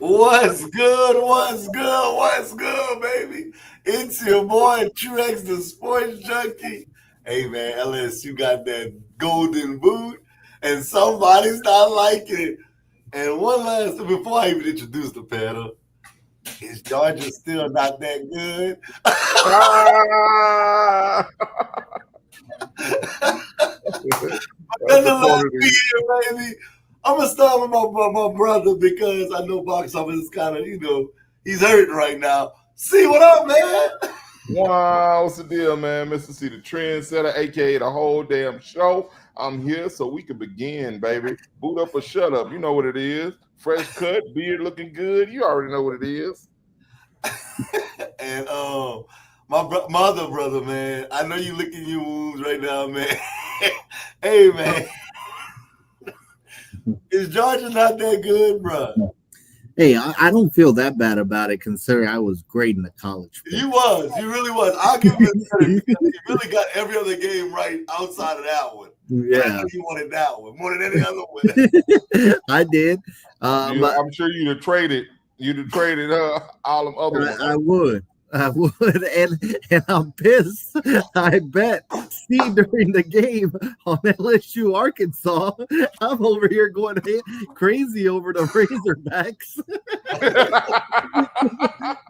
What's good? What's good? What's good, baby? It's your boy Trex, the sports junkie. Hey man, LSU got that golden boot, and somebody's not liking it. And one last thing before I even introduce the panel, is Georgia still not that good? Ah! Nonetheless, we here, baby. I'm gonna start with my brother because I know box office is kind of he's hurting right now. See what up, man? Wow, what's the deal, man? Mr. C, the trendsetter, aka the whole damn show. I'm here so we can begin, baby. Boot up or shut up. You know what it is. Fresh cut, beard looking good. You already know what it is. And my other brother, man. I know you licking your wounds right now, man. Hey, man. Is Georgia not that good, bro? Hey, I don't feel that bad about it considering I was great in the college. You really was. I'll give him credit because he really got every other game right outside of that one. Yeah. I know you wanted that one more than any other one. I did. But I'm sure you'd have traded all them other ones. I would. And I'm pissed. I bet. See, during the game on LSU Arkansas, I'm over here going crazy over the Razorbacks.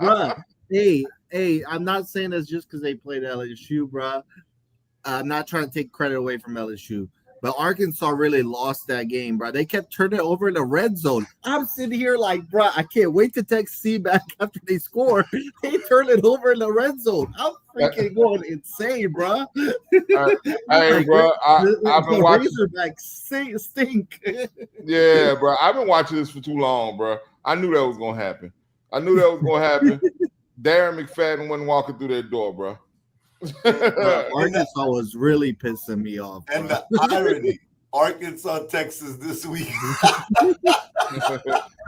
Bruh, hey, I'm not saying this just because they played LSU, bruh. I'm not trying to take credit away from LSU. But Arkansas really lost that game, bro. They kept turning it over in the red zone. I'm sitting here like, bro, I can't wait to text C back after they score. They turn it over in the red zone. I'm freaking going insane, bro. Hey, bro, I've been watching. Razorbacks stink. Yeah, bro, I've been watching this for too long, bro. I knew that was gonna happen. Darren McFadden wasn't walking through that door, bro. Arkansas was really pissing me off. And the irony, Arkansas, Texas this week.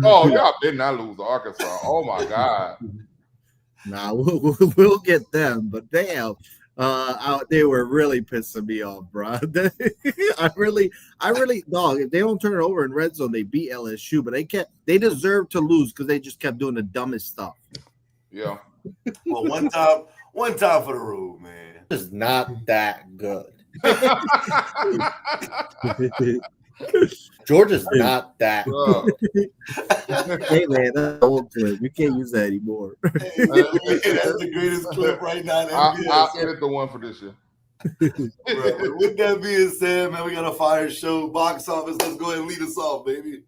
Oh, y'all did not lose to Arkansas. Oh my God. Nah, we'll get them, but damn, they were really pissing me off, bro. I really, dog. If they don't turn it over in red zone, they beat LSU, but they deserve to lose because they just kept doing the dumbest stuff. Yeah. Well, one time for the road, man. It's not that good. Georgia's not that good. Hey, man, that's an old clip. We can't use that anymore. Hey, that's the greatest clip right now. I'll edit the one for this year. Bro, with that being said, man, we got a fire show. Box office. Let's go ahead and lead us off, baby.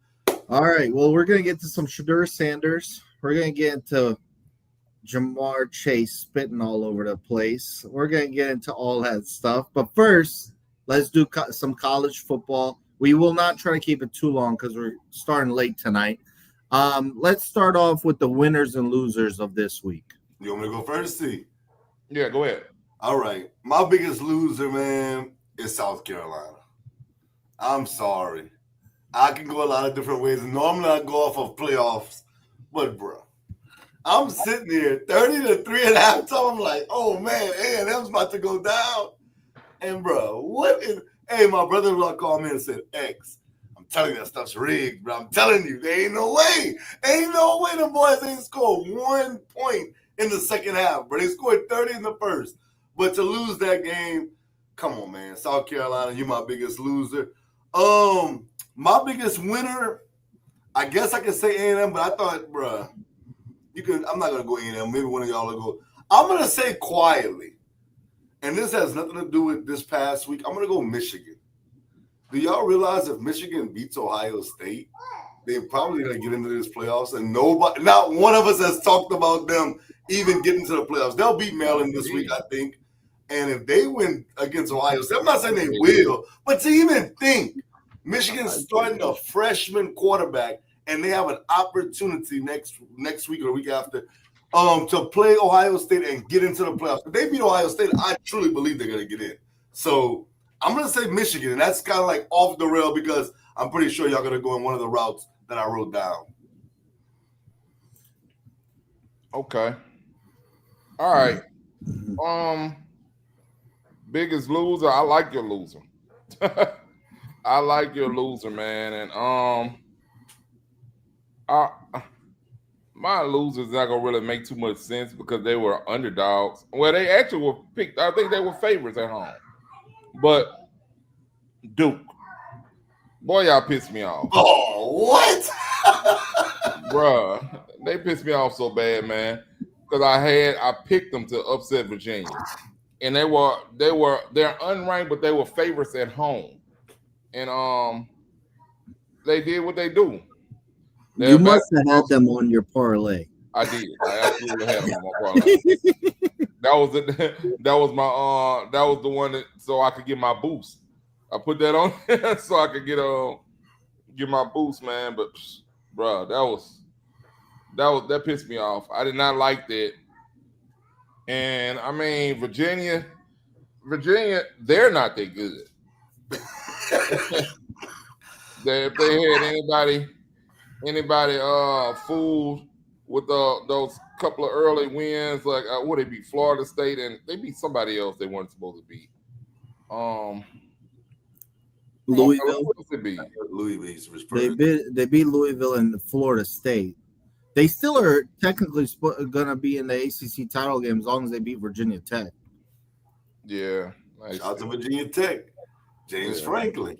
All right. Well, we're going to get to some Shedeur Sanders. We're going to get into Jamar Chase spitting all over the place. We're going to get into all that stuff. But first, let's do some college football. We will not try to keep it too long because we're starting late tonight. Let's start off with the winners and losers of this week. You want me to go first, C? Yeah, go ahead. All right. My biggest loser, man, is South Carolina. I'm sorry. I can go a lot of different ways. Normally, I go off of playoffs. But, bro, I'm sitting here 30-3 at halftime. I'm like, oh, man, A&M's about to go down. And, bro, hey, my brother-in-law called me and said, X, I'm telling you that stuff's rigged, bro. I'm telling you, there ain't no way. Ain't no way the boys ain't scored 1 point in the second half, bro. They scored 30 in the first. But to lose that game, come on, man. South Carolina, you my biggest loser. My biggest winner, I guess I could say A&M, but I thought, bro, I'm not going to go A&M. Maybe one of y'all will go. I'm going to say quietly, and this has nothing to do with this past week. I'm going to go Michigan. Do y'all realize if Michigan beats Ohio State, they're probably going to get into this playoffs, and not one of us has talked about them even getting to the playoffs. They'll beat Maryland this week, I think. And if they win against Ohio State, I'm not saying they will, but to even think Michigan's starting a freshman quarterback and they have an opportunity next week or the week after to play Ohio State and get into the playoffs. If they beat Ohio State, I truly believe they're going to get in. So I'm going to say Michigan, and that's kind of like off the rail because I'm pretty sure y'all going to go in one of the routes that I wrote down. Okay. All right. Biggest loser. I like your loser. I like your loser, man. And my losers not gonna really make too much sense because they were underdogs. Well, they actually were picked. I think they were favorites at home. But Duke, boy, y'all pissed me off. Oh, what? Bruh, they pissed me off so bad, man. Because I picked them to upset Virginia. And they're unranked, but they were favorites at home. And they did what they do. You must have had them on your parlay. I did. I absolutely had them on my parlay. That was the one that so I could get my boost. I put that on so I could get my boost, man. But bro, that pissed me off. I did not like that. And I mean, Virginia, they're not that good. If they had anybody fooled with those couple of early wins, like would they beat Florida State and they beat somebody else they weren't supposed to beat. Louisville. They beat Louisville and Florida State. They still are technically going to be in the ACC title game as long as they beat Virginia Tech. Yeah. Nice. Shout out to Virginia Tech. James Franklin.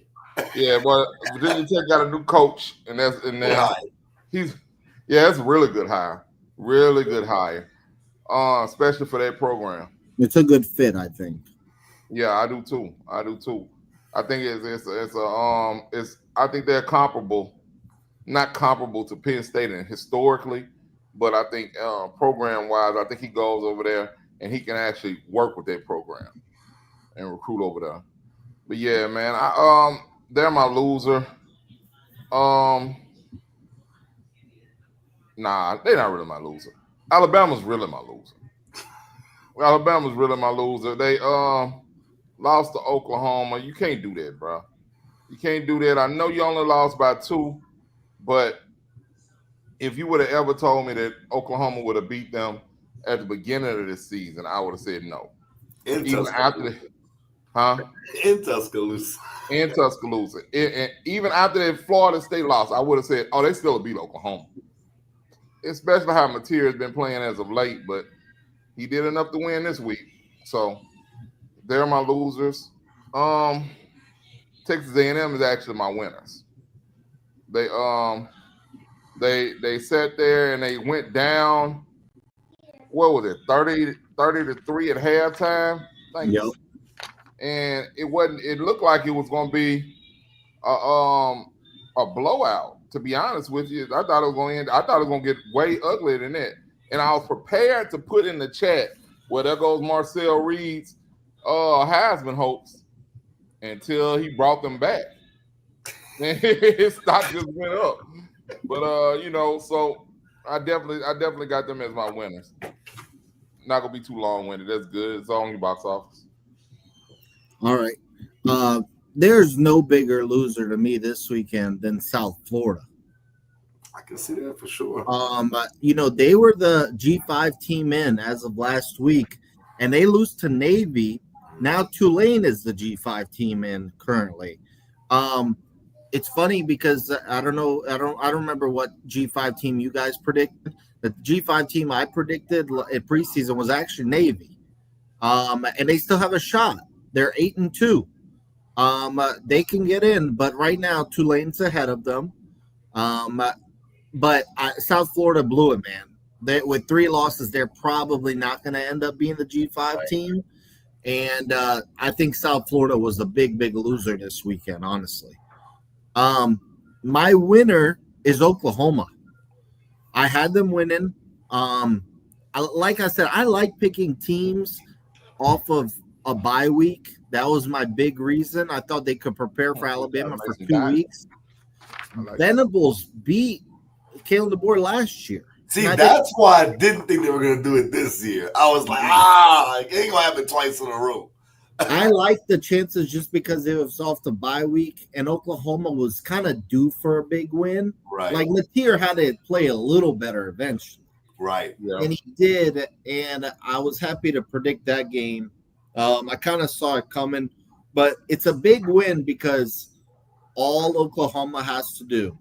Yeah, but Virginia Tech got a new coach, and that's a really good hire. Really good hire. Especially for that program. It's a good fit, I think. Yeah, I do too. I think I think they're comparable. Not comparable to Penn State and historically, but I think program-wise, I think he goes over there and he can actually work with that program and recruit over there. But yeah, man, they're my loser. Nah, they're not really my loser. Alabama's really my loser. They lost to Oklahoma. You can't do that, bro. You can't do that. I know you only lost by 2. But if you would have ever told me that Oklahoma would have beat them at the beginning of this season, I would have said no. In Tuscaloosa. And even after that Florida State loss, I would have said, oh, they still beat Oklahoma. Especially how Mateer has been playing as of late, but he did enough to win this week. So they're my losers. Texas A&M is actually my winners. They sat there and they went down. What was it? 30 to 3 at halftime. Yep. And it looked like it was going to be a blowout. To be honest with you, I thought it was going to get way uglier than that. And I was prepared to put in the chat, well, there goes Marcel Reed's Heisman hopes until he brought them back. And his stock just went up. But so I definitely got them as my winners. Not gonna be too long-winded. That's good. It's all on your box office. All right. There's no bigger loser to me this weekend than South Florida. I can see that for sure. They were the G5 team in as of last week, and they lose to Navy. Now Tulane is the G5 team in currently. It's funny because I don't remember what G5 team you guys predicted. The G5 team I predicted in preseason was actually Navy. And they still have a shot. They're 8-2. They can get in, but right now Tulane's ahead of them. But South Florida blew it, man. With 3 losses, they're probably not going to end up being the G5 team. And I think South Florida was the big loser this weekend, honestly. My winner is Oklahoma. I had them winning. Like I said, I like picking teams off of a bye week. That was my big reason. I thought they could prepare for Alabama for 2 weeks. Venables beat Kalen DeBoer last year. See, that's why I didn't think they were going to do it this year. I was like, it ain't going to happen twice in a row. I like the chances just because it was off the bye week, and Oklahoma was kind of due for a big win. Right. Like, Mateer had to play a little better eventually. Right. Yeah. And he did, and I was happy to predict that game. I kind of saw it coming, but it's a big win because all Oklahoma has to do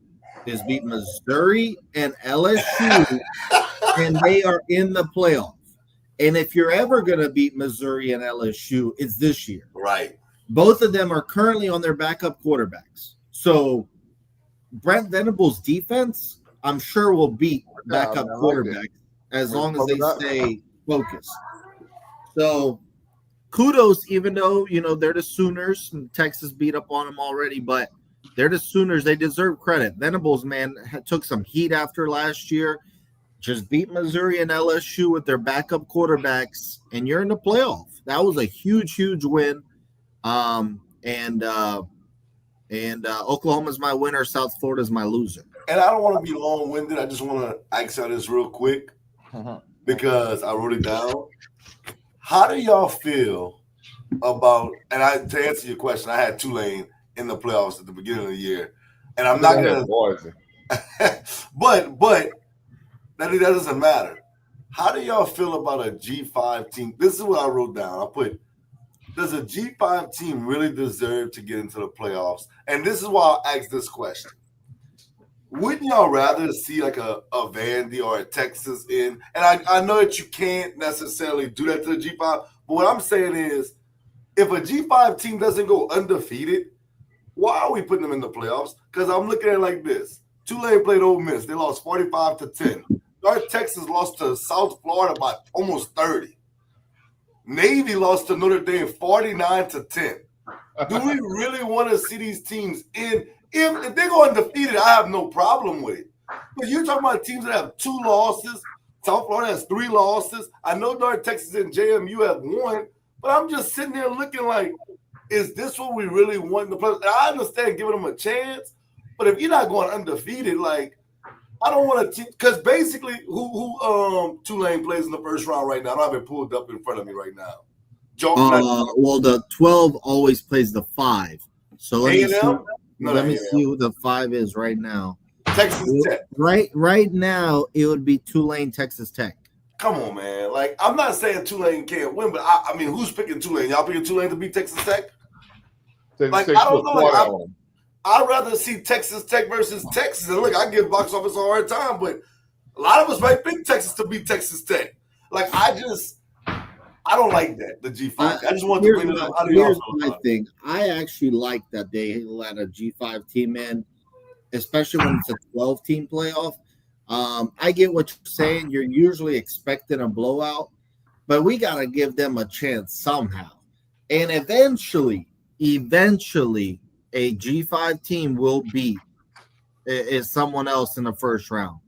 is beat Missouri and LSU, and they are in the playoff. And if you're ever going to beat Missouri and LSU, it's this year. Right. Both of them are currently on their backup quarterbacks. So Brent Venables' defense, I'm sure, will beat backup quarterbacks as long as they stay focused. So kudos, even though, they're the Sooners and Texas beat up on them already, but they're the Sooners. They deserve credit. Venables, man, took some heat after last year. Just beat Missouri and LSU with their backup quarterbacks, and you're in the playoff. That was a huge, huge win. And Oklahoma's my winner. South Florida's my loser. And I don't want to be long-winded. I just want to ask y'all this real quick because I wrote it down. How do y'all feel about? And to answer your question, I had Tulane in the playoffs at the beginning of the year, and I'm not gonna. but that doesn't matter. How do y'all feel about a G5 team? This is what I wrote down. I put, does a G5 team really deserve to get into the playoffs? And this is why I asked this question. Wouldn't y'all rather see like a Vandy or a Texas in? And I know that you can't necessarily do that to the G5, but what I'm saying is if a G5 team doesn't go undefeated, why are we putting them in the playoffs? Because I'm looking at it like this. Tulane played Ole Miss. They lost 45-10. North Texas lost to South Florida by almost 30. Navy lost to Notre Dame 49-10. Do we really want to see these teams in? If they go undefeated, I have no problem with it. But you're talking about teams that have 2 losses. South Florida has 3 losses. I know North Texas and JMU have 1, but I'm just sitting there looking like, is this what we really want in the playoffs? I understand giving them a chance, but if you're not going undefeated, like, I don't want to, because basically, who Tulane plays in the first round right now? I don't have it pulled up in front of me right now. Well, the 12 always plays the 5. So let me see who the 5 is right now. Texas Tech. Right now, it would be Tulane, Texas Tech. Come on, man. Like, I'm not saying Tulane can't win, but I mean, who's picking Tulane? Y'all picking Tulane to beat Texas Tech? I don't know. Like, I'd rather see Texas Tech versus Texas. And look, I give box office a hard time, but a lot of us might pick Texas to beat Texas Tech. Like, I don't like that, the G5. I just want to bring it up. Here's my thing. I actually like that they let a G5 team in, especially when it's a 12-team playoff. I get what you're saying. You're usually expecting a blowout, but we got to give them a chance somehow. And eventually, a G5 team will beat someone else in the first round.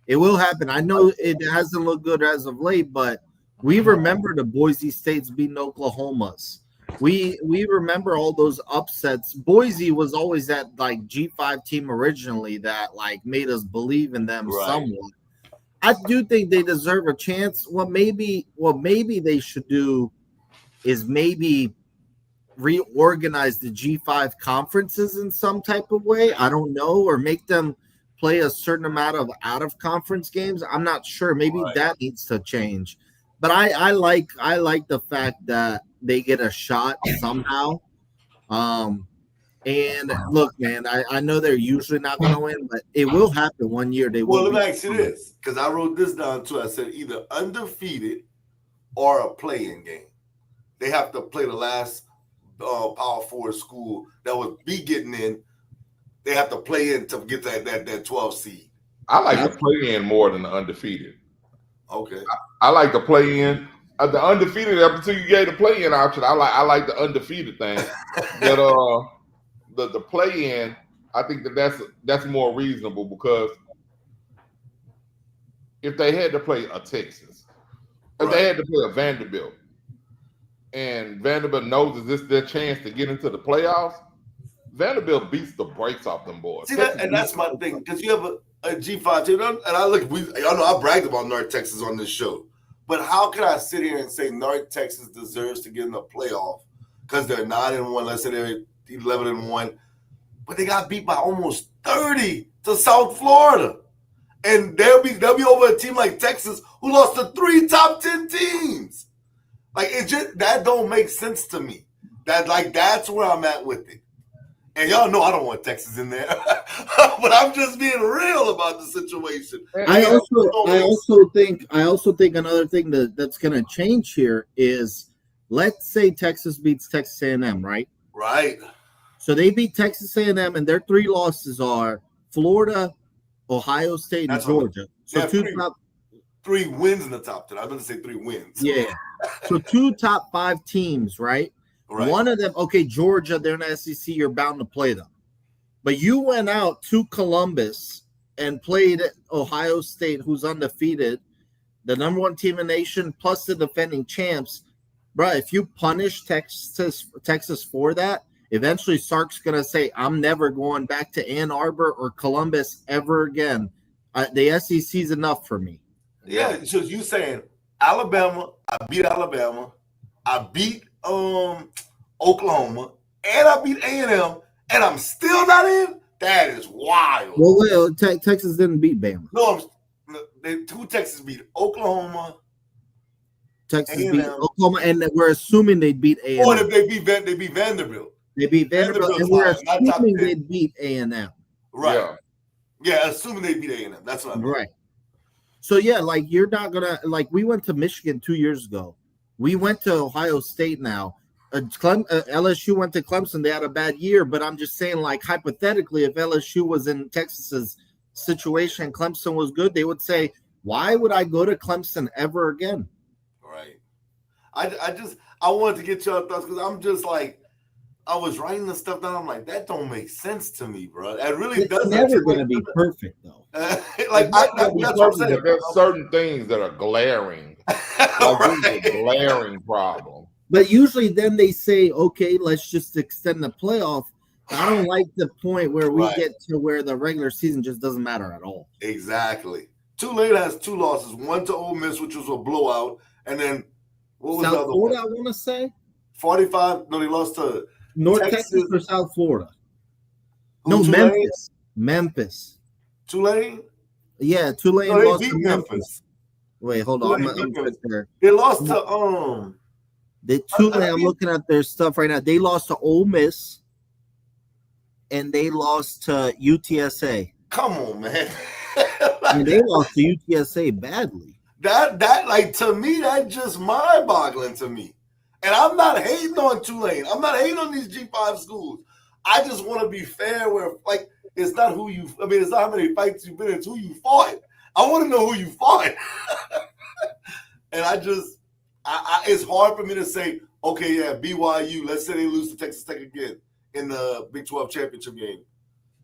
It will happen. I know it hasn't looked good as of late, but we remember the Boise States beating Oklahoma's. We remember all those upsets. Boise was always that like G5 team originally that like made us believe in them somewhat. I do think they deserve a chance. What maybe they should do is maybe reorganize the G5 conferences in some type of way. I don't know, or make them play a certain amount of out of conference games. I'm not sure. Maybe that needs to change. But I like the fact that they get a shot somehow. And look, man, I know they're usually not going to win, but it will happen one year. They will. Well, let me ask you this, because I wrote this down too. I said either undefeated or a play-in game. They have to play the last Power 4 school that would be getting in. They have to play in to get that 12 seed. I like to play in more than the undefeated. Okay. I like to play in. The undefeated, up until you gave the play-in option, I like the undefeated thing. But the play-in, I think that's more reasonable, because if they had to play a Texas, if they had to play a Vanderbilt, and Vanderbilt knows that this is their chance to get into the playoffs, Vanderbilt beats the brakes off them boys. See that, and that's my thing, because you have a G5 team, and I know I bragged about North Texas on this show, but how can I sit here and say North Texas deserves to get in the playoff because they're 9-1, let's say they're 11-1, but they got beat by almost 30 to South Florida, and they'll be over a team like Texas who lost to 3 top 10 teams. Like, it just, that don't make sense to me. That's where I'm at with it. And y'all know I don't want Texas in there, but I'm just being real about the situation. I also think another thing that's going to change here is, let's say Texas beats Texas A&M, right? Right. So they beat Texas A&M, and their 3 losses are Florida, Ohio State, and Georgia. So three wins in the top 10. I was going to say 3 wins. Yeah. So 2 top 5 teams, right? Right. One of them, okay, Georgia, they're in the SEC, you're bound to play them. But you went out to Columbus and played Ohio State, who's undefeated, the number 1 team in the nation, plus the defending champs. Bro, if you punish Texas for that, eventually Sark's going to say, I'm never going back to Ann Arbor or Columbus ever again. The SEC's enough for me. Yeah, so you saying Alabama, I beat Alabama, I beat Oklahoma, and I beat A&M, and I'm still not in? That is wild. Well, Texas didn't beat Bama. No, who Texas beat? Oklahoma. Texas beat Oklahoma, and we're assuming they beat A&M. Or if they beat Vanderbilt. They beat Vanderbilt, and we're assuming they beat A&M. Right. Yeah, assuming they beat A&M. That's what I mean. Right. So, yeah, like, you're not going to – like, we went to Michigan 2 years ago. We went to Ohio State now. LSU went to Clemson. They had a bad year, but I'm just saying, like, hypothetically, if LSU was in Texas's situation and Clemson was good, they would say, why would I go to Clemson ever again? Right. I wanted to get your thoughts because I'm just like, I was writing the stuff down. I'm like, that don't make sense to me, bro. It really doesn't. It's never going to be perfect, though. That's what I'm saying. There's certain things that are glaring. Like, a glaring problem. But usually then they say, okay, let's just extend the playoff. I don't like the point where we get to where the regular season just doesn't matter at all. Exactly. Tulane has 2 losses, one to Ole Miss, which was a blowout, and then what was South the other Florida, one? I want to say 45. No, they lost to North Texas or South Florida. No, Tulane? Memphis. Tulane. Yeah, Tulane lost to Memphis. Wait, hold on. They lost to Tulane. I'm looking at their stuff right now. They lost to Ole Miss, and they lost to UTSA. Come on, man. And they lost to UTSA badly. That like, to me, that's just mind-boggling to me. And I'm not hating on Tulane. I'm not hating on these G5 schools. I just want to be fair where, like, it's not it's not how many fights you've been in, it's who you fought. I want to know who you fought. And it's hard for me to say, okay, yeah, BYU, let's say they lose to Texas Tech again in the Big 12 championship game.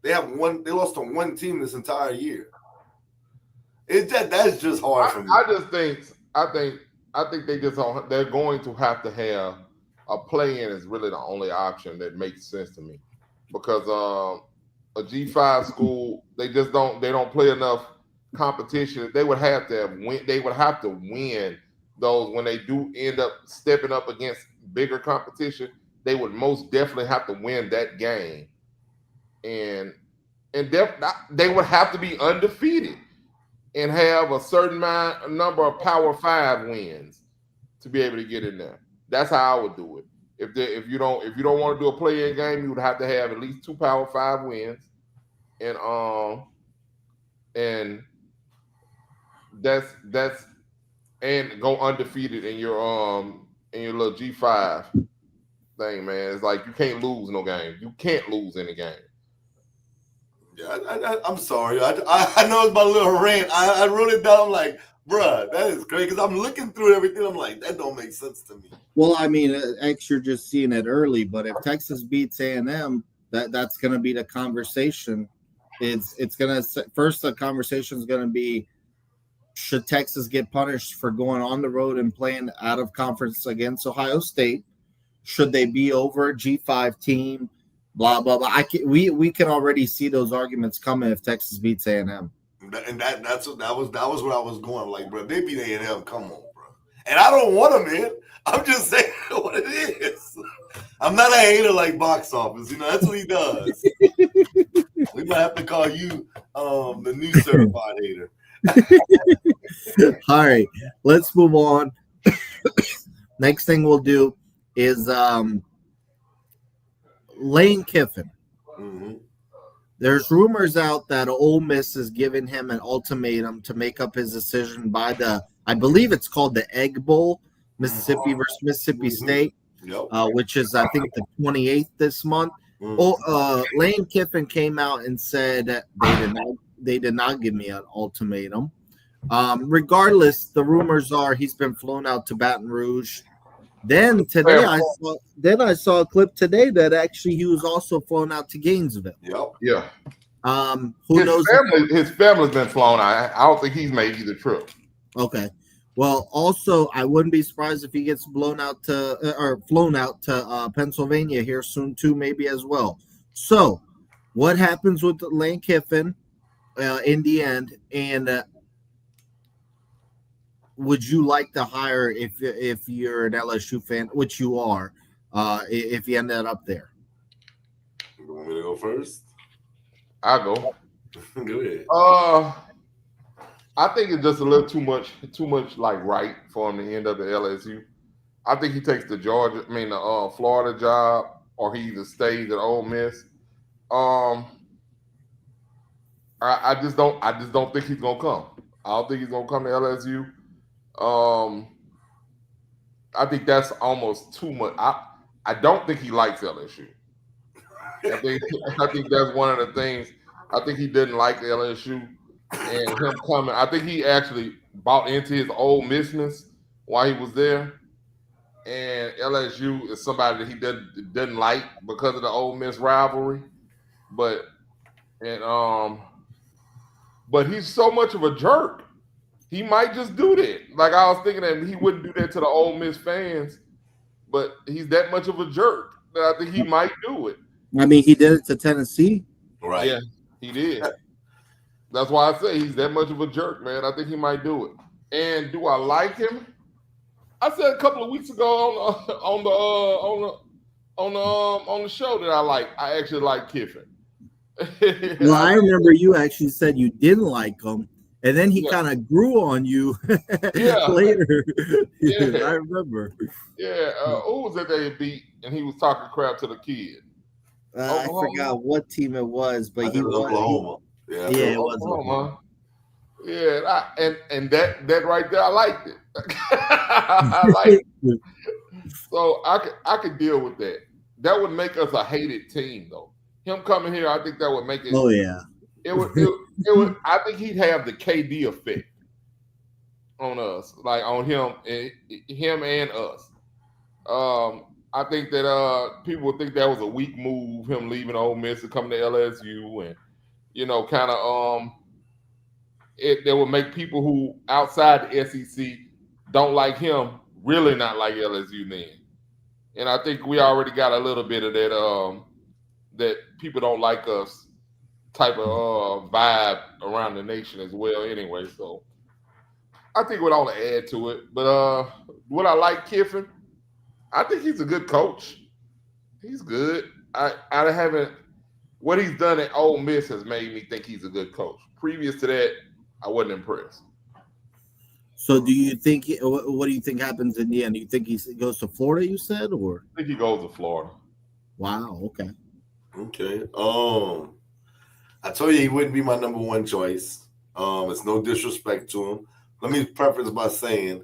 They lost to 1 team this entire year. That's just hard for me. I think they're going to have a play-in is really the only option that makes sense to me, because a G5 school, they don't play enough competition. They would have to win. They would have to win those when they do end up stepping up against bigger competition. They would most definitely have to win that game, and they would have to be undefeated and have a certain number of Power 5 wins to be able to get in there. That's how I would do it. If you don't want to do a play-in game, you would have to have at least 2 Power 5 wins, and that's and go undefeated in your little G5 thing, man. It's like you can't lose no game. You can't lose any game. Yeah, I'm sorry. I know it's my little rant. I wrote it down like, bruh, that is great, because I'm looking through everything. I'm like, that don't make sense to me. Well, I mean, X, you're just seeing it early, but if Texas beats A&M, that's going to be the conversation. It's going to first, the conversation is going to be, should Texas get punished for going on the road and playing out of conference against Ohio State? Should they be over a G5 team? Blah blah blah. We can already see those arguments coming if Texas beats A&M. And that was what I was going, like, bro. They beat A&M. Come on, bro. And I don't want them in. I'm just saying what it is. I'm not a hater like Box Office. You know, that's what he does. We might have to call you the new certified hater. All right, let's move on. Next thing we'll do is Lane Kiffin. Mm-hmm. There's rumors out that Ole Miss is giving him an ultimatum to make up his decision by I believe it's called the Egg Bowl, Mississippi versus Mississippi State, Yep. which is, I think, the 28th this month. Lane Kiffin came out and said that they did not give me an ultimatum. Regardless, the rumors are he's been flown out to Baton Rouge. Then today I saw a clip today that actually he was also flown out to Gainesville. Yep. Yeah. Who knows? His family's been flown out. I don't think he's made either trip. Okay. Well, also, I wouldn't be surprised if he gets flown out to Pennsylvania here soon too, maybe as well. So, what happens with Lane Kiffin in the end? And would you like to hire if you're an LSU fan, which you are, if you ended up there? You want me to go first? I'll go. Go ahead. I think it's just a little too much like right for him to end up at LSU. I think he takes the Florida job, or he either stays at Ole Miss. I just don't think he's gonna come. I don't think he's gonna come to LSU. I think that's almost too much. I don't think he likes LSU. I think that's one of the things. I think he didn't like LSU and him coming. I think he actually bought into his Ole Missness while he was there. And LSU is somebody that he didn't like because of the Ole Miss rivalry. But he's so much of a jerk. He might just do that. Like, I was thinking that he wouldn't do that to the Ole Miss fans, but he's that much of a jerk that I think he might do it. I mean, he did it to Tennessee. Right. Yeah, he did. That's why I say he's that much of a jerk, man. I think he might do it. And do I like him? I said a couple of weeks ago on the show that I actually like Kiffin. Well, I remember you actually said you didn't like him, and then he kind of grew on you later. Yeah. I remember. Yeah, who was it they beat, and he was talking crap to the kid? I forgot what team it was, but he was Oklahoma. It was Oklahoma. Yeah, and that right there, I liked it. I liked it. So I could deal with that. That would make us a hated team, though. Him coming here, I think that would make it. Oh yeah. It would. I think he'd have the KD effect on us, like on him and us. I think that people would think that was a weak move, him leaving Ole Miss and coming to LSU, and kind of that would make people who outside the SEC don't like him really not like LSU then. And I think we already got a little bit of that that people don't like us type of vibe around the nation as well anyway. So I think we'd all add to it. But would I like Kiffin? I think he's a good coach. He's good. I haven't. What he's done at Ole Miss has made me think he's a good coach. Previous to that, I wasn't impressed. So, do you think? What do you think happens in the end? Do you think he goes to Florida? You said, or I think he goes to Florida. Wow. Okay. Okay. I told you he wouldn't be my number one choice. It's no disrespect to him. Let me preface by saying,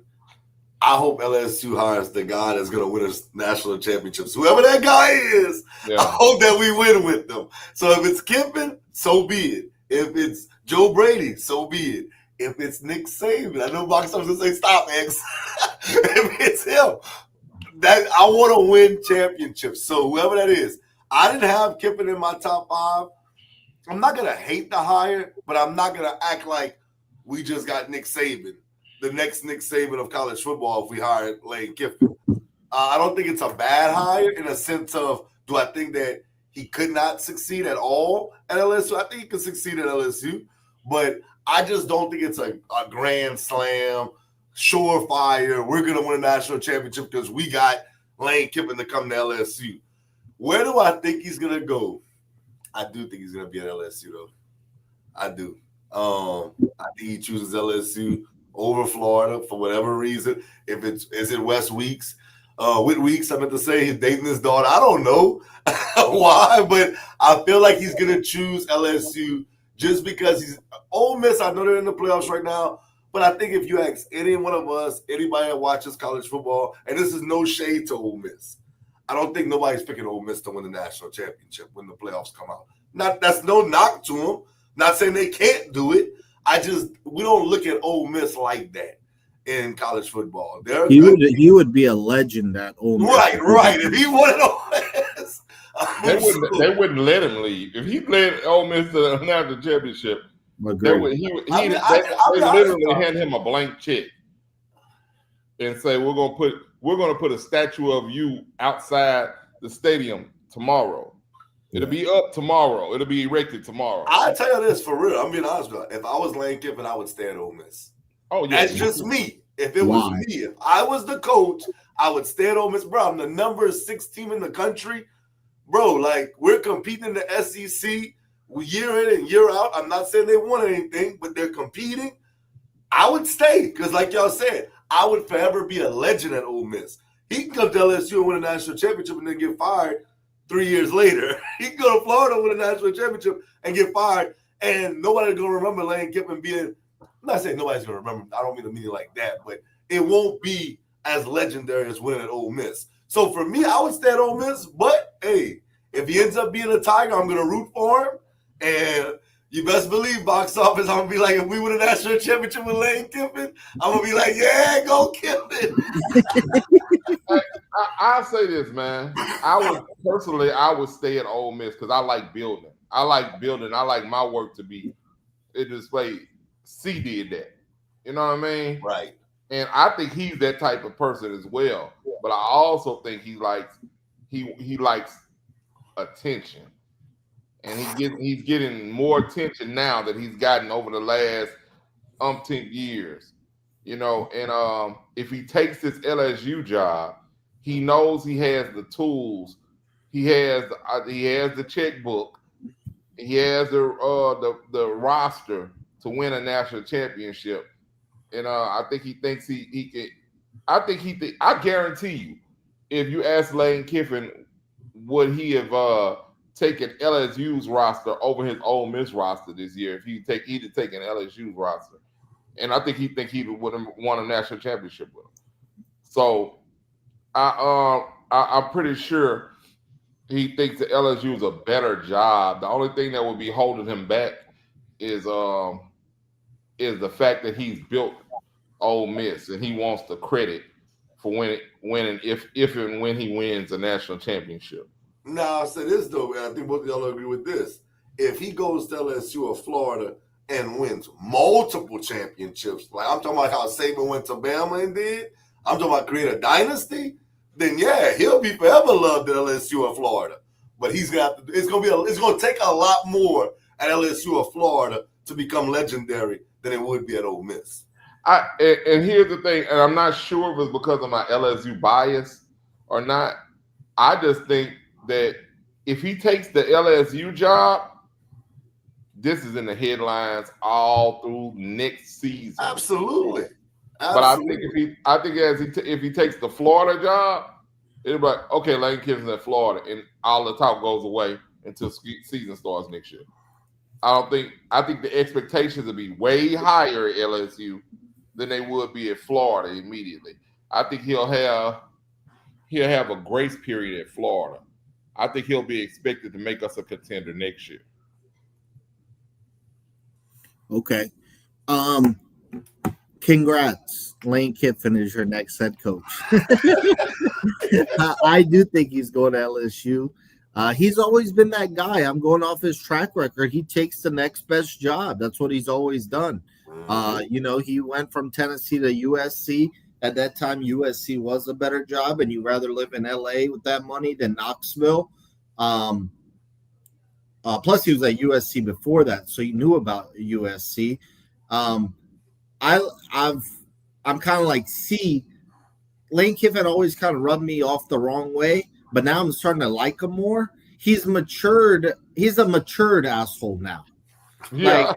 I hope LSU hires the guy that's going to win us national championships. Whoever that guy is, I hope that we win with them. So if it's Kiffin, so be it. If it's Joe Brady, so be it. If it's Nick Saban, I know Box Office will say, stop, X. If it's him, that I want to win championships. So whoever that is, I didn't have Kiffin in my top 5. I'm not going to hate the hire, but I'm not going to act like we just got Nick Saban, the next Nick Saban of college football if we hire Lane Kiffin. I don't think it's a bad hire in a sense of, do I think that he could not succeed at all at LSU? I think he could succeed at LSU, but I just don't think it's a grand slam, surefire, we're going to win a national championship because we got Lane Kiffin to come to LSU. Where do I think he's going to go? I do think he's going to be at LSU, though. I do. I think he chooses LSU over Florida for whatever reason. Is it Wes Weeks? With Weeks, I meant to say he's dating his daughter. I don't know why, but I feel like he's gonna choose LSU just because he's Ole Miss. I know they're in the playoffs right now, but I think if you ask any one of us, anybody that watches college football, and this is no shade to Ole Miss, I don't think nobody's picking Ole Miss to win the national championship when the playoffs come out. Not that's no knock to them. Not saying they can't do it. We don't look at Ole Miss like that in college football. They're he would be a legend at Ole Miss. Right. If he wanted Ole Miss, they wouldn't let him leave. If he led Ole Miss to the national championship, they literally hand him a blank check and say, we're gonna put a statue of you outside the stadium tomorrow. It'll be up tomorrow. It'll be erected tomorrow. I'll tell you this for real. I'm being honest with you. If I was Lane Kiffin, I would stay at Ole Miss. Oh, yeah. That's just me. If it was me, if I was the coach, I would stay at Ole Miss. Bro, I'm the number 6 team in the country. Bro, like, we're competing in the SEC year in and year out. I'm not saying they won anything, but they're competing. I would stay because, like y'all said, I would forever be a legend at Ole Miss. He can come to LSU and win a national championship and then get fired 3 years later. He can go to Florida, win a national championship, and get fired, and nobody's going to remember Lane Kiffin being – I'm not saying nobody's going to remember. I don't mean to mean it like that, but it won't be as legendary as winning at Ole Miss. So for me, I would stay at Ole Miss, but, hey, if he ends up being a Tiger, I'm going to root for him, and you best believe box office, I'm going to be like, if we win a national championship with Lane Kiffin, I'm going to be like, yeah, go Kiffin. I'll say this, man. I would stay at Ole Miss because I like building. I like my work to be it displayed. C did that. You know what I mean? Right. And I think he's that type of person as well. But I also think he likes attention. And he's getting more attention now that he's gotten over the last umpteen years. You know, and if he takes this LSU job, he knows he has the tools. He has the checkbook. He has the roster to win a national championship. And I think he thinks he can. I guarantee you, if you ask Lane Kiffin, would he have taken LSU's roster over his Ole Miss roster this year? If he'd have taken LSU's roster, and I think he would have won a national championship with him. So I'm pretty sure he thinks that LSU is a better job. The only thing that would be holding him back is the fact that he's built Ole Miss and he wants the credit for winning if and when he wins a national championship. Now, I'll say this, though, man. I think both of y'all agree with this. If he goes to LSU or Florida and wins multiple championships, like I'm talking about how Saban went to Bama and did, I'm talking about create a dynasty, then yeah, he'll be forever loved at LSU or Florida. But it's gonna take a lot more at LSU or Florida to become legendary than it would be at Ole Miss. And here's the thing, and I'm not sure if it's because of my LSU bias or not. I just think that if he takes the LSU job, this is in the headlines all through next season. Absolutely. But I think if he takes the Florida job, it'll be like, okay, Lane Kiffin's at Florida, and all the talk goes away until season starts next year. I think the expectations will be way higher at LSU than they would be at Florida immediately. I think he'll have a grace period at Florida. I think he'll be expected to make us a contender next year. Okay. Congrats. Lane Kiffin is your next head coach. I do think he's going to LSU. He's always been that guy. I'm going off his track record. He takes the next best job. That's what he's always done. He went from Tennessee to USC. At that time, USC was a better job, and you'd rather live in LA with that money than Knoxville. Plus, he was at USC before that, so he knew about USC. I'm kind of like Lane Kiffin always kind of rubbed me off the wrong way, but now I'm starting to like him more. He's matured. He's a matured asshole now. Yeah.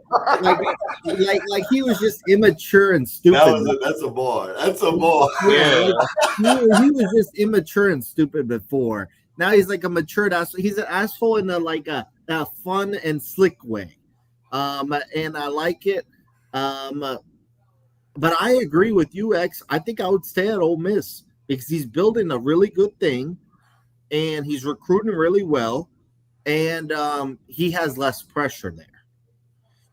Like he was just immature and stupid. That's a bar. That's a bar. Yeah, like he was just immature and stupid before. Now he's like a matured asshole. He's an asshole in a fun and slick way. And I like it. But I agree with you, X. I think I would stay at Ole Miss because he's building a really good thing and he's recruiting really well. And he has less pressure there.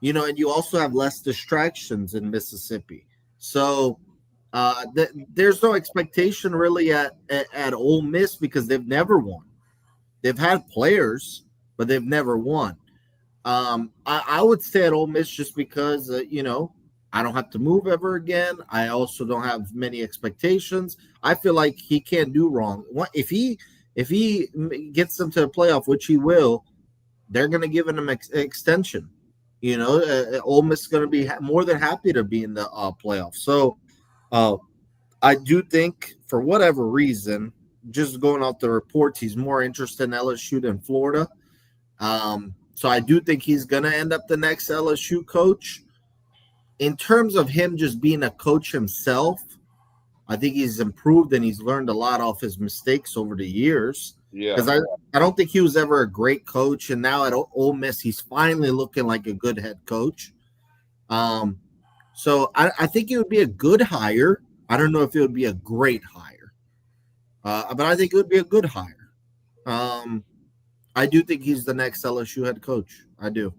And you also have less distractions in Mississippi. So there's no expectation really at Ole Miss because they've never won. They've had players, but they've never won. I would stay at Ole Miss just because, I don't have to move ever again. I also don't have many expectations. I feel like he can't do wrong. If he gets them to the playoff, which he will, they're going to give him an extension. Ole Miss is going to be more than happy to be in the playoffs. So I do think, for whatever reason, just going off the reports, he's more interested in LSU than Florida. So I do think he's going to end up the next LSU coach. In terms of him just being a coach himself, I think he's improved and he's learned a lot off his mistakes over the years. Yeah. Because I don't think he was ever a great coach. And now at Ole Miss, he's finally looking like a good head coach. So I think it would be a good hire. I don't know if it would be a great hire. But I think it would be a good hire. I do think he's the next LSU head coach. I do.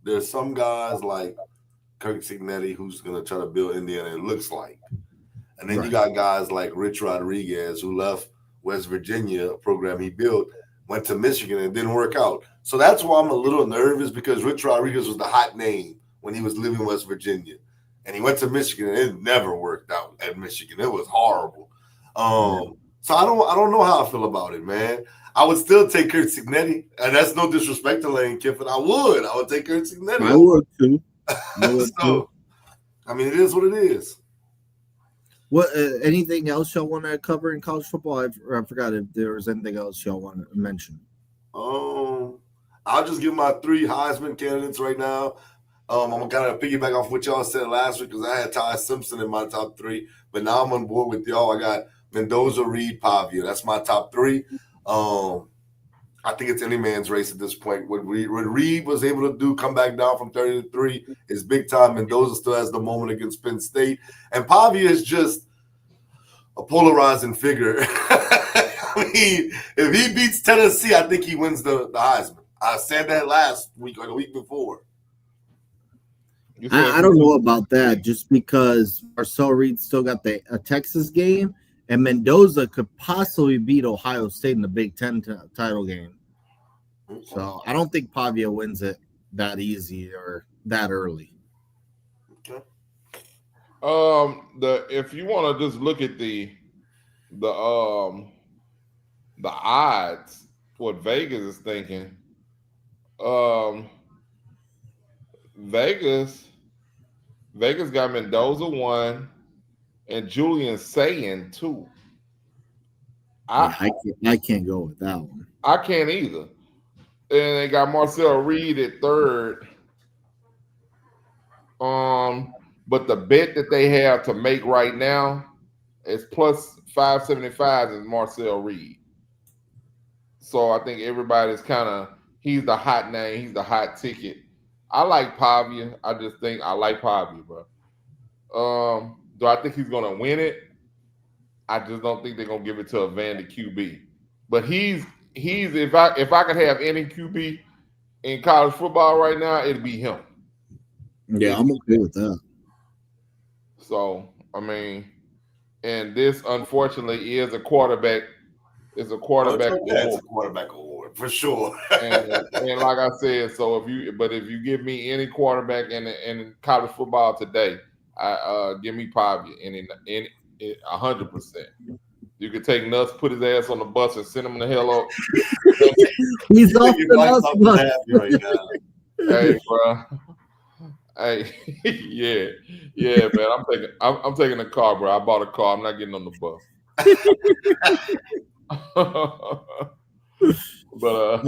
There's some guys like Kirk Signetti who's going to try to build Indiana, it looks like. And then you got guys like Rich Rodriguez who left West Virginia, a program he built, went to Michigan and it didn't work out. So that's why I'm a little nervous because Rich Rodriguez was the hot name when he was living in West Virginia. And he went to Michigan and it never worked out at Michigan. It was horrible. So I don't know how I feel about it, man. I would still take Kirk Signetti. And that's no disrespect to Lane Kiffin. I would take Kirk Signetti. I would too. So, I mean, it is what it is. What anything else y'all want to cover in college football? I forgot if there was anything else y'all want to mention. I'll just give my 3 Heisman candidates right now. I'm gonna kind of piggyback off what y'all said last week because I had Ty Simpson in my top 3, but now I'm on board with y'all. I got Mendoza, Reed, Pavia. That's my top 3. I think it's any man's race at this point. What Reed was able to do, come back down from 30 to 3, is big time. Mendoza still has the moment against Penn State. And Pavia is just a polarizing figure. I mean, if he beats Tennessee, I think he wins the Heisman. I said that last week or the week before. I don't know about that just because Marcel Reed still got a Texas game, and Mendoza could possibly beat Ohio State in the Big Ten title game. So I don't think Pavia wins it that easy or that early. Okay. If you want to just look at the odds, what Vegas is thinking, Vegas got Mendoza 1 and Julian Sayin 2. I can't go with that one. I can't either. And they got Marcel Reed at 3rd. But the bet that they have to make right now is plus 575 is Marcel Reed. So I think everybody's he's the hot name, he's the hot ticket. I like Pavia. I just think I like Pavia, bro. Do I think he's gonna win it? I just don't think they're gonna give it to a Vandy QB. But he's if I could have any QB in college football right now, it'd be him. Yeah, I'm okay with that. So I mean, and this unfortunately is a quarterback. It's a quarterback award. It's a quarterback award for sure. and like I said, so if you give me any quarterback in college football today, give me Pavia in 100%. You could take Nuts, put his ass on the bus, and send him the hell up. He's off the bus right now. Hey, bro. Hey, yeah, man. I'm taking the car, bro. I bought a car. I'm not getting on the bus. But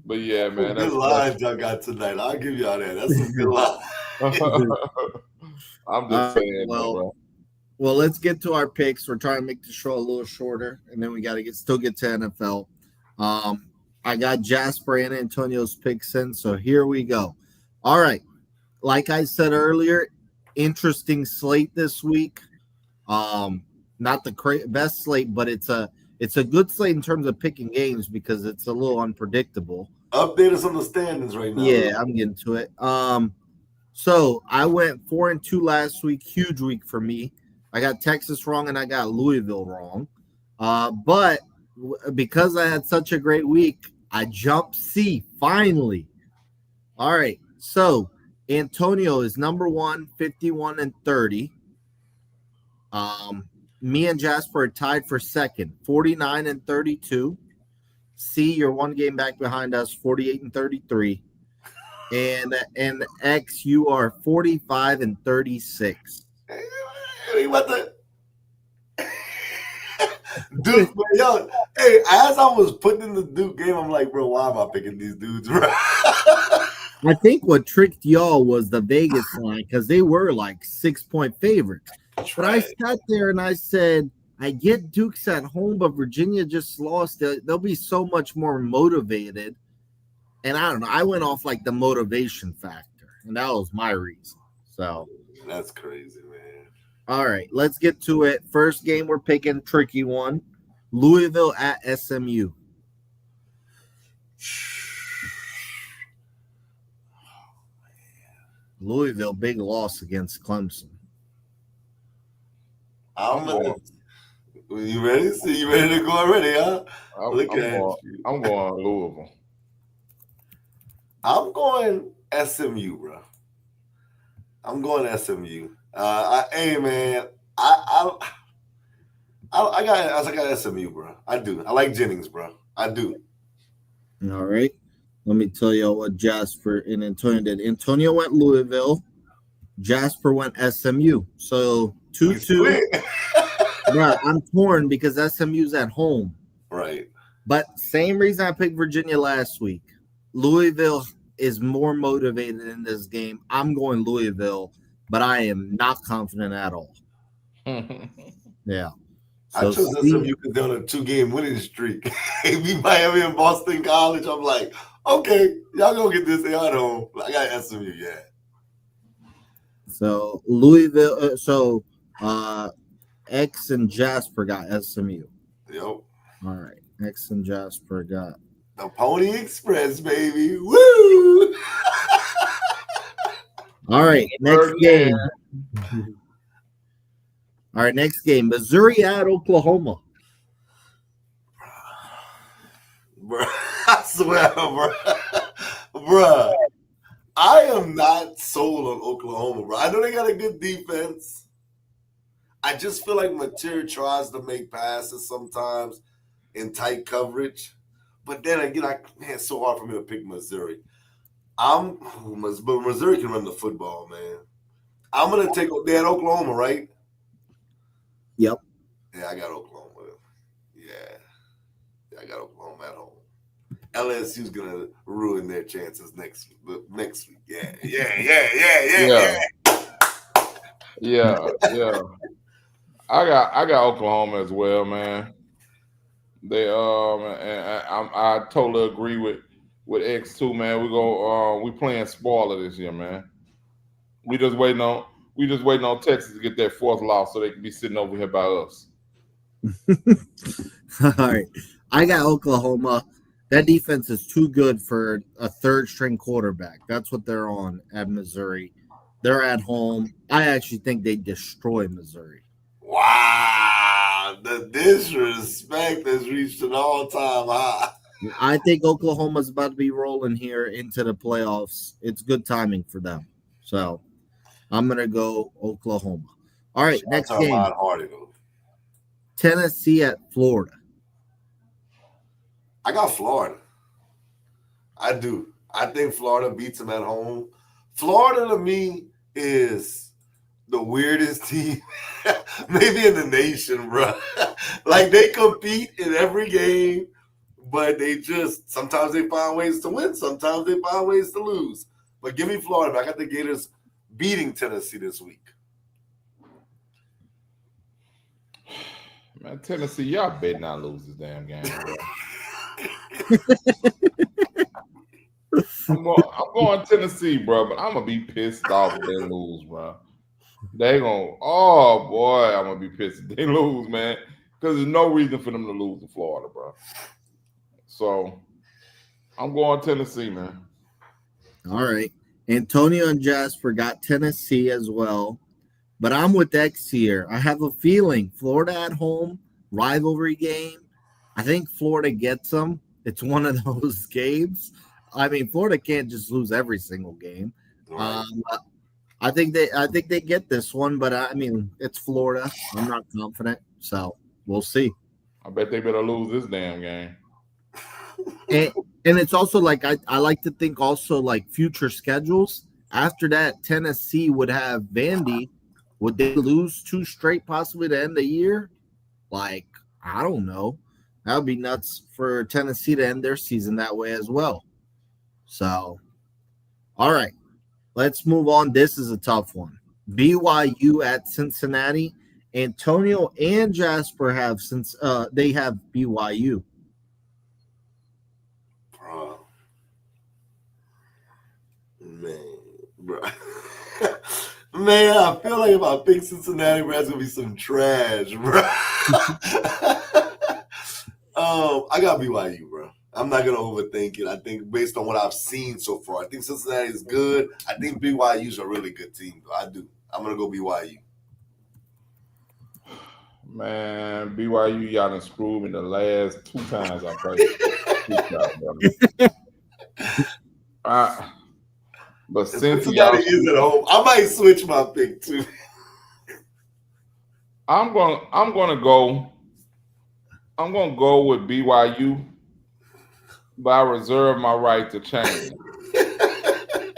But yeah, man, Good lines y'all got tonight. I'll give y'all that. That's some good lines. I'm just saying, well, let's get to our picks. We're trying to make the show a little shorter, and then we got to still get to NFL. I got Jasper and Antonio's picks in, so here we go. All right, like I said earlier, interesting slate this week. Not the best slate, but it's a good slate in terms of picking games because it's a little unpredictable. Update us on the standings right now. Yeah, I'm getting to it. So I went 4-2 last week. Huge week for me. I got Texas wrong and I got Louisville wrong. But because I had such a great week, I jumped C finally. All right. So Antonio is number 1, 51-30. Me and Jasper are tied for second, 49-32. C, you're one game back behind us, 48-33. And X, you are 45-36. Hey, what the Duke, man, yo, hey, as I was putting in the Duke game, I'm like, bro, why am I picking these dudes, bro? I think what tricked y'all was the Vegas line because they were like 6-point favorites. But I sat there and I said, I get Duke's at home, but Virginia just lost. They'll be so much more motivated. And I don't know. I went off like the motivation factor, and that was my reason. So that's crazy, man. All right, let's get to it. First game we're picking, tricky one. Louisville at SMU. Louisville, big loss against Clemson. You ready? See, you ready to go already, huh? I'm going Louisville. I'm going SMU, bro. I'm going SMU. Hey, man, I got SMU, bro. I do. I like Jennings, bro. I do. All right. Let me tell you what Jasper and Antonio did. Antonio went Louisville. Jasper went SMU. So 2-2. Bro, I'm torn because SMU's at home. Right. But same reason I picked Virginia last week. Louisville is more motivated in this game. I'm going Louisville, but I am not confident at all. Yeah. I chose SMU because they're on a 2-game winning streak. They beat Miami and Boston College. I'm like, okay, y'all gonna get this at home. I got SMU, yeah. So Louisville, X and Jasper got SMU. Yep. All right. X and Jasper got the Pony Express, baby. Woo! All right, next game. All right, next game. Missouri at Oklahoma. Bro, I swear, bro. I am not sold on Oklahoma, bro. I know they got a good defense. I just feel like Mateer tries to make passes sometimes in tight coverage. But then again, it's so hard for me to pick Missouri. But Missouri can run the football, man. I'm going to take – they had Oklahoma, right? Yep. Yeah, I got Oklahoma. Yeah, I got Oklahoma at home. LSU's going to ruin their chances next week. Yeah. I got Oklahoma as well, man. They and I totally agree with X too, man. We playing spoiler this year, man. We just waiting on Texas to get their fourth loss so they can be sitting over here by us. All right, I got Oklahoma. That defense is too good for a third-string quarterback. That's what they're on at Missouri. They're at home. I actually think they destroy Missouri. Wow, the disrespect has reached an all-time high. I think Oklahoma's about to be rolling here into the playoffs. It's good timing for them. So I'm going to go Oklahoma. All right, next game. Tennessee at Florida. I got Florida. I do. I think Florida beats them at home. Florida, to me, is the weirdest team maybe in the nation, bro. Like, they compete in every game, but sometimes they find ways to win, sometimes they find ways to lose. But give me Florida. I got the Gators beating Tennessee this week. Man, Tennessee, y'all better not lose this damn game, bro. I'm going Tennessee, bro, but I'm gonna be pissed off if they lose, bro. Oh boy, I'm gonna be pissed if they lose, man. Because there's no reason for them to lose to Florida, bro. So I'm going Tennessee, man. All right. Antonio and Jasper got Tennessee as well. But I'm with X here. I have a feeling Florida at home, rivalry game. I think Florida gets them. It's one of those games. I mean, Florida can't just lose every single game. Right. I think they get this one, but I mean, it's Florida. I'm not confident, so we'll see. I bet they better lose this damn game. And it's also like I like to think also like future schedules. After that, Tennessee would have Vandy. Would they lose 2 straight possibly to end the year? Like, I don't know. That would be nuts for Tennessee to end their season that way as well. So, all right. Let's move on. This is a tough one. BYU at Cincinnati. Antonio and Jasper have they have BYU. Bro. Man, I feel like if I pick Cincinnati, bro, it's gonna be some trash, bro. I got BYU, bro. I'm not gonna overthink it. I think based on what I've seen so far, I think Cincinnati is good. I think BYU's a really good team, though. I do. I'm gonna go BYU. Man, BYU, y'all done screwed me the last 2 times I played. But Cincinnati is at home. I might switch my pick too. I'm gonna go with BYU, but I reserve my right to change.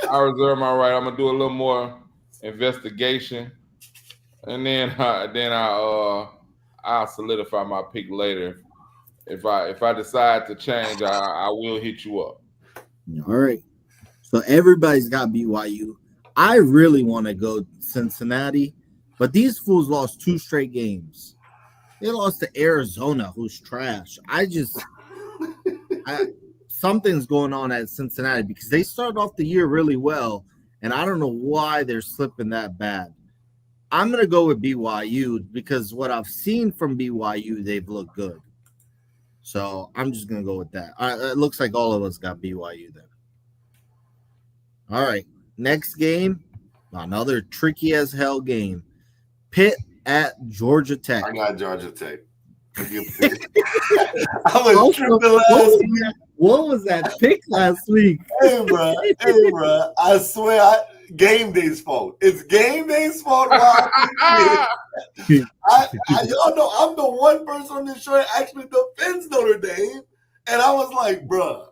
I reserve my right. I'm gonna do a little more investigation, and then I'll solidify my pick later. If I decide to change, I will hit you up. All right. So everybody's got BYU. I really want to go Cincinnati, but these fools lost 2 straight games. They lost to Arizona, who's trash. Something's going on at Cincinnati because they started off the year really well, and I don't know why they're slipping that bad. I'm going to go with BYU because what I've seen from BYU, they've looked good. So I'm just going to go with that. It looks like all of us got BYU then. All right, next game, another tricky as hell game. Pitt at Georgia Tech. I got Georgia Tech. I was tripping last week. What was that pick last week? Hey, bro. I swear, game day's fault. It's game day's fault. Y'all know I'm the one person on this show that actually defends Notre Dame, and I was like, bro.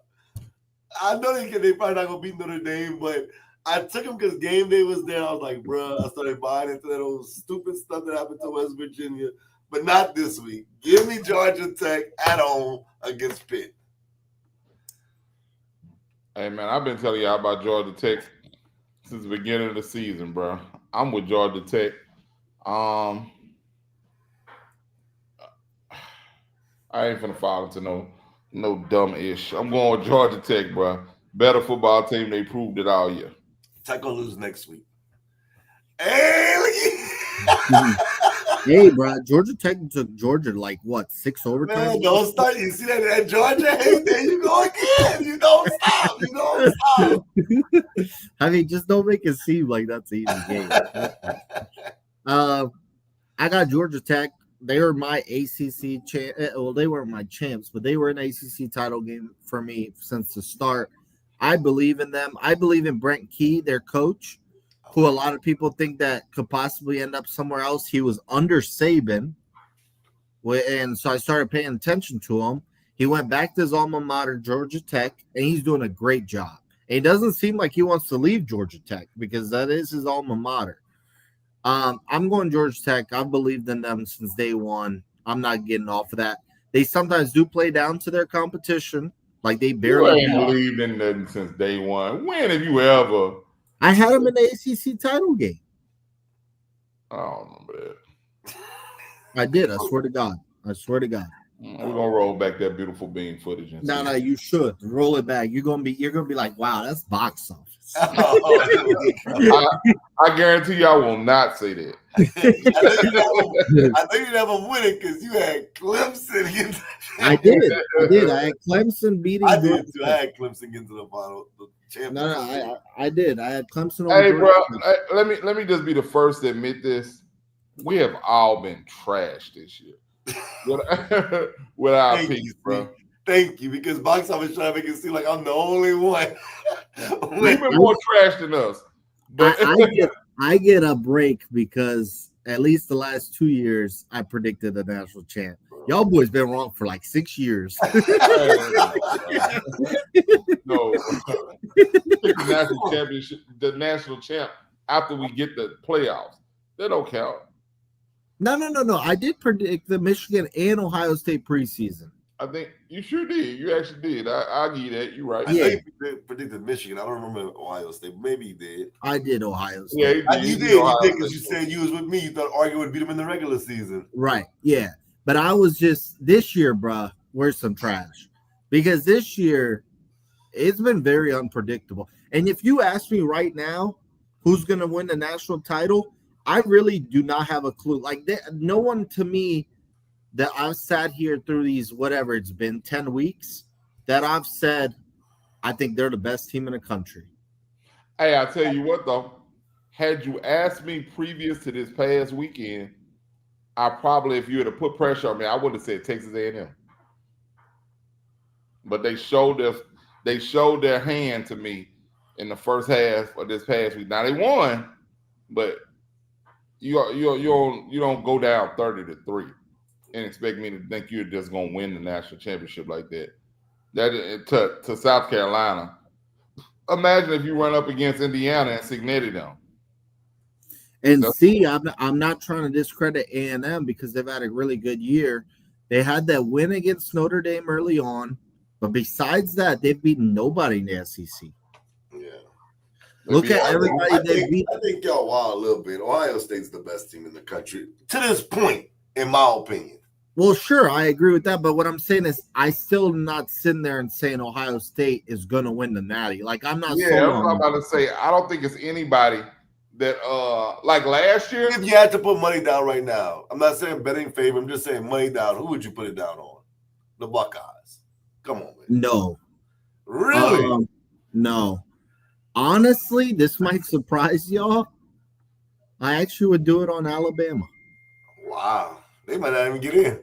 I know they probably not gonna beat Notre Dame, but I took them because game day was there. I was like, bro, I started buying into that old stupid stuff that happened to West Virginia, but not this week. Give me Georgia Tech at home against Pitt. Hey man, I've been telling y'all about Georgia Tech since the beginning of the season, bro. I'm with Georgia Tech. I ain't finna fall into no dumb ish. I'm going with Georgia Tech, bro. Better football team. They proved it all year. Tech will lose next week. Hey, hey, bro. Georgia Tech took Georgia like what 6 overtime? Man, don't start. You see that Georgia? Hey, there you go again. You don't stop. I mean, just don't make it seem like that's an easy game. I got Georgia Tech. They were my ACC champ. Well, they weren't my champs, but they were an ACC title game for me since the start. I believe in them. I believe in Brent Key, their coach, who a lot of people think that could possibly end up somewhere else. He was under Saban, and so I started paying attention to him. He went back to his alma mater, Georgia Tech, and he's doing a great job. And it doesn't seem like he wants to leave Georgia Tech because that is his alma mater. I'm going Georgia Tech. I've believed in them since day one. I'm not getting off of that. They sometimes do play down to their competition, like they You barely. ain't believed in nothing since day one. When have you ever? I had them in the ACC title game. I don't remember that. I did. I swear to God. I swear to God. We're gonna roll back that beautiful bean footage. And No, see. you should roll it back. You're gonna be like, wow, that's box office. I guarantee you, I will not say that. I know you never win it because you had Clemson against. I did. I had Clemson beating. I did too. I had Clemson into the final, the championship. No, I did. I had Clemson. Hey, bro, let me just be the first to admit this. We have all been trashed this year with our picks, bro. Thank you, because box office trying to make it seem like I'm the only one. You've been more trash than us. But I get a break because at least the last 2 years I predicted a national champ. Y'all boys been wrong for like 6 years. No, the national championship, the national champ after we get the playoffs. That don't count. No. I did predict the Michigan and Ohio State preseason. I think you sure did. You actually did. I'll give you that. You're right. I think you predicted Michigan. I don't remember Ohio State. Maybe you did. I did Ohio State. Yeah, you did because you said you was with me. You thought Oregon would beat them in the regular season. Right. Yeah. But I was just this year, bruh, we're some trash. Because this year, it's been very unpredictable. And if you ask me right now who's going to win the national title, I really do not have a clue. Like, no one to me that I've sat here through these, whatever it's been, 10 weeks, that I've said, I think they're the best team in the country. Hey, I'll tell you what, though. Had you asked me previous to this past weekend, I probably, if you had to put pressure on me, I would have said Texas A&M. But they showed their hand to me in the first half of this past week. Now they won, but you don't go down 30-3 and expect me to think you're just gonna win the national championship like that. That to South Carolina. Imagine if you run up against Indiana and Signetti them. And see, I'm not trying to discredit A&M because they've had a really good year. They had that win against Notre Dame early on, but besides that, they've beaten nobody in the SEC. Yeah. Look at everybody they beat. I think y'all wild a little bit. Ohio State's the best team in the country to this point, in my opinion. Well, sure, I agree with that, but what I'm saying is I still not sitting there and saying Ohio State is going to win the Natty. Like, I'm not. Yeah, that's what I'm about to say. I don't think it's anybody that like last year. If you had to put money down right now, I'm not saying betting favor. I'm just saying money down. Who would you put it down on? The Buckeyes. Come on, man. No. Really? No. Honestly, this might surprise y'all. I actually would do it on Alabama. Wow. They might not even get in.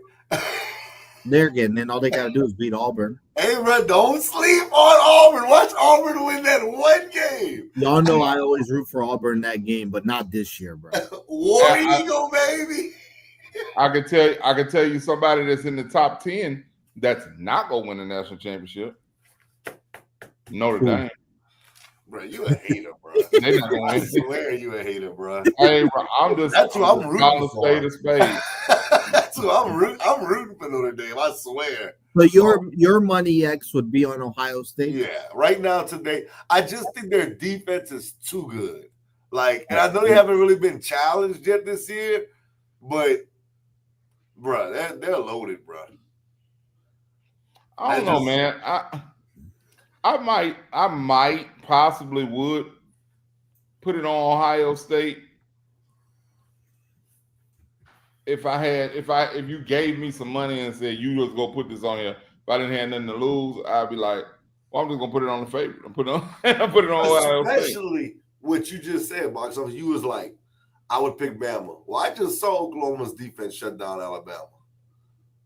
They're getting in. All they got to do is beat Auburn. Hey, bro, don't sleep on Auburn. Watch Auburn win that one game. Y'all know I always root for Auburn that game, but not this year, bro. War Eagle, baby. I can tell you somebody that's in the top 10 that's not gonna win the national championship. Notre Dame. Bro, you a hater, bro. They not gonna win. I swear you a hater, bro. Hey, bro, I'm just that's what I'm rooting for. Spade. That's what I'm rooting for Notre Dame. I swear. But your money X would be on Ohio State. Yeah, right now today, I just think their defense is too good. Like, and I know they haven't really been challenged yet this year, but bro, they're loaded, bro. I don't know, man. I might possibly would put it on Ohio State if you gave me some money and said you just go put this on here. If I didn't have nothing to lose, I'd be like, well, I'm just gonna put it on the favorite. I'm put it on Ohio State. Especially what you just said, box office. You was like, I would pick Bama. Well, I just saw Oklahoma's defense shut down Alabama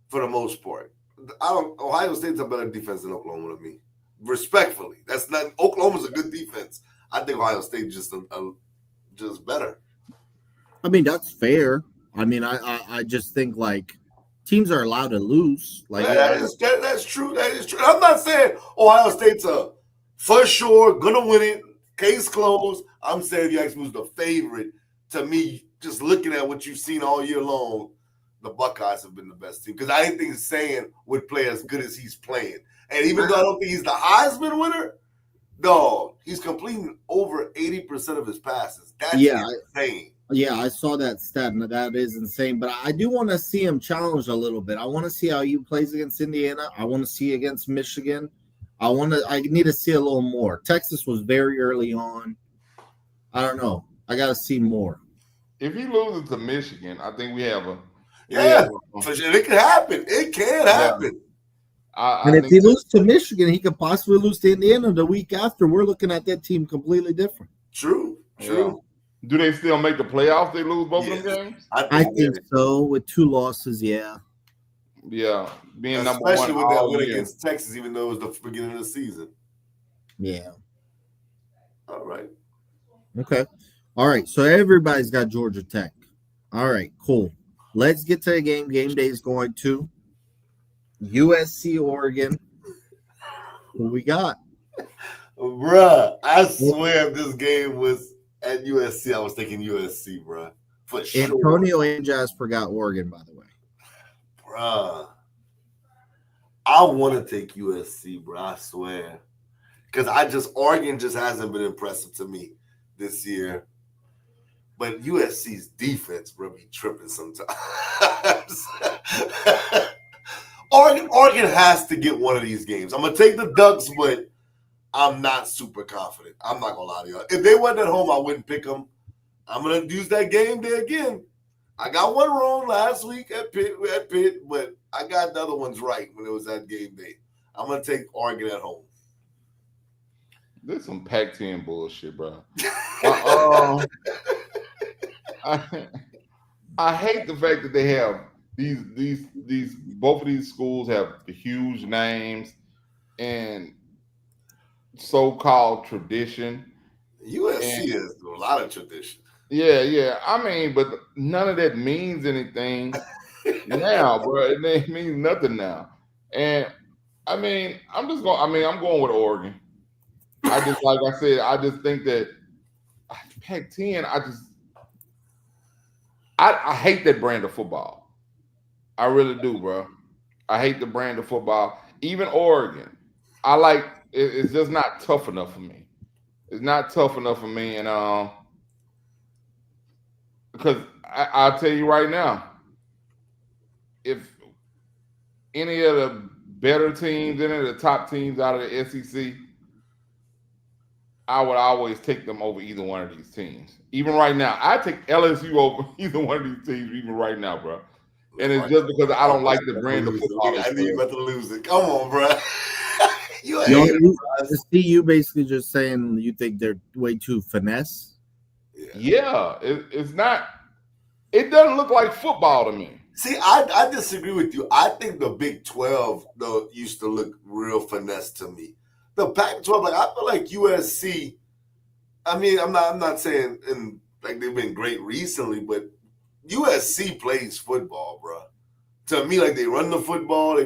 for the most part. Ohio State's a better defense than Oklahoma to me. Respectfully, that's not Oklahoma's a good defense. I think Ohio State just better. I mean, that's fair. I mean, I just think like teams are allowed to lose. Like that's true. That is true. I'm not saying Ohio State's for sure gonna win it. Case closed. I'm saying if you ask me who's the favorite, to me, just looking at what you've seen all year long, the Buckeyes have been the best team because I didn't think Saying would play as good as he's playing. And even though I don't think he's the Heisman winner, no, he's completing over 80% of his passes. That's insane. Yeah, I saw that stat, and that is insane. But I do want to see him challenged a little bit. I want to see how he plays against Indiana. I want to see against Michigan. I need to see a little more. Texas was very early on. I don't know. I got to see more. If he loses to Michigan, I think we have a for sure. It can happen. It can happen. And if he loses to Michigan, he could possibly lose to Indiana the week after. We're looking at that team completely different. True. Yeah. Do they still make the playoffs? They lose both of them games? I think so. With 2 losses, yeah. Yeah, being especially number one, especially with that win against Texas, even though it was the beginning of the season. Yeah. All right. Okay. All right. So everybody's got Georgia Tech. All right. Cool. Let's get to the game. Game day is going to USC, Oregon. Who we got? Bruh, I swear if this game was at USC, I was thinking USC, bruh. For sure. Antonio and Jasper got Oregon, by the way. Bruh. I want to take USC, bruh. I swear. Because Oregon just hasn't been impressive to me this year. But USC's defense, bro, be tripping sometimes. Oregon has to get one of these games. I'm going to take the Ducks, but I'm not super confident. I'm not going to lie to y'all. If they wasn't at home, I wouldn't pick them. I'm going to use that game day again. I got one wrong last week at Pitt, but I got the other ones right when it was that game day. I'm going to take Oregon at home. This is some Pac-10 bullshit, bro. I hate the fact that they have these both of these schools have huge names and so-called tradition. USC has a lot of tradition. Yeah. I mean, but none of that means anything now, bro. It means nothing now. And I mean, I'm going with Oregon. I just think that Pac-10, I hate that brand of football. I really do, bro. I hate the brand of football. Even Oregon, it's just not tough enough for me. It's not tough enough for me, and because I'll tell you right now, if any of the better teams, any of the top teams out of the SEC, I would always take them over either one of these teams. Even right now, I take LSU over either one of these teams, even right now, bro. And it's just because I don't like the brand of football. I knew you about to lose it. Come on, bro. You basically just saying you think they're way too finesse. Yeah, it's not. It doesn't look like football to me. See, I disagree with you. I think the Big 12 though used to look real finesse to me. The Pac-12, I feel like USC. I mean, I'm not saying they've been great recently, but USC plays football, bro. To me, they run the football.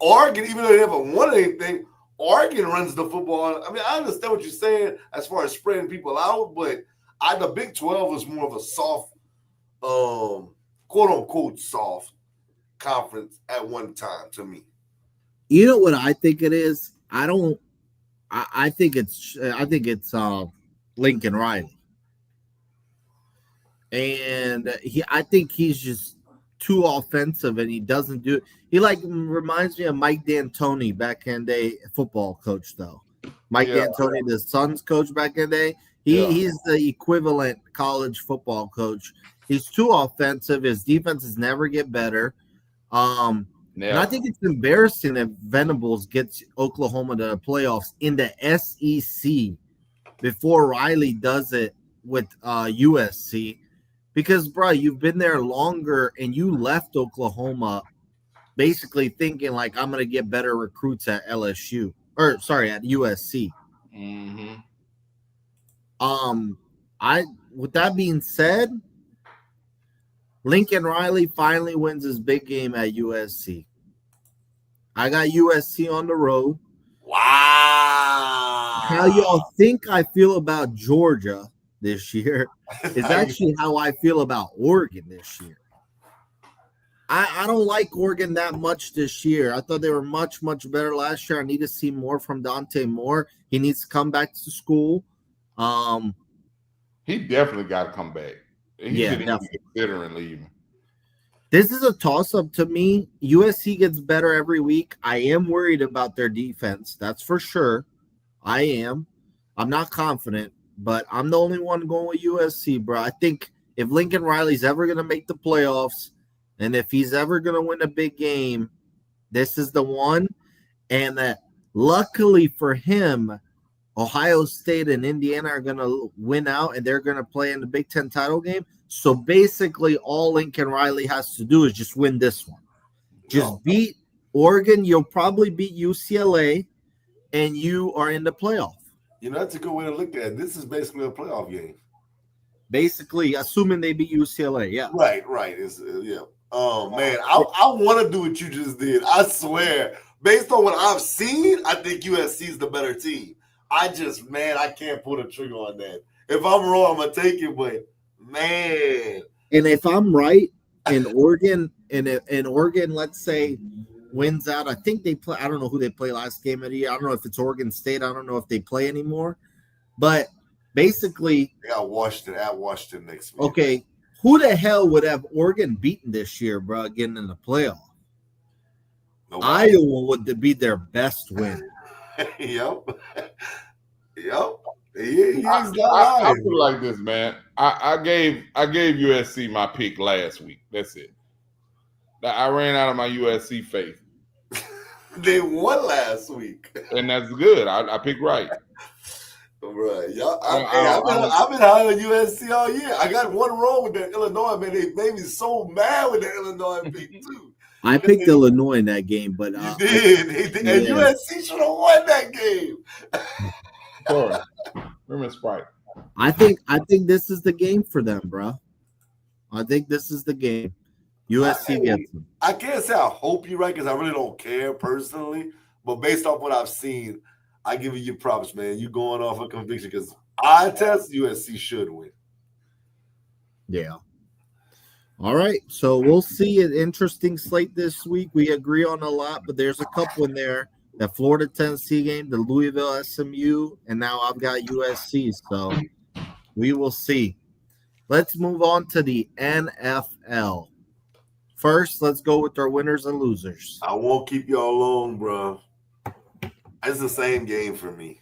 Oregon, even though they haven't won anything, Oregon runs the football. I mean, I understand what you're saying as far as spreading people out, but the Big 12 is more of a soft, quote unquote, soft conference at one time to me. You know what I think it is? I think it's Lincoln Riley, and I think he's just too offensive, and he doesn't do it. He reminds me of Mike D'Antoni back in the day, football coach though. Mike D'Antoni, the Suns coach back in the day. He's the equivalent college football coach. He's too offensive. His defenses never get better. And I think it's embarrassing if Venables gets Oklahoma to the playoffs in the SEC before Riley does it with USC. Because, bro, you've been there longer and you left Oklahoma basically thinking I'm going to get better recruits at at USC. Mm-hmm. With that being said, Lincoln Riley finally wins his big game at USC. I got USC on the road. Wow. How y'all think I feel about Georgia this year is actually how I feel about Oregon this year. I don't like Oregon that much this year. I thought they were much, much better last year. I need to see more from Dante Moore. He needs to come back to school. Um, He definitely got to come back. He yeah, shouldn't even definitely. be considering leaving. This is a toss-up to me. USC gets better every week. I am worried about their defense. That's for sure. I am. I'm not confident, but I'm the only one going with USC, bro. I think if Lincoln Riley's ever going to make the playoffs and if he's ever going to win a big game, this is the one. And luckily for him, Ohio State and Indiana are going to win out and they're going to play in the Big Ten title game. So basically, all Lincoln Riley has to do is just win this one. Just beat Oregon. You'll probably beat UCLA, and you are in the playoff. You know, that's a good way to look at it. This is basically a playoff game. Basically, assuming they beat UCLA, yeah. Right. It's yeah. Oh man, I want to do what you just did. I swear, based on what I've seen, I think USC is the better team. I can't pull the trigger on that. If I'm wrong, I'm gonna take it, but man. And if I'm right, in Oregon, in Oregon, let's say wins out. I think they play. I don't know who they play last game of the year. I don't know if it's Oregon State. I don't know if they play anymore. But basically, they got Washington next week. Okay, who the hell would have Oregon beaten this year, bro? Getting in the playoff. Nobody. Iowa would be their best win. Yep. I feel like this, man. I gave USC my pick last week. That's it. I ran out of my USC faith. They won last week, and that's good. I picked right. Right, y'all. I've been high on USC all year. I got one wrong with that Illinois, man. They made me so mad with that Illinois pick too. I picked Illinois in that game, but you did. And USC should have won that game. Sorry, remember Sprite. I think this is the game for them, bro. I think this is the game. USC gets them. I can't say I hope you're right because I really don't care personally, but based off what I've seen, I give you props, man. You going off a conviction because I test USC should win. Yeah. All right, so we'll see an interesting slate this week. We agree on a lot, but there's a couple in there. That Florida Tennessee game, the Louisville SMU, and now I've got USC. So we will see. Let's move on to the NFL. First, let's go with our winners and losers. I won't keep y'all long, bro. It's the same game for me.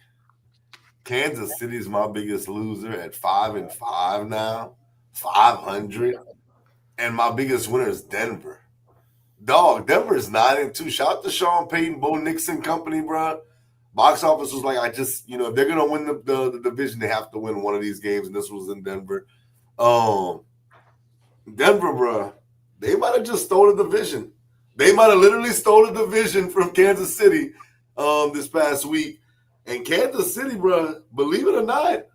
Kansas City is my biggest loser at 5-5 now, 500. And my biggest winner is Denver. Dog, Denver is 9-2. Shout out to Sean Payton, Bo Nixon company, bro. Box office was like, if they're going to win the division, they have to win one of these games, and this was in Denver. Denver, bro, they might have just stole the division. They might have literally stole the division from Kansas City this past week. And Kansas City, bro, believe it or not,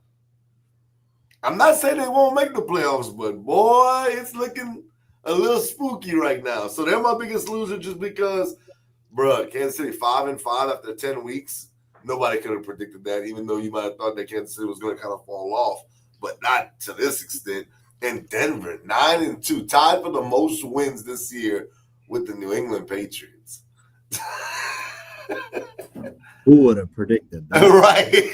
I'm not saying they won't make the playoffs, but boy, it's looking a little spooky right now. So they're my biggest loser just because, bro, Kansas City 5-5 after 10 weeks. Nobody could have predicted that, even though you might have thought that Kansas City was going to kind of fall off, but not to this extent. And Denver, 9-2, tied for the most wins this year with the New England Patriots. Who would have predicted that? Right.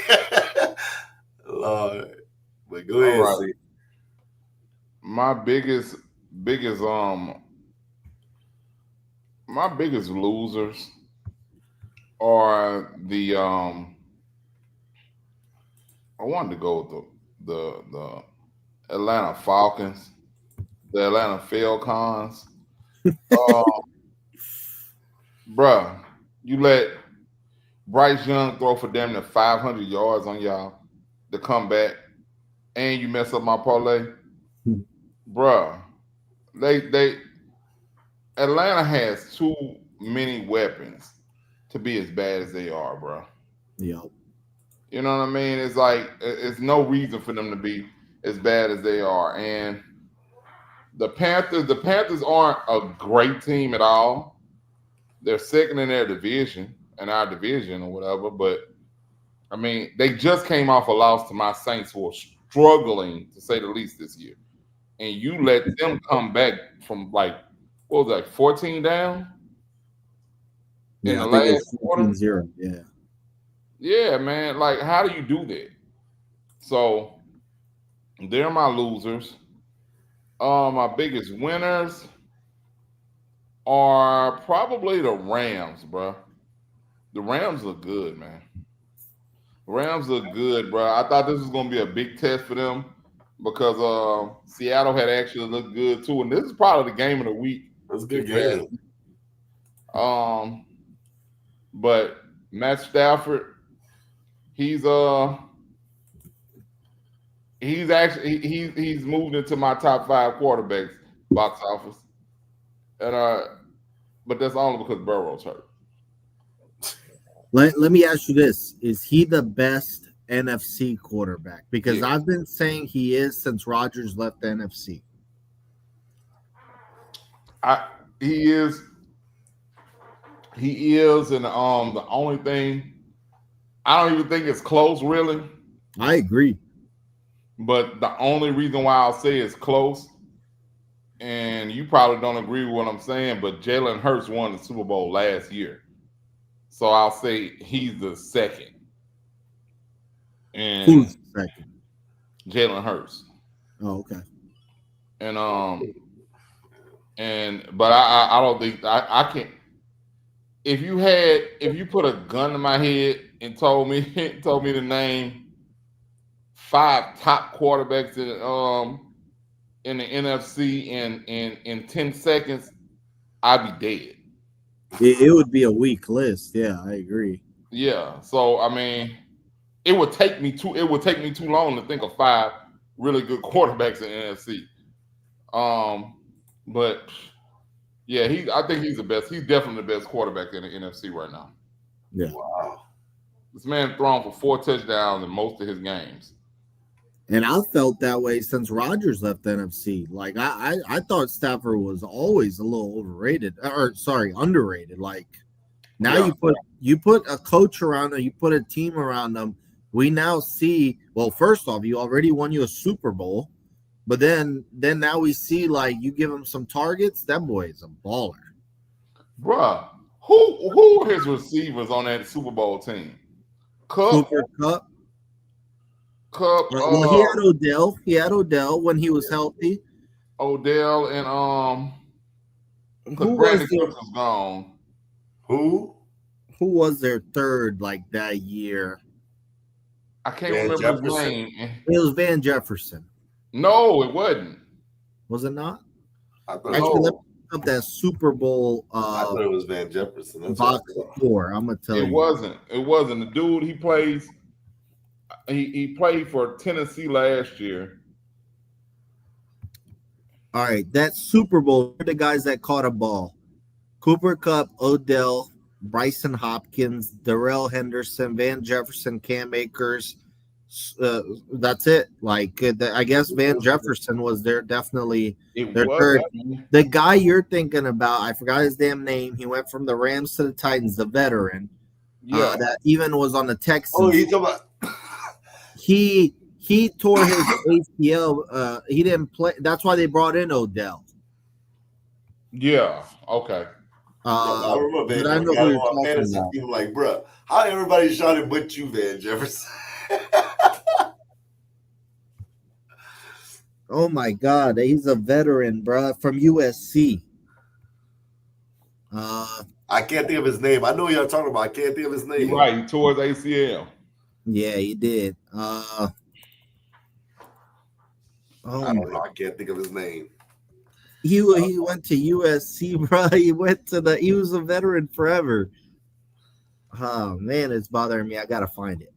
Lord. But go ahead, right. My biggest losers are the I wanted to go with the Atlanta Falcons, the Atlanta Falcons. Bruh, you let Bryce Young throw for damn near 500 yards on y'all to come back, and you mess up my parlay. Bruh, Atlanta has too many weapons to be as bad as they are, bro. Yeah. You know what I mean? It's like it's no reason for them to be as bad as they are. And the Panthers aren't a great team at all. They're second in their division, in our division or whatever. But I mean, they just came off a loss to my Saints, who are struggling to say the least this year. And you let them come back from like what was that, 14 down in Yeah, the I think last it's quarter? 14-0. Yeah. Yeah, man. Like, how do you do that? So they're my losers. My biggest winners are probably the Rams, bro. The Rams look good, man. Rams look good, bro. I thought this was gonna be a big test for them because Seattle had actually looked good too, and this is probably the game of the week. That's a good If you ask game. me. But Matt Stafford, he's he's moved into my top 5 quarterbacks box office, and but that's only because Burrow's hurt. Let me ask you this: is he the best NFC quarterback? Because Yeah. I've been saying he is since Rodgers left the NFC. He is, and the only thing I don't even think it's close, really. I agree. But the only reason why I'll say it's close, and you probably don't agree with what I'm saying, but Jalen Hurts won the Super Bowl last year, so I'll say he's the second. And Who's second? Jalen Hurts. Oh, okay. But I don't think I can't. If you put a gun to my head and told me to name 5 top quarterbacks in the NFC in 10 seconds, I'd be dead. It would be a weak list. Yeah, I agree. Yeah. So I mean, it would take me too long to think of 5 really good quarterbacks in the NFC. But yeah, I think he's the best. He's definitely the best quarterback in the NFC right now. Yeah. Wow. This man thrown for 4 touchdowns in most of his games. And I felt that way since Rodgers left the NFC. Like I thought Stafford was always a little overrated, or sorry, underrated. Like now Yeah. you put a coach around him, you put a team around them. We now see. Well, first off, you already won you a Super Bowl, but then now we see like you give him some targets. That boy is a baller, Bruh, who are his receivers on that Super Bowl team? Cooper Cup. Well, he had Odell. He had Odell when he was healthy. Odell and because Who Brandon was their, Cooks was gone. Who? who was their third like that year? I can't Van remember Jefferson. his name. It was Van Jefferson. No, it wasn't. Was it not? I thought, Actually, let No, me look up that Super Bowl I thought it was Van Jefferson. That's what box I thought. score. I'm gonna tell it you. wasn't. It wasn't. The dude he plays. He played for Tennessee last year. All right, that Super Bowl. The guys that caught a ball: Cooper Cup, Odell, Bryson Hopkins, Darrell Henderson, Van Jefferson, Cam Akers. That's it. Like I guess Van Jefferson was there definitely. It Their was third. that. The guy you're thinking about, I forgot his damn name. He went from the Rams to the Titans, the veteran. Yeah. That even was on the Texans. Oh, you talking about? He tore his ACL. He didn't play. That's why they brought in Odell. Yeah. Okay. I remember Van but I Jefferson. know Got who him you're on talking fantasy about. team. Like, bro, how everybody shot it but you, Van Jefferson? Oh my God, he's a veteran, bro, from USC. I can't think of his name. I know who y'all talking about. I can't think of his name. You're right. He tore his ACL. Yeah, he did. I don't know. I can't think of his name. He went to USC, bro. He was a veteran forever. Oh man, it's bothering me. I gotta find it.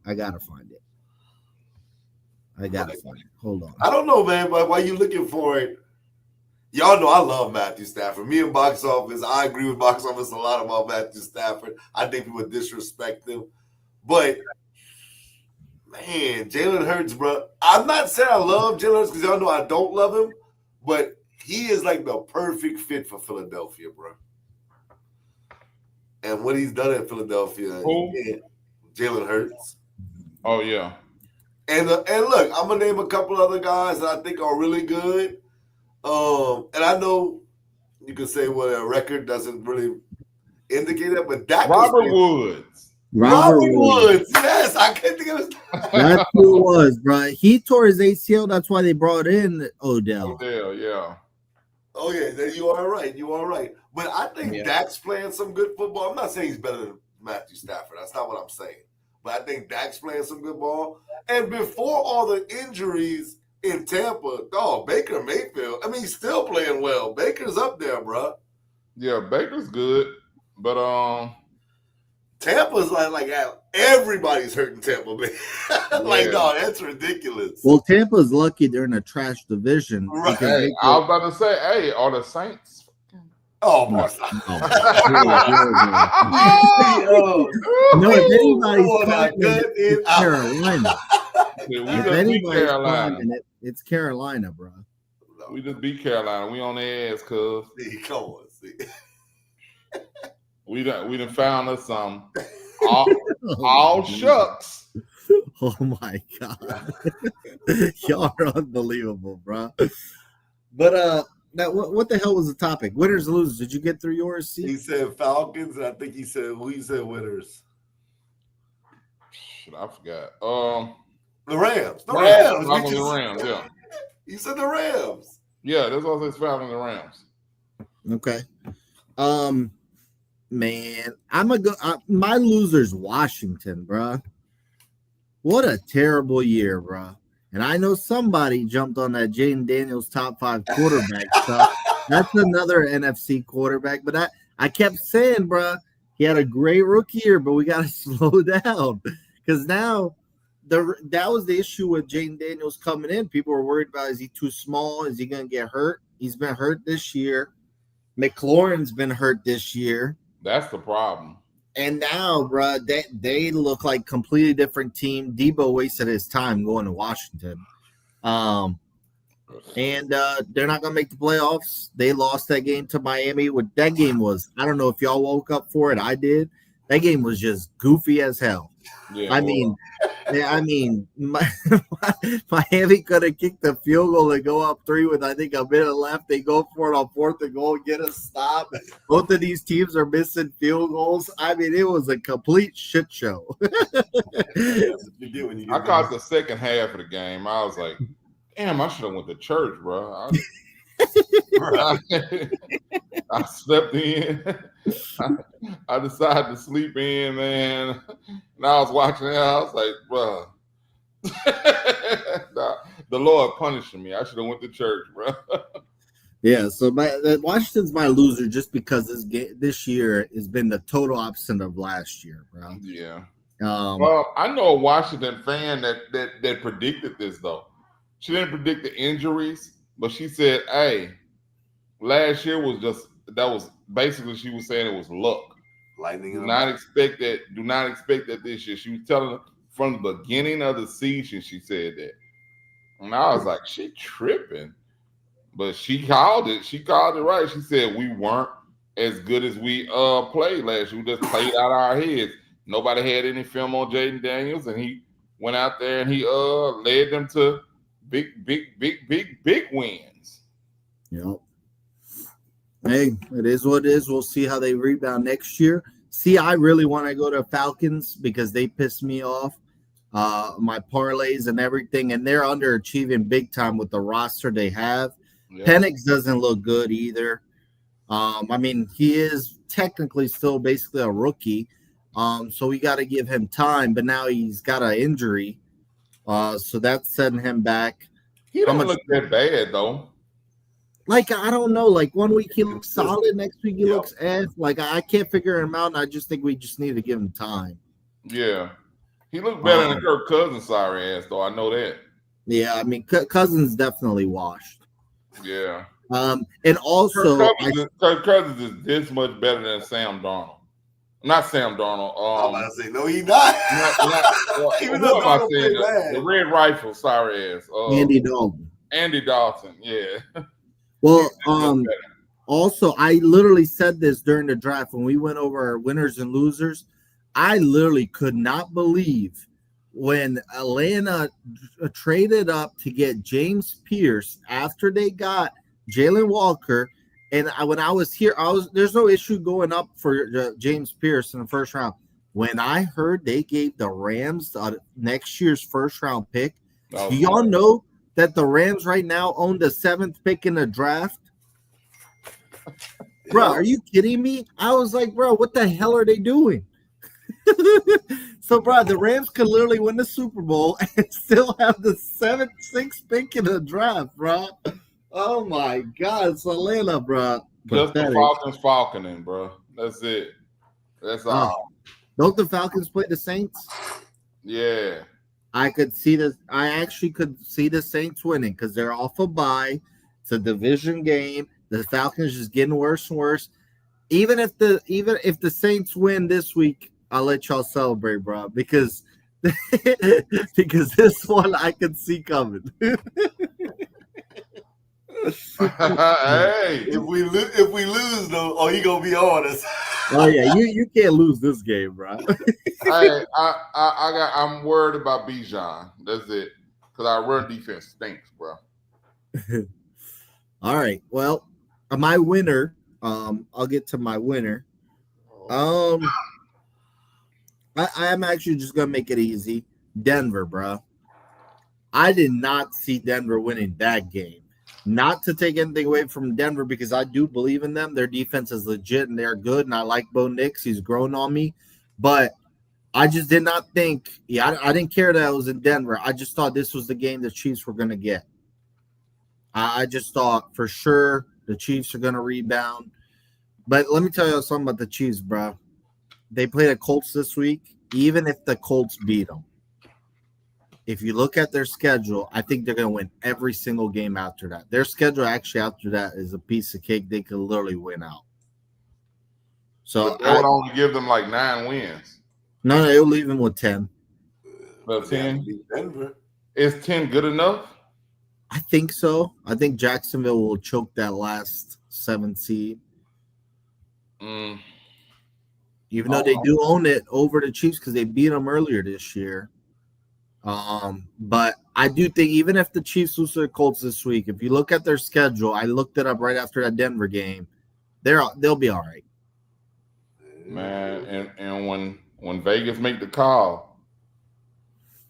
Hold on. I don't know, man, but while you looking for it, y'all know I love Matthew Stafford. Me and Box Office, I agree with Box Office a lot about Matthew Stafford. I think people disrespect him. But, man, Jalen Hurts, bro. I'm not saying I love Jalen Hurts because y'all know I don't love him, but he is like the perfect fit for Philadelphia, bro. And what he's done in Philadelphia, Jalen Hurts. Oh, yeah. And look, I'm gonna name a couple other guys that I think are really good. And I know You could say what a record doesn't really indicate that, but Dak Robert was Woods. Robert Woods. Yes, I couldn't think of his. That's who it was, bro. He tore his ACL. That's why they brought in Odell. Odell, yeah. Oh yeah, then you are right. You are right. But I think Dak's playing some good football. I'm not saying he's better than Matthew Stafford. That's not what I'm saying. But I think Dak's playing some good ball. And before all the injuries in Tampa, Baker Mayfield. I mean, he's still playing well. Baker's up there, bro. Yeah, Baker's good, but Tampa's like everybody's hurting Tampa Bay. No, that's ridiculous. Well, Tampa's lucky they're in a trash division. Right. Hey, I was about to say, hey, are the Saints? Oh my No, if anybody's confident, it's Carolina. If anybody's confident, it's Carolina, bro. We just beat Carolina. We on their ass, cuz. Come on, see. We done found us some. All shucks. Oh my god, y'all are unbelievable, bro. But now what the hell was the topic? Winners, losers. Did you get through yours? See? He said Falcons, and I think he said winners. Shit, I forgot. The Rams. The Rams. The Rams. Yeah. You said the Rams. Yeah, that's what I said. Falcons and Rams. Okay. Man, my loser's Washington, bro. What a terrible year, bro. And I know somebody jumped on that Jaden Daniels top 5 quarterback stuff. That's another NFC quarterback. But I kept saying, bro, he had a great rookie year, but we got to slow down. Because now that was the issue with Jaden Daniels coming in. People were worried about, is he too small? Is he going to get hurt? He's been hurt this year. McLaurin's been hurt this year. That's the problem. And now, bro, they look like completely different team. Debo wasted his time going to Washington. And they're not going to make the playoffs. They lost that game to Miami. That game was, I don't know if y'all woke up for it. I did. That game was just goofy as hell. Yeah, I mean, Miami could have kicked the field goal and go up 3 with, I think, a minute left. They go for it on 4th and goal and get a stop. Both of these teams are missing field goals. I mean, it was a complete shit show. I caught the second half of the game. I was like, damn, I should have went to church, bro. I slept in. I decided to sleep in, man. And I was watching it. I was like, bro, the Lord punishing me. I should have went to church, bro. Yeah, so Washington's my loser just because this year has been the total opposite of last year, bro. Yeah. Well, I know a Washington fan that predicted this though. She didn't predict the injuries, but she said, "Hey, last year was basically she was saying it was luck. Lightning. Do not expect that this year." She was telling them from the beginning of the season. She said that, and I was like, "She tripping," but she called it. She called it right. She said we weren't as good as we played last year. We just played out our heads. Nobody had any film on Jaden Daniels, and he went out there and he led them to big wins. Yep. Hey, it is what it is. We'll see how they rebound next year. See, I really want to go to Falcons because they piss me off. My parlays and everything, and they're underachieving big time with the roster they have. Yeah. Penix doesn't look good either. I mean, he is technically still basically a rookie. So we got to give him time, but now he's got an injury. So that's setting him back. He don't look that bad though. Like, I don't know. Like, 1 week he looks solid, next week he looks F. Like, I can't figure him out, and I just think we just need to give him time. Yeah. He looked better than Kirk Cousins' sorry ass, though. I know that. Yeah, I mean, Cousins definitely washed. Yeah. And also, Kirk Cousins is this much better than Sam Darnold. Not Sam Darnold. I'm about to say, no, he's not. Even though Darnold played bad. The Red Rifle, sorry ass. Andy Dalton. Andy Dalton, yeah. Well, also, I literally said this during the draft when we went over our winners and losers. I literally could not believe when Atlanta traded up to get James Pierce after they got Jalen Walker And when I was here, there's no issue going up for James Pierce in the first round. When I heard they gave the Rams next year's first round pick, do y'all know that the Rams right now own the 7th pick in the draft? Bro, are you kidding me? I was like, bro, what the hell are they doing? So, bro, the Rams could literally win the Super Bowl and still have the 6th pick in the draft, bro. Oh my God, it's Atlanta, bro. Just the Falcons falconing, bro. That's it. That's all. Don't the Falcons play the Saints? Yeah. I actually could see the Saints winning because they're off a bye. It's a division game. The Falcons just getting worse and worse. Even if the Saints win this week, I'll let y'all celebrate, bro, because this one I can see coming. Hey, if we lose though, oh, you gonna be on us. Oh yeah, you can't lose this game, bro. Hey, I'm worried about Bijan. That's it, because our run defense stinks, bro. All right, well, my winner. I'll get to my winner. I am actually just gonna make it easy. Denver, bro. I did not see Denver winning that game. Not to take anything away from Denver because I do believe in them. Their defense is legit and they're good. And I like Bo Nix. He's grown on me. But I just did not think – I didn't care that I was in Denver. I just thought this was the game the Chiefs were going to get. I just thought for sure the Chiefs are going to rebound. But let me tell you something about the Chiefs, bro. They played the Colts this week. Even if the Colts beat them, if you look at their schedule, I think they're going to win every single game after that. Their schedule actually after that is a piece of cake. They could literally win out. So I would only give them like 9 wins. No, it'll leave them with 10. But 10? Is 10 good enough? I think so. I think Jacksonville will choke that last 7 seed. Even though they do own it over the Chiefs because they beat them earlier this year. But I do think even if the Chiefs lose to the Colts this week, if you look at their schedule, I looked it up right after that Denver game, they'll be all right. Man, and when Vegas make the call,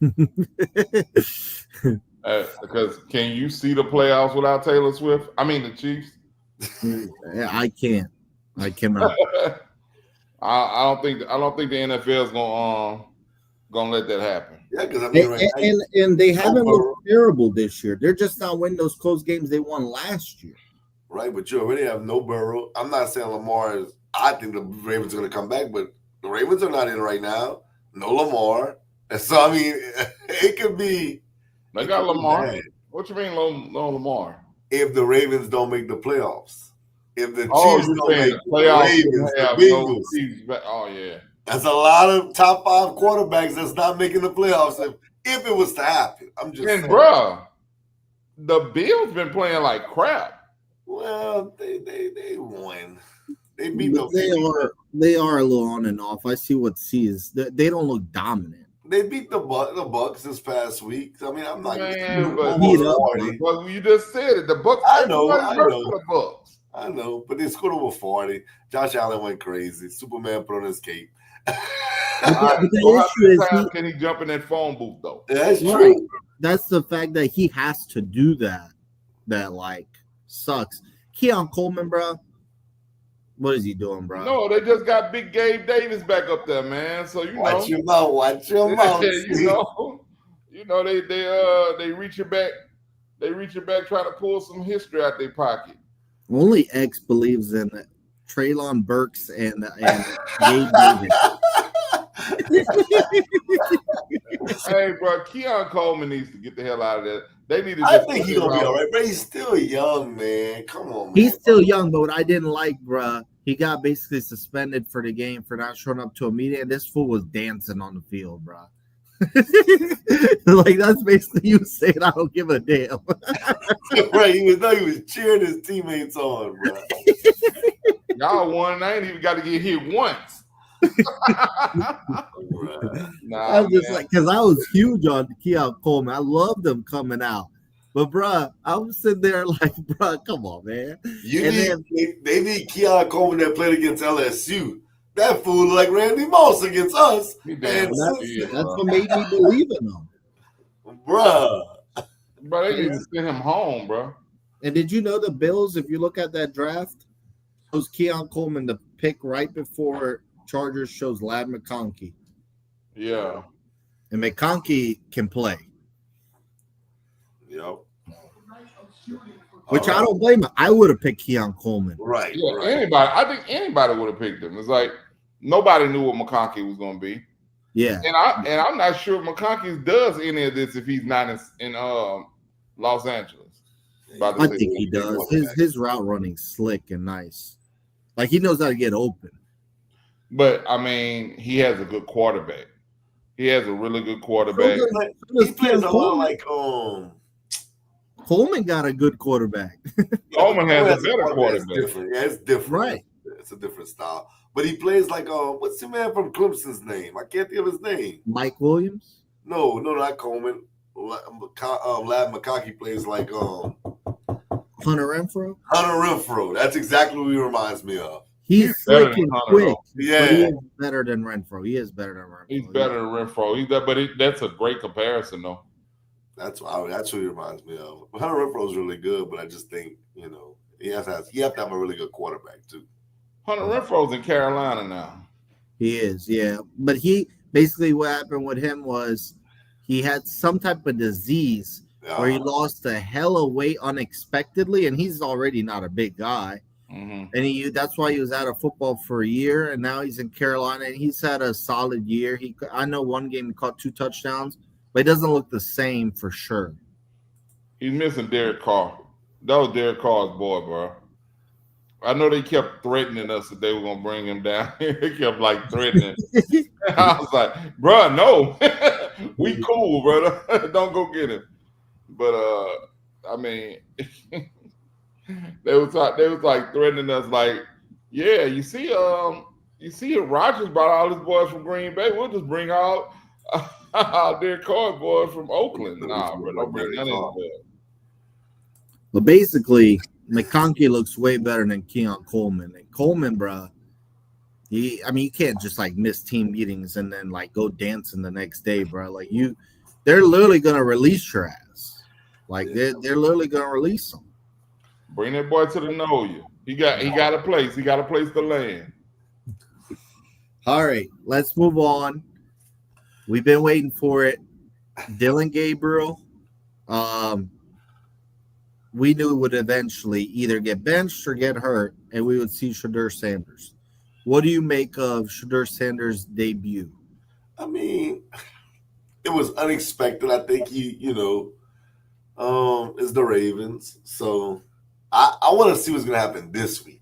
because can you see the playoffs without Taylor Swift? I mean the Chiefs. I can't. I cannot. I don't think the NFL is gonna let that happen. Yeah, because I mean, and they haven't looked terrible this year. They're just not winning those close games they won last year. Right, but you already have no Burrow. I'm not saying Lamar is. I think the Ravens are going to come back, but the Ravens are not in right now. No Lamar, and so I mean, it could be. They got Lamar. What you mean, no Lamar? If the Ravens don't make the playoffs, if the Chiefs don't make the Ravens, the Bengals. Oh yeah. That's a lot of top 5 quarterbacks that's not making the playoffs. If it was to happen, I'm just saying. Bro, the Bills been playing like crap. Well, they win. They beat They are a little on and off. I see what C is. They don't look dominant. They beat the Bucks this past week. I mean, I'm not. But you just said it. The Bucks. I know. The Bucks. I know, but they scored over 40. Josh Allen went crazy. Superman put on his cape. The issue is can he jump in that phone booth though? That's true. That's the fact that he has to do that. That like sucks. Keon Coleman, bro. What is he doing, bro? No, they just got Big Gabe Davis back up there, man. So you watch your mouth. Watch your mouth. you know they reach it back. They reach it back, try to pull some history out their pocket. Only X believes in Treylon Burks and Gabe Davis. Hey, bro, Keon Coleman needs to get the hell out of there. They need to. I think he's gonna be all right, but he's still young, man. Come on, man. He's still young, but what I didn't like, bro, he got basically suspended for the game for not showing up to a meeting, and this fool was dancing on the field, bro. Like that's basically you saying I don't give a damn. Right, he was cheering his teammates on, bro. Y'all won. I ain't even got to get hit once. I was just like, because I was huge on Keon Coleman. I loved him coming out. But bruh, I'm sitting there like, bruh, come on, man. You And need then they need Keon Coleman that played against LSU. That fool look like Randy Moss against us. He damn And well since, did, that's bro. what made me believe in him. bruh, Bro, they need And, to send him home, bro. and did you know the Bills, if you look at that draft, shows Keon Coleman the pick right before Chargers shows Lad McConkey. Yeah. And McConkey can play, yep. which All I right. don't blame him. I would have picked Keon Coleman. Right, Yeah, right. anybody. I think anybody would have picked him. It's like nobody knew what McConkey was going to be, Yeah. and I'm not sure McConkey does any of this if he's not in Los Angeles. About to I say think he that. does. His route running slick and nice. Like he knows how to get open. But I mean, he has a good quarterback. He has a really good quarterback. So But does he plays Keon a lot Coleman. like Coleman got a good quarterback. Coleman has a Coleman's better It's quarterback. different. Yeah, it's different. Right. It's a different style. But he plays like what's the man from Clemson's name? I can't think of his name. Mike Williams. No, not Coleman. Lad McConkey plays like Hunter Renfro. Hunter Renfro. That's exactly what he reminds me of. He's better slick than and Hunter, quick. though. But he Yeah, is better than Renfro. He is better than Renfro. He's better than Renfro. That's a great comparison, though. that's what he reminds me of. Hunter Renfro is really good, but I just think you have to have a really good quarterback too. Hunter Renfro's in Carolina now. He is, yeah. But he basically what happened with him was he had some type of disease where he lost a hell of weight unexpectedly, and he's already not a big guy. Mm-hmm. And that's why he was out of football for a year, and now he's in Carolina, and he's had a solid year. I know one game he caught 2 touchdowns, but it doesn't look the same for sure. He's missing Derek Carr. That was Derek Carr's boy, bro. I know they kept threatening us that they were gonna bring him down. They kept like threatening. I was like, bro, no, we cool, brother. Don't go get him. But I mean, they was like threatening us, like, yeah, you see, Rogers brought all his boys from Green Bay. We'll just bring all Derek Carr's boys from Oakland. Nah, bro, don't bring none of his boys. But basically, McConkey looks way better than Keon Coleman. And Coleman, bro, you can't just like miss team meetings and then like go dancing the next day, bro. Like they're literally gonna release your ass. Like they're literally gonna release him. Bring that boy to the know you. He got a place. He got a place to land. All right, let's move on. We've been waiting for it. Dylan Gabriel. We knew would eventually either get benched or get hurt, and we would see Shadur Sanders. What do you make of Shadur Sanders' debut? I mean, it was unexpected. I think it's the Ravens. So I want to see what's going to happen this week.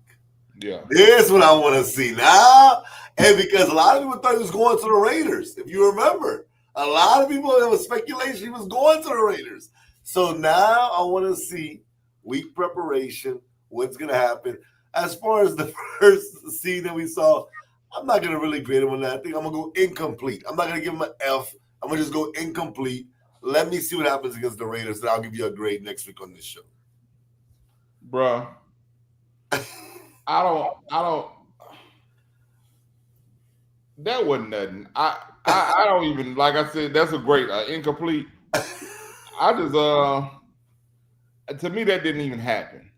Yeah. This is what I want to see now. And because a lot of people thought he was going to the Raiders, if you remember. A lot of people, there was speculation he was going to the Raiders. So now I want to see week preparation, what's going to happen. As far as the first scene that we saw, I'm not going to really grade him on that. I think I'm going to go incomplete. I'm not going to give him an F. I'm going to just go incomplete. Let me see what happens against the Raiders, and I'll give you a grade next week on this show. Bruh. I don't. That wasn't nothing. I don't even, like I said, that's a great incomplete. I just to me that didn't even happen.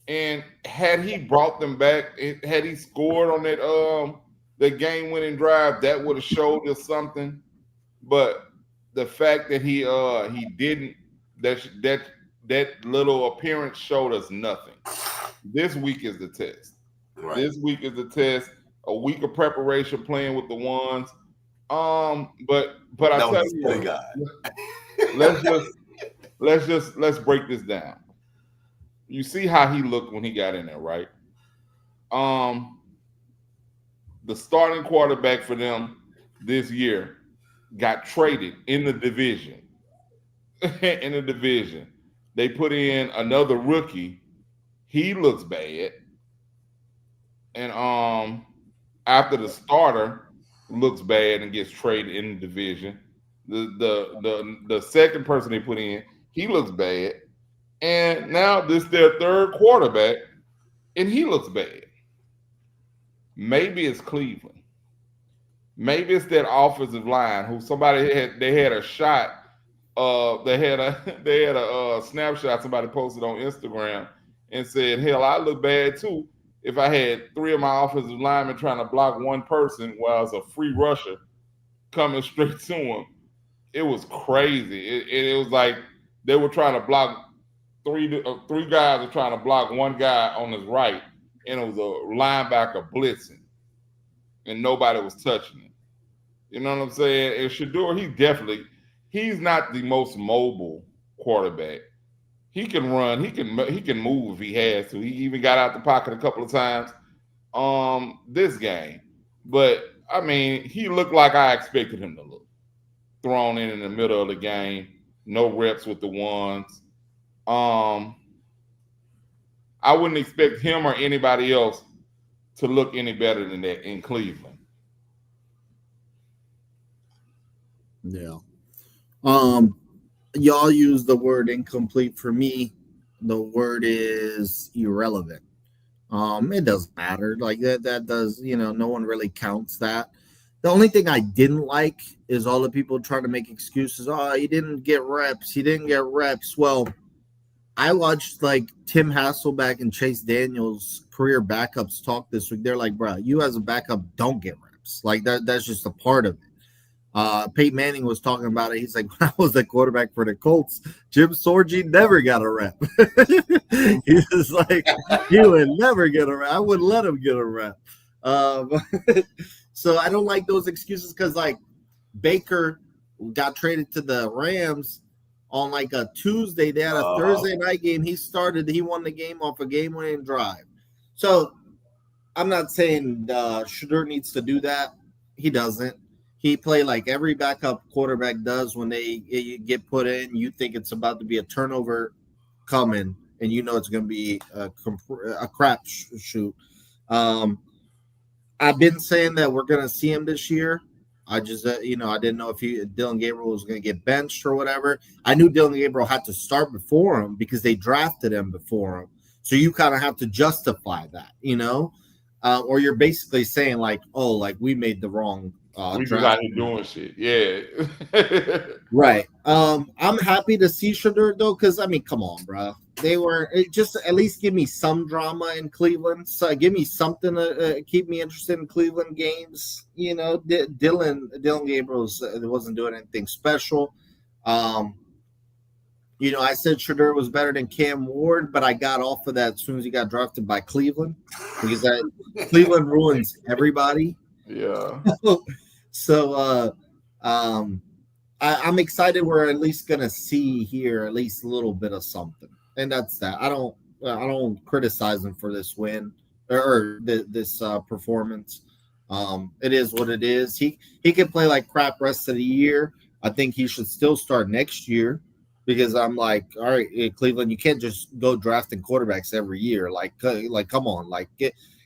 And had he brought them back, had he scored on that game-winning drive, that would have showed us something. But the fact that he didn't, that little appearance showed us nothing. This week is the test. Right. This week is the test. A week of preparation playing with the ones. But I tell you, let's break this down. You see how he looked when he got in there, right? The starting quarterback for them this year got traded in the division. In the division. They put in another rookie. He looks bad. And after the starter looks bad and gets traded in the division, the second person they put in, he looks bad. And now this their third quarterback, and he looks bad. Maybe it's Cleveland. Maybe it's that offensive line who they had a shot. They had a they had a snapshot somebody posted on Instagram and said, "Hell, I look bad too if I had three of my offensive linemen trying to block one person while it's a free rusher coming straight to him." It was crazy. It was like they were trying to block three guys were trying to block one guy on his right, and it was a linebacker blitzing, and nobody was touching it. You know what I'm saying? And Shador, he's not the most mobile quarterback. He can run, he can move if he has to. He even got out the pocket a couple of times this game. But I mean, he looked like I expected him to look. Thrown in the middle of the game, no reps with the ones. I wouldn't expect him or anybody else to look any better than that in Cleveland. Yeah. Y'all use the word incomplete. For me, the word is irrelevant. It doesn't matter. Like that does, no one really counts that. The only thing I didn't like is all the people trying to make excuses. Oh, he didn't get reps. He didn't get reps. Well, I watched like Tim Hasselbeck and Chase Daniels career backups talk this week. They're like, bro, you as a backup don't get reps. Like that's just a part of it. Peyton Manning was talking about it. He's like, when I was the quarterback for the Colts, Jim Sorgi never got a rep. He was like, he would never get a rep. I wouldn't let him get a rep. So I don't like those excuses because, like, Baker got traded to the Rams on like a Tuesday. They had a Thursday night game. He started. He won the game off a game-winning drive. So I'm not saying Shador needs to do that. He doesn't. He played like every backup quarterback does when they get put in. You think it's about to be a turnover coming, and you know it's going to be a crap shoot. I've been saying that we're going to see him this year. I just, I didn't know if Dylan Gabriel was going to get benched or whatever. I knew Dylan Gabriel had to start before him because they drafted him before him. So you kind of have to justify that, or you're basically saying like, oh, like we made the wrong we just out here doing shit. Yeah. Right. I'm happy to see Shador though, because I mean, come on, bro. They were just at least give me some drama in Cleveland. So give me something to keep me interested in Cleveland games. Dylan Gabriel's wasn't doing anything special. I said Shador was better than Cam Ward, but I got off of that as soon as he got drafted by Cleveland because Cleveland ruins everybody. Yeah. So I'm excited we're at least gonna see here at least a little bit of something, and that's that. I don't criticize him for this win or this performance. It is what it is. He can play like crap rest of the year. I think he should still start next year because I'm like, all right, Cleveland, you can't just go drafting quarterbacks every year. Like come on, like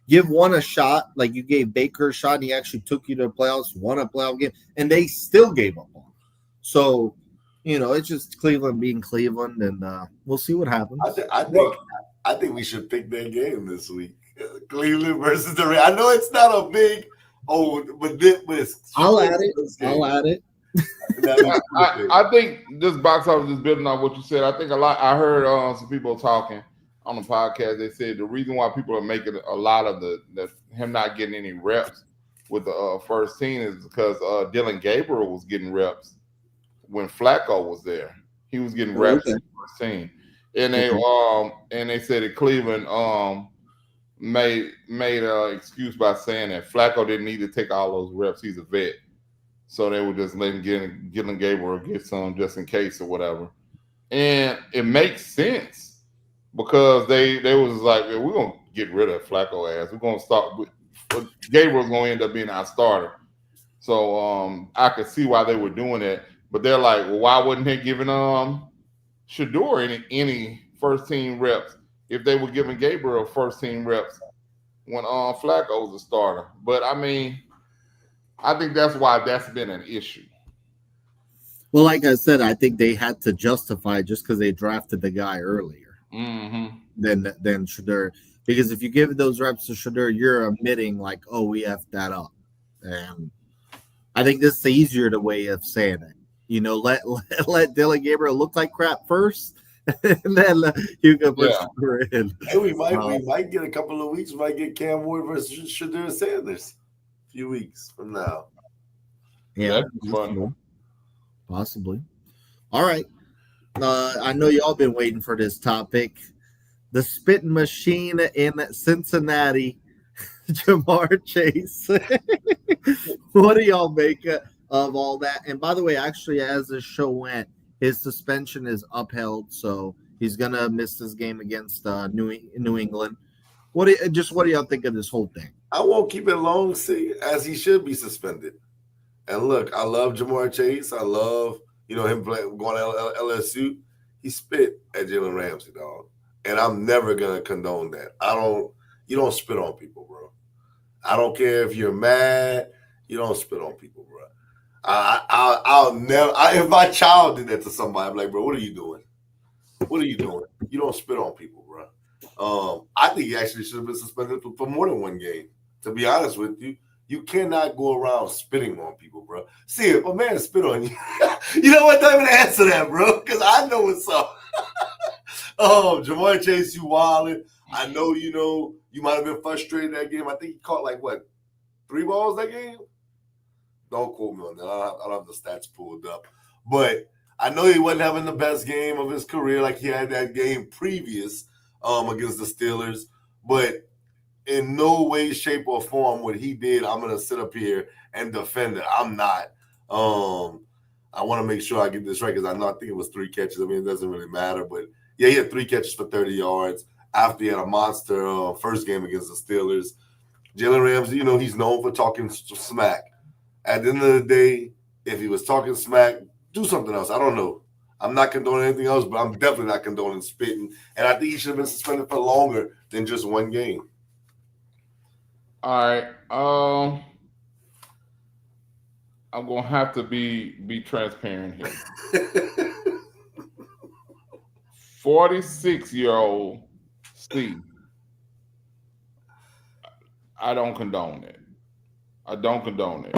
give one a shot, like you gave Baker a shot, and he actually took you to the playoffs, won a playoff game, and they still gave up on him. So, it's just Cleveland being Cleveland, and we'll see what happens. I think we should pick that game this week. Cleveland versus the Rams. I know it's not a big but I'll add it. I think this box office is building on what you said. I think I heard some people talking on the podcast. They said the reason why people are making a lot of the him not getting any reps with the first team is because Dylan Gabriel was getting reps when Flacco was there. He was getting reps in the first team, and they said that Cleveland made an excuse by saying that Flacco didn't need to take all those reps. He's a vet, so they were just letting Dylan Gabriel get some just in case or whatever. And it makes sense. Because they was like, we're gonna get rid of Flacco ass. We're gonna start with Gabriel's gonna end up being our starter. So I could see why they were doing that. But they're like, well, why wasn't they giving Shador any first team reps if they were giving Gabriel first team reps when Flacco was a starter? But I mean, I think that's why that's been an issue. Well, like I said, I think they had to justify just because they drafted the guy earlier than Shadur. Because if you give those reps to Shadur, you're admitting like, oh, we effed that up. And I think this is the easier the way of saying it. Let Dylan Gabriel look like crap first, and then you can put Shadur in. Hey, we might get a couple of weeks. We might get Cam Ward versus Shadur Sanders a few weeks from now. Yeah, possibly. All right. I know y'all been waiting for this topic. The spitting machine in Cincinnati, Jamar Chase. What do y'all make of all that? And by the way, actually, as the show went, his suspension is upheld, so he's gonna miss this game against New England. What do y'all think of this whole thing? I won't keep it long, as he should be suspended. And look, I love Jamar Chase. I love him going to LSU. He spit at Jalen Ramsey, dog, and I'm never gonna condone that. You don't spit on people, bro. I don't care if you're mad. You don't spit on people, bro. I'll never. If my child did that to somebody, I'm like, bro, what are you doing? What are you doing? You don't spit on people, bro. I think he actually should have been suspended for more than one game. To be honest with you, you cannot go around spitting on people, bro. See, if a man spit on you, you know what? Don't even answer that, bro, because I know what's up. Jamar Chase, you wildin'. I know you might have been frustrated that game. I think he caught 3 balls that game. Don't quote me on that. I don't have the stats pulled up. But I know he wasn't having the best game of his career like he had that game previous against the Steelers. But in no way, shape, or form what he did, I'm going to sit up here and defend it. I'm not. I want to make sure I get this right because I think it was 3 catches. I mean, it doesn't really matter. But, yeah, he had 3 catches for 30 yards after he had a monster first game against the Steelers. Jalen Ramsey, he's known for talking smack. At the end of the day, if he was talking smack, do something else. I don't know. I'm not condoning anything else, but I'm definitely not condoning spitting. And I think he should have been suspended for longer than just one game. All right. I'm gonna have to be transparent here. 46-year-old Steve. I don't condone it. I don't condone it.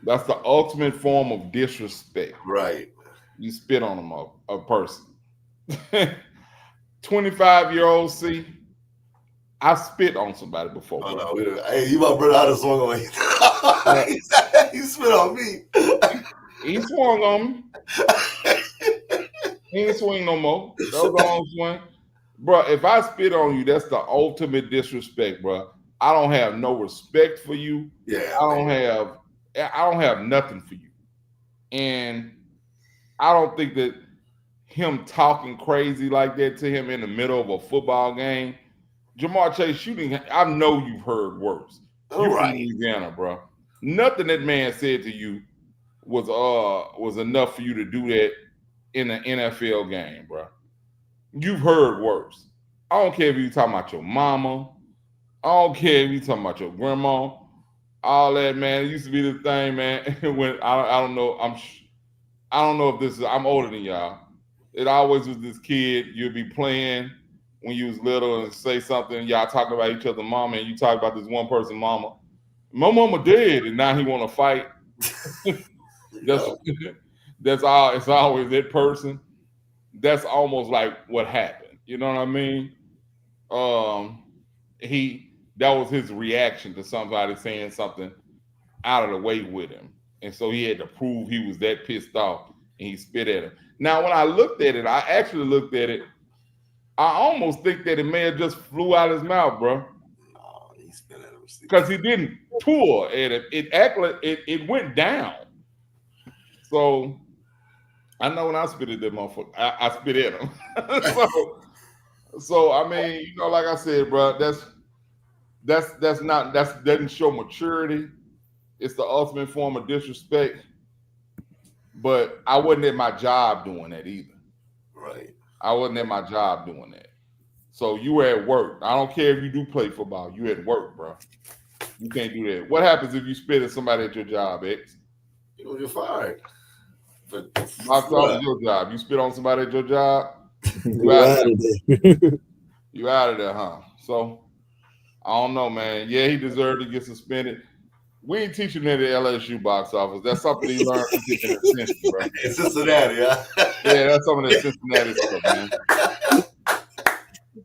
That's the ultimate form of disrespect. Right. You spit on a person. 25-year-old C. I spit on somebody before. Oh, no, hey, you my brother out of swung on me. He spit on me. He swung on me. He ain't swing no more. That was the long swing. Bro, if I spit on you, that's the ultimate disrespect, bro. I don't have no respect for you. Yeah. I don't have nothing for you. And I don't think that him talking crazy like that to him in the middle of a football game, Jamar Chase shooting, I know you've heard worse. You're from Louisiana, bro. Nothing that man said to you was enough for you to do that in an NFL game, bro. You've heard worse. I don't care if you're talking about your mama. I don't care if you're talking about your grandma. All that, man. It used to be the thing, man. When I don't know. I don't know if this is. I'm older than y'all. It always was this kid you'd be playing when you was little and say something. Y'all talking about each other's mama, and you talk about this one person mama. My mama dead, and now he want to fight. That's all. It's always that person. That's almost like what happened. You know what I mean? That was his reaction to somebody saying something out of the way with him. And so he had to prove he was that pissed off, and he spit at him. Now, when I looked at it, I actually looked at it, I almost think that it may have just flew out his mouth, bro. Oh, he spit at him. Because he didn't pull at it. It went down. So I know when I spit at that motherfucker, I spit at him. so I mean, like I said, bro, that doesn't show maturity. It's the ultimate form of disrespect. But I wasn't at my job doing that either. Right. I wasn't at my job doing that. So you were at work. I don't care if you do play football. You at work, bro. You can't do that. What happens if you spit at somebody at your job, X? You're fired. But Box office is your job. You spit on somebody at your job, You out of there. you out of there, huh? So I don't know, man. Yeah, he deserved to get suspended. We ain't teaching that at LSU box office. That's something he learned from getting an extension, bro. it's Cincinnati, huh? Yeah, that's some of that Cincinnati stuff, man.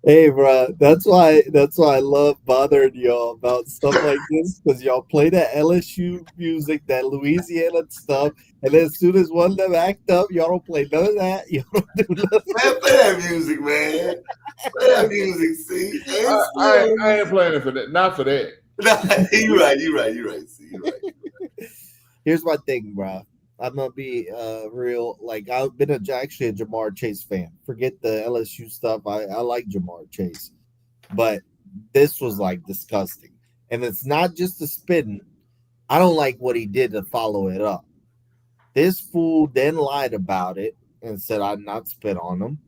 Hey, bro, that's why I love bothering y'all about stuff like this, because y'all play that LSU music, that Louisiana stuff, and then as soon as one of them act up, y'all don't play none of that. Y'all don't do nothing. Man, play that music, man. Play that music, see? I ain't playing it for that. Not for that. You're right, see, you're right. Here's my thing, bro. I'm gonna be real. Like, I've been actually a Jamar Chase fan. Forget the LSU stuff. I like Jamar Chase, but this was like disgusting. And it's not just the spitting. I don't like what he did to follow it up. This fool then lied about it and said I'd not spit on him.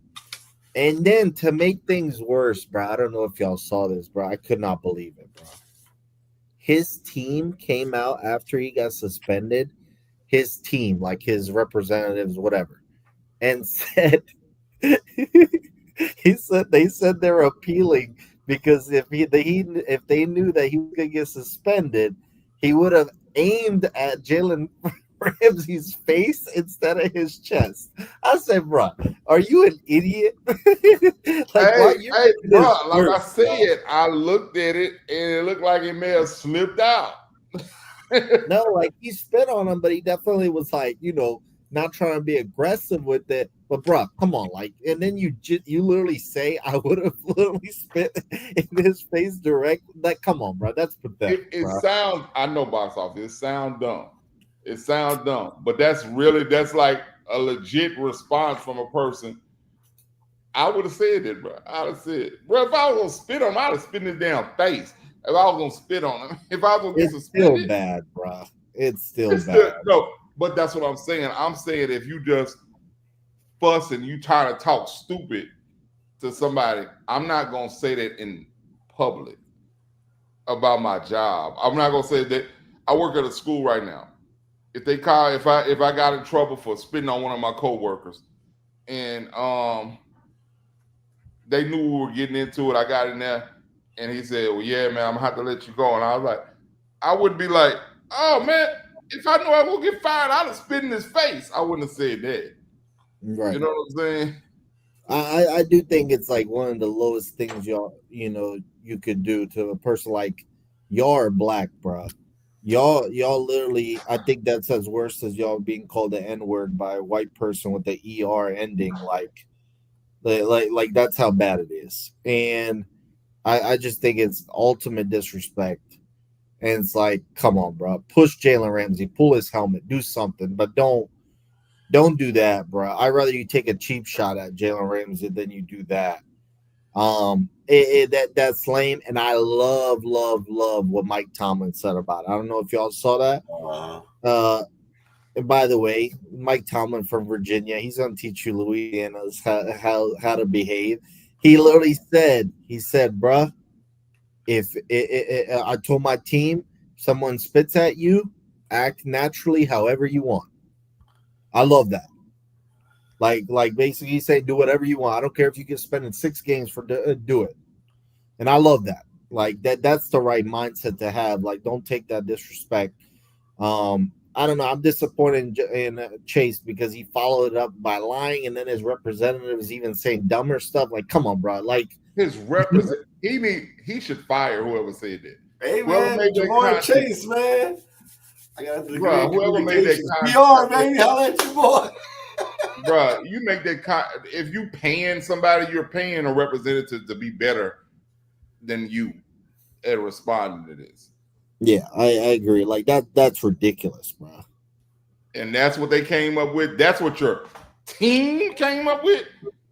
And then to make things worse, bro, I don't know if y'all saw this, bro. I could not believe it, bro. His team came out after he got suspended. His team, like his representatives, whatever, and said they said they're appealing because if they knew that he was gonna get suspended, he would have aimed at Jalen Ramsey's face instead of his chest. I said, bro, are you an idiot? Hey, bro, like I said, I looked at it and it looked like it may have slipped out. No, like he spit on him, but he definitely was like, not trying to be aggressive with it. But bro, come on, like, and then you literally say I would have literally spit in his face direct. Like, come on, bro, that's pathetic. It sounds. I know box office. It sounds dumb. But that's like a legit response from a person. I would have said it, bro. I'd have said, bro, if I was gonna spit on him, I'd have spit in his damn face. If I was gonna spit on him, if I was gonna get suspended, it's still bad, bro. It's still bad. No, but that's what I'm saying. I'm saying if you just fuss and you try to talk stupid to somebody, I'm not gonna say that in public about my job. I'm not gonna say that. I work at a school right now. If they call, if I got in trouble for spitting on one of my coworkers, and they knew we were getting into it, I got in there. And he said, well, yeah, man, I'm going to have to let you go. And I was like, I wouldn't be like, oh, man, if I knew I was going to get fired, I'd have spit in his face. I wouldn't have said that. Right. You know what I'm saying? I do think it's like one of the lowest things you could do to a person. Like, y'all are black, bro. Y'all literally, I think that's as worse as y'all being called the N-word by a white person with the ER ending. Like that's how bad it is. And I just think it's ultimate disrespect. And it's like, come on, bro. Push Jalen Ramsey, pull his helmet, do something, but don't do that, bro. I'd rather you take a cheap shot at Jalen Ramsey than you do that. That's lame. And I love what Mike Tomlin said about it. I don't know if y'all saw that. And by the way, Mike Tomlin from Virginia, he's gonna teach you Louisiana's how to behave. He literally said, bruh, if I told my team, someone spits at you, act naturally however you want. I love that. Like basically say, do whatever you want. I don't care if you get spending 6 games for do it. And I love that. Like that's the right mindset to have. Like, don't take that disrespect. I don't know. I'm disappointed in Chase because he followed it up by lying, and then his representatives even saying dumber stuff. Like, come on, bro. Like his he should fire whoever said that. Hey, man, Jamar Chase, man. I got the whoever made that PR, baby. Holla at your boy. Bro, you make that if you paying somebody, you're paying a representative to be better than you at responding to this. Yeah, I agree. Like that's ridiculous, bro. And that's what they came up with. That's what your team came up with.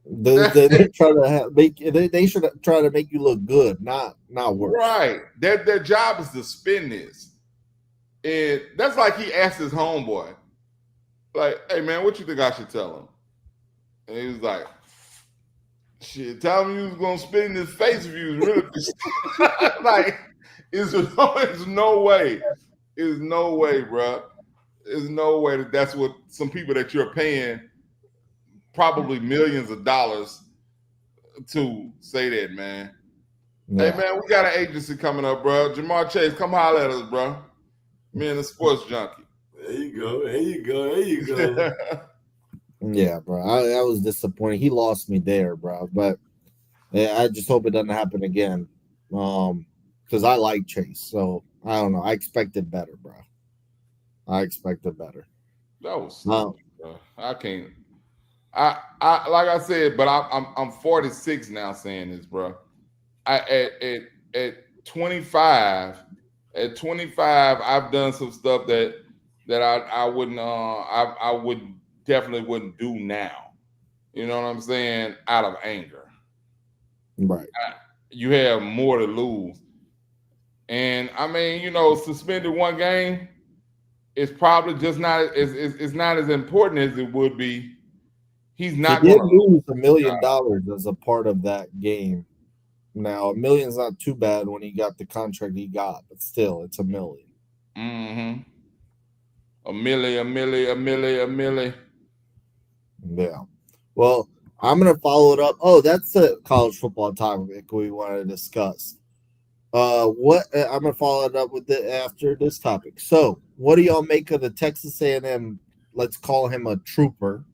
They try to they should try to make you look good, not worse. Right. Their job is to spin this. And that's like he asked his homeboy, like, hey man, what you think I should tell him? And he was like, shit, tell him you was gonna spit in his face if you was really like, it's no way. It's no way, bro. there's no way that's what some people that you're paying probably millions of dollars to say that, man. Yeah. Hey, man, we got an agency coming up, bro. Jamar Chase, come holler at us, bro. Me and the sports junkie. There you go. There you go. There you go. Yeah, bro. I was disappointed. He lost me there, bro. But I just hope it doesn't happen again. Because I like Chase. So I don't know. I expected better, bro. I expected better. That was stupid, bro. I can't. I like I said, but I'm 46 now saying this, bro. At 25, I've done some stuff that I wouldn't I would definitely wouldn't do now. You know what I'm saying? Out of anger. Right. You have more to lose. And I mean, suspended one game is probably just not it's not as important as it would be. He's He not did going to lose $1 million as a part of that game. Now, $1 million's not too bad when he got the contract he got, but still, it's $1 million. Mm-hmm. A milli. Yeah. Well, I'm gonna follow it up. Oh, that's a college football topic we want to discuss. What I'm gonna follow it up with it after this topic. So, what do y'all make of the Texas A&M? Let's call him a trooper.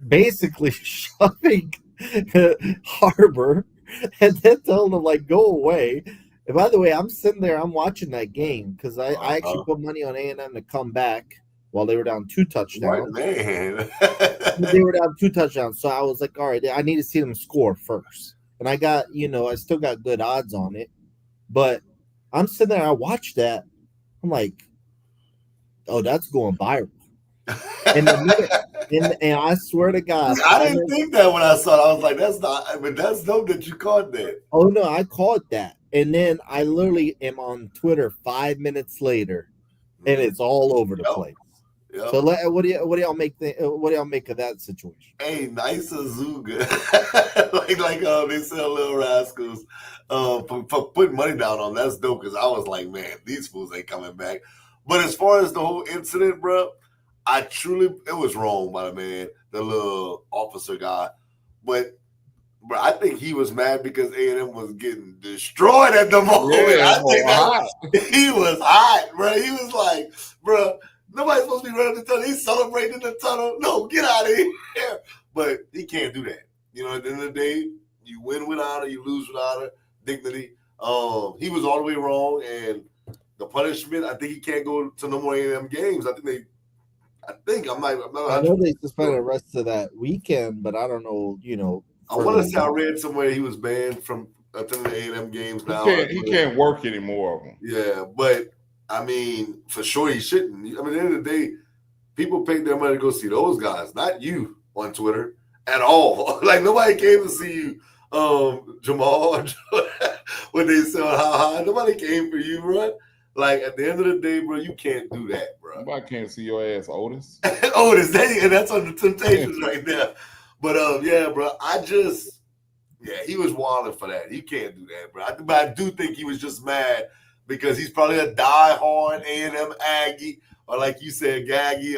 Basically shoving Harbor and then telling him like go away. And by the way, I'm sitting there, I'm watching that game because I actually put money on A&M to come back while they were down 2 touchdowns. Man. They were down 2 touchdowns, so I was like, all right, I need to see them score first. And I got, I still got good odds on it, but I'm sitting there, I watched that, I'm like, oh, that's going viral. And I swear to God, I didn't think that when I saw it. I was like, that's not, I mean, that's dope that you caught that. Oh no, I caught that. And then I literally am on Twitter 5 minutes later, and it's all over the place. Yep. So what do y'all make of that situation? Hey, nice Azuga. like they sell Little Rascals for putting money down on. That's dope because I was like, man, these fools ain't coming back. But as far as the whole incident, bro, it was wrong by the man, the little officer guy. But I think he was mad because A&M was getting destroyed at the moment. Yeah, he was hot, bro. He was like, bro, nobody's supposed to be running the tunnel. He's celebrating in the tunnel. No, get out of here. But he can't do that. At the end of the day, you win with honor, you lose with honor, dignity. He was all the way wrong, and the punishment, I think he can't go to no more A&M games. I'm not. I know they suspended the rest of that weekend, but I don't know. I want to say I read somewhere he was banned from attending the A&M games now. He can't work anymore of them. Yeah, but I mean, for sure he shouldn't. I mean, at the end of the day, people paid their money to go see those guys, not you on Twitter at all. Like nobody came to see you, Jamal, when they said how high. Nobody came for you, bro. Like at the end of the day, bro, you can't do that, bro. Nobody can't see your ass, Otis. Otis, that's on the Temptations right there. But yeah, bro, he was wilding for that. He can't do that, bro. But I do think he was just mad because he's probably a diehard A&M Aggie, or like you said, Gaggy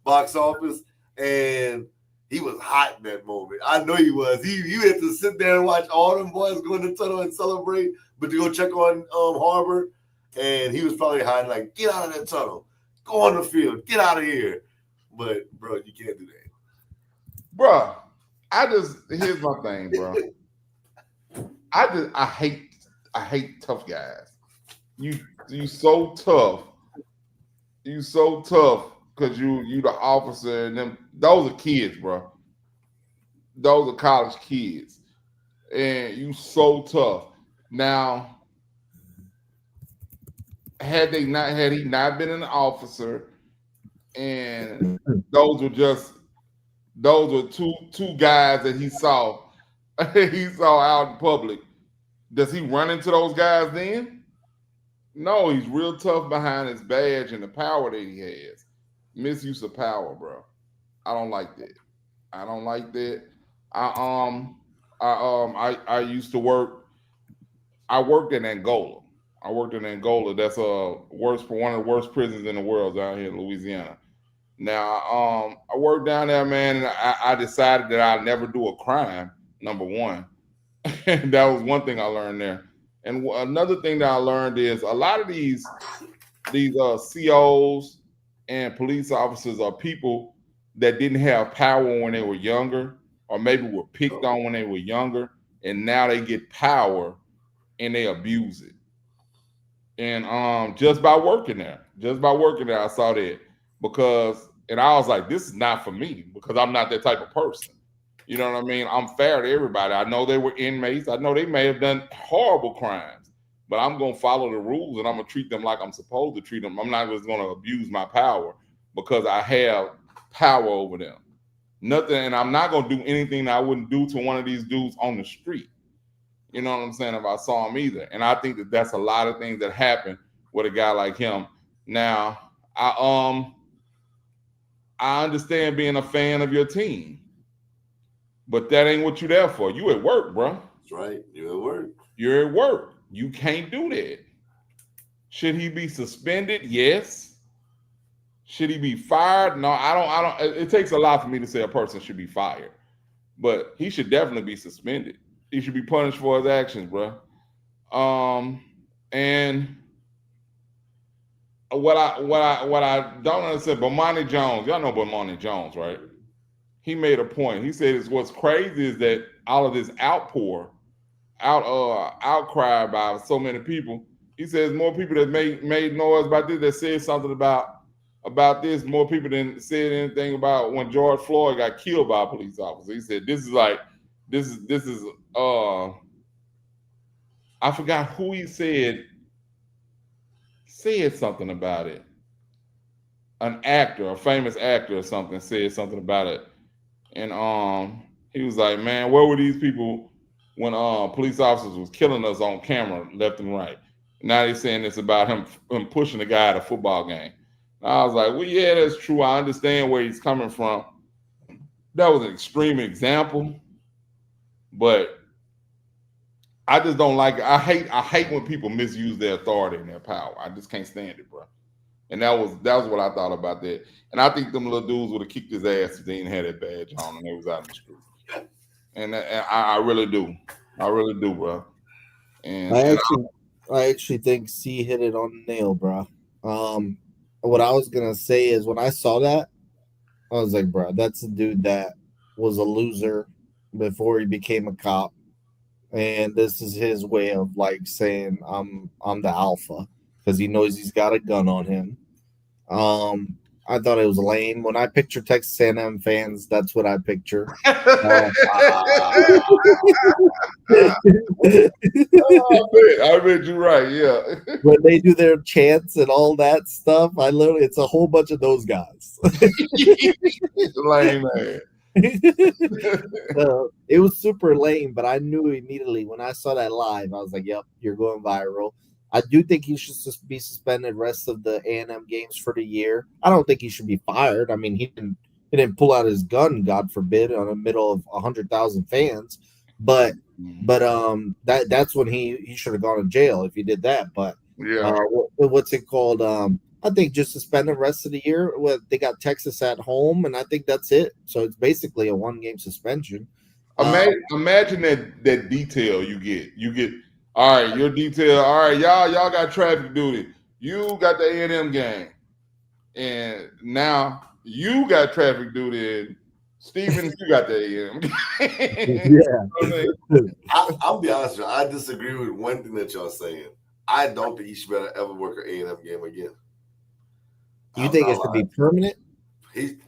box office, and he was hot in that moment. I know he was. You had to sit there and watch all them boys go in the tunnel and celebrate, but to go check on Harbor, and he was probably hiding like, get out of that tunnel, go on the field, get out of here. But bro, you can't do that. Bro, here's my thing, bro. I hate tough guys. You so tough. You so tough because you the officer and them. Those are kids, bro. Those are college kids, and you so tough. Now, had he not been an officer, and those were two guys that he saw out in public. Does he run into those guys then? No, he's real tough behind his badge and the power that he has. Misuse of power, bro. I don't like that. I used to work. I worked in Angola. I worked in Angola. That's one of the worst prisons in the world down here in Louisiana. Now, I worked down there, man, and I decided that I'd never do a crime. Number one, and that was one thing I learned there. And another thing that I learned is a lot of these COs and police officers are people that didn't have power when they were younger, or maybe were picked on when they were younger, and now they get power and they abuse it. And just by working there, I saw that and I was like, this is not for me because I'm not that type of person. You know what I mean? I'm fair to everybody. I know they were inmates. I know they may have done horrible crimes, but I'm going to follow the rules and I'm going to treat them like I'm supposed to treat them. I'm not just going to abuse my power because I have power over them. Nothing, and I'm not going to do anything that I wouldn't do to one of these dudes on the street. You know what I'm saying? If I saw him either. And I think that that's a lot of things that happen with a guy like him. Now, I understand being a fan of your team, but that ain't what you there for. You at work, bro. That's right. You're at work. You're at work. You can't do that. Should he be suspended? Yes. Should he be fired? No, I don't. It takes a lot for me to say a person should be fired, but he should definitely be suspended. He should be punished for his actions, bro. And what I don't understand, Bomani Jones, y'all know Bomani Jones, right? He made a point. He said, what's crazy is that all of this outcry by so many people. He says more people that made noise about this, that said something about this, more people than said anything about when George Floyd got killed by a police officer. He said, this is I forgot who he said something about it. An actor, a famous actor or something, said something about it. And he was like, man, where were these people when police officers was killing us on camera left and right? Now they're saying this about him pushing the guy at a football game. And I was like, well, yeah, that's true. I understand where he's coming from. That was an extreme example, but I just don't like it. I hate when people misuse their authority and their power. I just can't stand it, bro. And that was what I thought about that. And I think them little dudes would have kicked his ass if they didn't have that badge on and they was out in the street. And I really do. I really do, bro. And I actually think C hit it on the nail, bro. What I was gonna say is when I saw that, I was like, bro, that's a dude that was a loser before he became a cop. And this is his way of like saying I'm the alpha because he knows he's got a gun on him. I thought it was lame. When I picture Texas A&M fans, that's what I picture. I bet you're right. Yeah. When they do their chants and all that stuff, it's a whole bunch of those guys. Lame man. It was super lame, but I knew immediately when I saw that live, I was like, yep, you're going viral. I do think he should just be suspended rest of the A&M games for the year. I don't think he should be fired. I mean, he didn't pull out his gun, God forbid, on the middle of 100,000 fans. But that's when he should have gone to jail if he did that. But yeah, what's it called? I think just suspend the rest of the year. They got Texas at home, and I think that's it. So it's basically a 1-game suspension. Imagine that detail you get. You get, all right, your detail. All right, y'all got traffic duty. You got the A&M game, and now you got traffic duty. And Steven, you got the A&M game. Yeah. I'll be honest with you. I disagree with one thing that y'all saying. I don't think he should ever work an A&M game again. You think it should be permanent?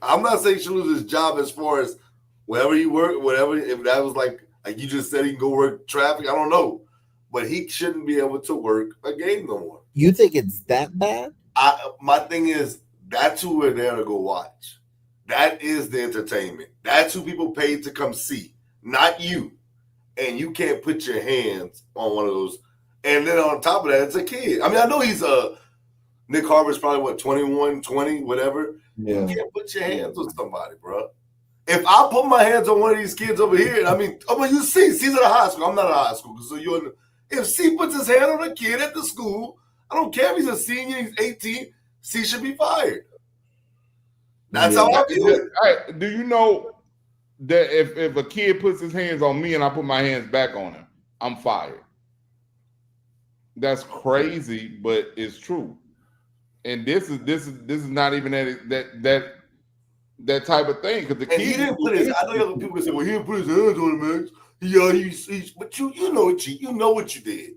I'm not saying he should lose his job as far as wherever he worked, whatever. If that was like you just said, he can go work traffic. I don't know, but he shouldn't be able to work a game no more. You think it's that bad? My thing is that's who we're there to go watch. That is the entertainment. That's who people paid to come see, not you. And you can't put your hands on one of those. And then on top of that, it's a kid. I mean, I know he's Nick Harbor's probably, 21, 20, whatever. Yeah. You can't put your hands on somebody, bro. If I put my hands on one of these kids over here, I mean, you see, he's at a high school. I'm not at a high school. So If C puts his hand on a kid at the school, I don't care if he's a senior, he's 18, C should be fired. That's how I view it. Hey, do you know that if a kid puts his hands on me and I put my hands back on him, I'm fired? That's crazy, but it's true. And this is not even that type of thing, because the And kid he didn't put his. I know people say, "Well, he didn't put his hands on him, man." But you know what you did,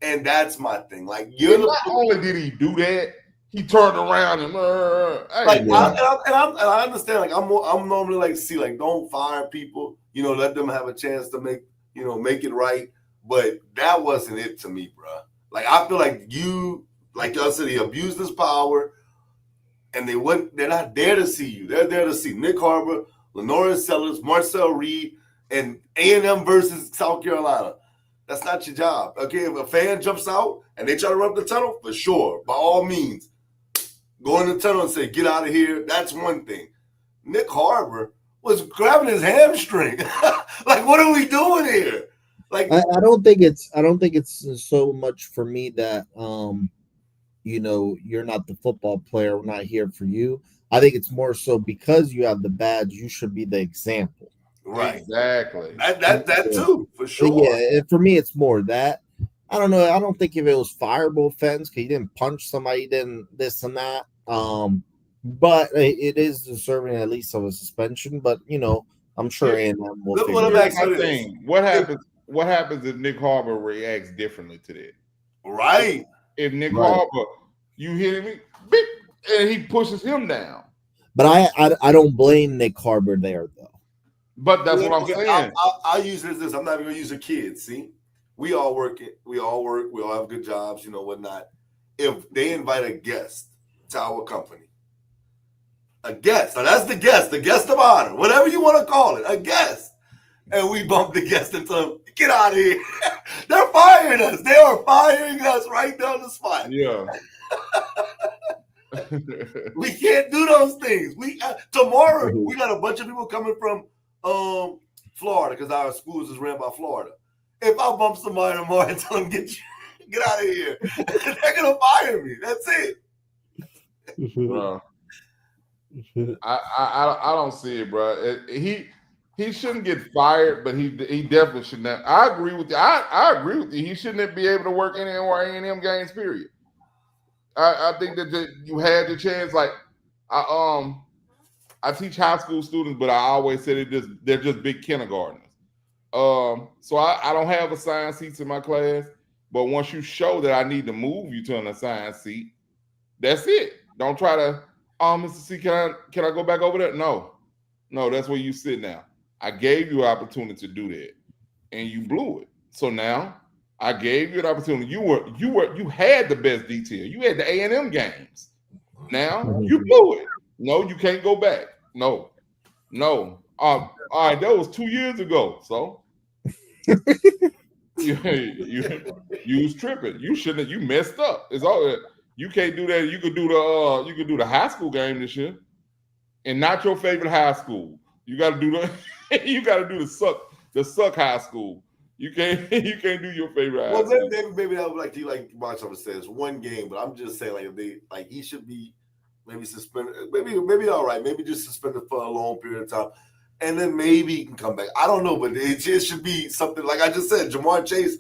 and that's my thing. Like not only did he do that, he turned around and like, I understand. Like I'm normally like, like, don't fire people. Let them have a chance to make it right. But that wasn't it to me, bro. Like I feel like like y'all said, he abused his power. And they're not there to see you. They're there to see Nick Harbor, Lenora Sellers, Marcel Reed, and A&M versus South Carolina. That's not your job. Okay, if a fan jumps out and they try to run up the tunnel, for sure, by all means, go in the tunnel and say, get out of here. That's one thing. Nick Harbor was grabbing his hamstring. Like, what are we doing here? Like, I don't think it's so much for me that you're not the football player. We're not here for you. I think it's more so because you have the badge, you should be the example. Right. Exactly. That too, for sure. Yeah, for me, it's more that. I don't know. I don't think if it was fireable offense, because he didn't punch somebody, he didn't this and that. But it is deserving at least of a suspension. But I'm sure A&M will figure it out. What happens if Nick Harbor reacts differently to that? Right. If Nick Harbor, you hear me, and he pushes him down. But I don't blame Nick Harbor there though. But that's what I'm saying. I'll use this. I'm not even gonna use a kid. See, we all work. We all have good jobs. Whatnot. If they invite a guest to our company, a guest. Now that's the guest of honor, whatever you want to call it, a guest. And we bump the guest and tell them, get out of here. They're firing us. They are firing us right down the spot. Yeah. We can't do those things. Tomorrow we got a bunch of people coming from Florida, because our schools is ran by Florida. If I bump somebody tomorrow and tell them, get out of here, they're gonna fire me. That's it. I don't see it, bro. He shouldn't get fired, but he definitely should not. I agree with you. I agree with you. He shouldn't be able to work any more A&M games, period. I think that you had the chance. Like I teach high school students, but I always say they're just big kindergartners. So I don't have assigned seats in my class, but once you show that I need to move you to an assigned seat, that's it. Don't try to, Mr. C, can I go back over there? No, that's where you sit now. I gave you an opportunity to do that, and you blew it. So now I gave you an opportunity. You had the best detail. You had the A&M games. Now you blew it. No, you can't go back. No. All right, that was 2 years ago. So you was tripping. You shouldn't. You messed up. It's all. You can't do that. You could do the high school game this year, and not your favorite high school. You got to do the suck high school. You can't do your favorite high school. Maybe that would like Marshall says, one game. But I'm just saying, he should be maybe suspended. Maybe all right. Maybe just suspended for a long period of time, and then maybe he can come back. I don't know, but it should be something like I just said. Jamar Chase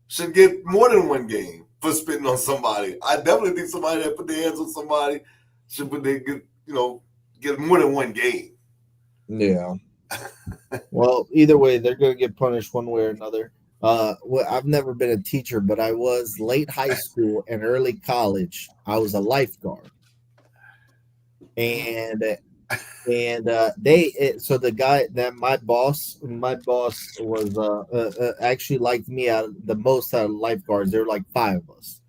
should get more than one game for spitting on somebody. I definitely think somebody that put their hands on somebody should get more than one game. Yeah. Well, either way, they're going to get punished one way or another. I've never been a teacher, but I was late high school and early college. I was a lifeguard, and so the guy that my boss was actually liked me the most out of lifeguards. There were like 5 of us,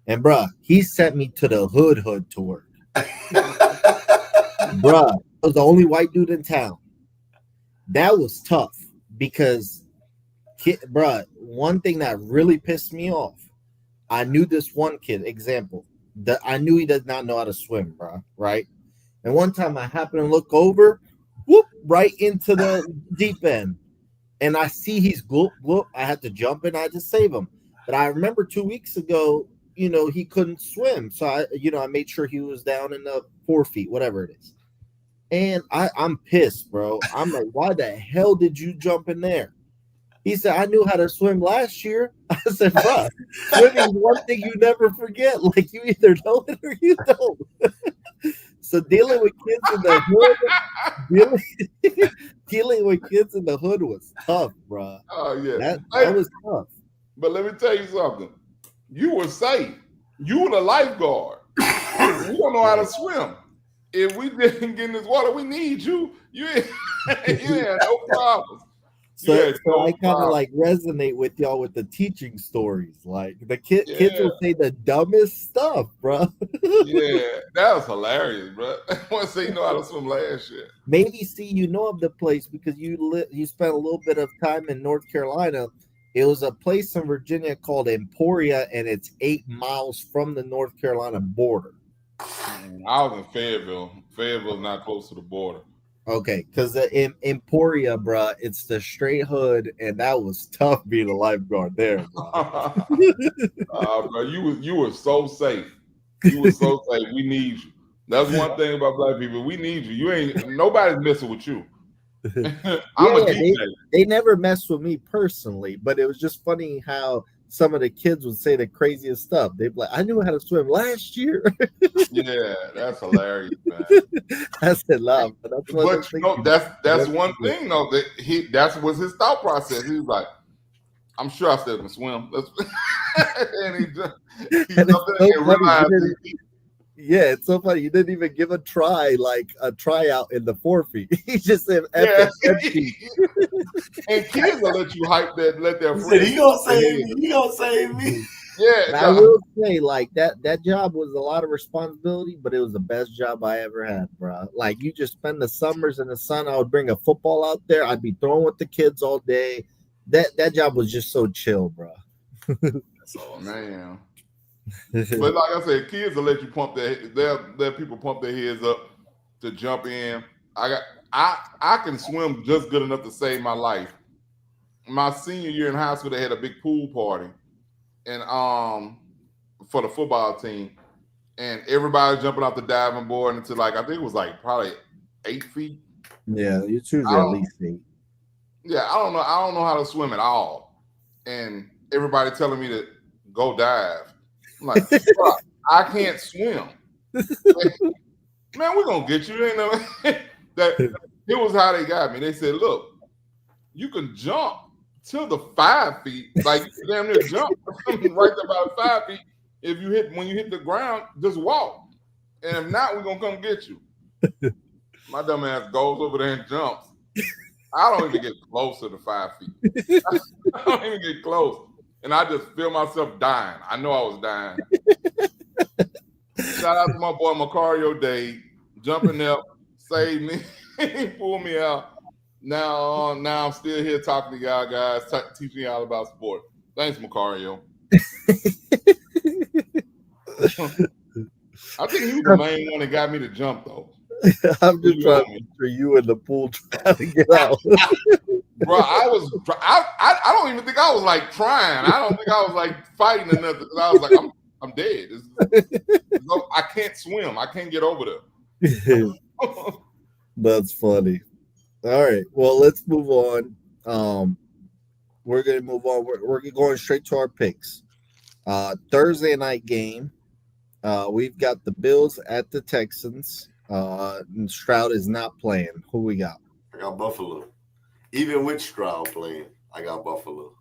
and bruh, he sent me to the hood to work. Bruh, I was the only white dude in town. That was tough because, bruh, one thing that really pissed me off, I knew this one kid, example, that I knew he does not know how to swim, bruh, right? And one time I happened to look over, whoop, right into the deep end. and I see he's gloop gloop. I had to jump in. I had to save him. But I remember 2 weeks ago, he couldn't swim, so I made sure he was down in the 4 feet, whatever it is. And I'm pissed, bro. I'm like, why the hell did you jump in there? He said, I knew how to swim last year. I said, bro, swimming is one thing you never forget. Like, you either know it or you don't. So dealing with kids in the hood, dealing with kids in the hood was tough, bro. Oh yeah. That was tough. But let me tell you something. You were safe. You were the lifeguard. We don't know how to swim. If we didn't get in this water, we need you. You ain't no problems. So I kind of like resonate with y'all with the teaching stories. Like the kids will say the dumbest stuff, bro. Yeah, that was hilarious, bro. I want to say you know how to swim last year. Maybe you know of the place because you spent a little bit of time in North Carolina. It was a place in Virginia called Emporia, and it's 8 miles from the North Carolina border. I was in Fayetteville. Fayetteville's not close to the border. Okay, because in Emporia, bro, it's the straight hood, and that was tough being a lifeguard there, bro. Bro, you were so safe. You were so safe. We need you. That's one thing about black people. We need you. Nobody's messing with you. I'm a DJ. They never messed with me personally, but it was just funny how some of the kids would say the craziest stuff. They'd be like, I knew how to swim last year. Yeah, that's hilarious, man. That's a lot. But that's one thing though. That was his thought process. He was like, I'm sure I still can swim. And he realized yeah, it's so funny. You didn't even give a tryout in the 4 feet. He just said, and kids will let you hype that, let their friends. He gonna save me. He gonna save me. Yeah, I will say, like that job was a lot of responsibility, but it was the best job I ever had, bro. Like you just spend the summers in the sun. I would bring a football out there. I'd be throwing with the kids all day. That job was just so chill, bro. That's all, man. But like I said, kids will let you pump let people pump their heads up to jump in. I can swim just good enough to save my life. My senior year in high school, they had a big pool party, and for the football team, and everybody jumping off the diving board into I think it was probably 8 feet. Yeah, you choose at least 8. Yeah, I don't know how to swim at all, and everybody telling me to go dive. I'm like, bro, I can't swim. Man, we're gonna get you. You know that it was how they got me. They said, look, you can jump to the 5 feet, like damn near jump right about 5 feet. When you hit the ground, just walk. And if not, we're gonna come get you. My dumb ass goes over there and jumps. I don't even get close to the 5 feet. I don't even get close. And I just feel myself dying. I know I was dying. Shout out to my boy Macario Day, jumping up, saved me, pulled me out. Now I'm still here talking to y'all guys, teaching y'all about sport. Thanks, Macario. I think he was the main one that got me to jump, though. I'm just trying to picture you in the pool trying to get out. Bro, I don't even think I was trying. I don't think I was fighting or nothing. I was like, I'm dead. I can't swim. I can't get over there. That's funny. All right. Well, let's move on. We're gonna move on. We're going straight to our picks. Thursday night game. We've got the Bills at the Texans. And Stroud is not playing. Who we got? I got Buffalo. Even with Stroud playing, I got Buffalo.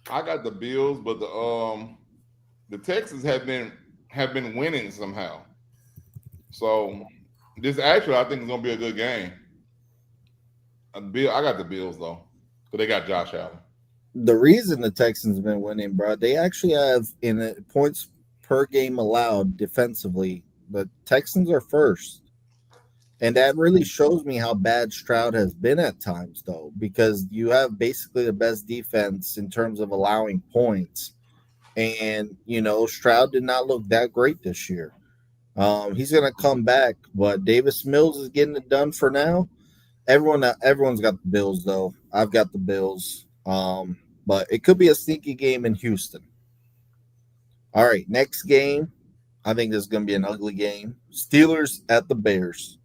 I got the Bills, but the Texans have been winning somehow. So this actually, I think, is gonna be a good game. I got the Bills though, but they got Josh Allen. The reason the Texans have been winning, bro, they actually have points per game allowed defensively. The Texans are first. And that really shows me how bad Stroud has been at times, though, because you have basically the best defense in terms of allowing points. And, Stroud did not look that great this year. He's going to come back, but Davis Mills is getting it done for now. Everyone's got the Bills, though. I've got the Bills. But it could be a sneaky game in Houston. All right, next game. I think this is going to be an ugly game. Steelers at the Bears.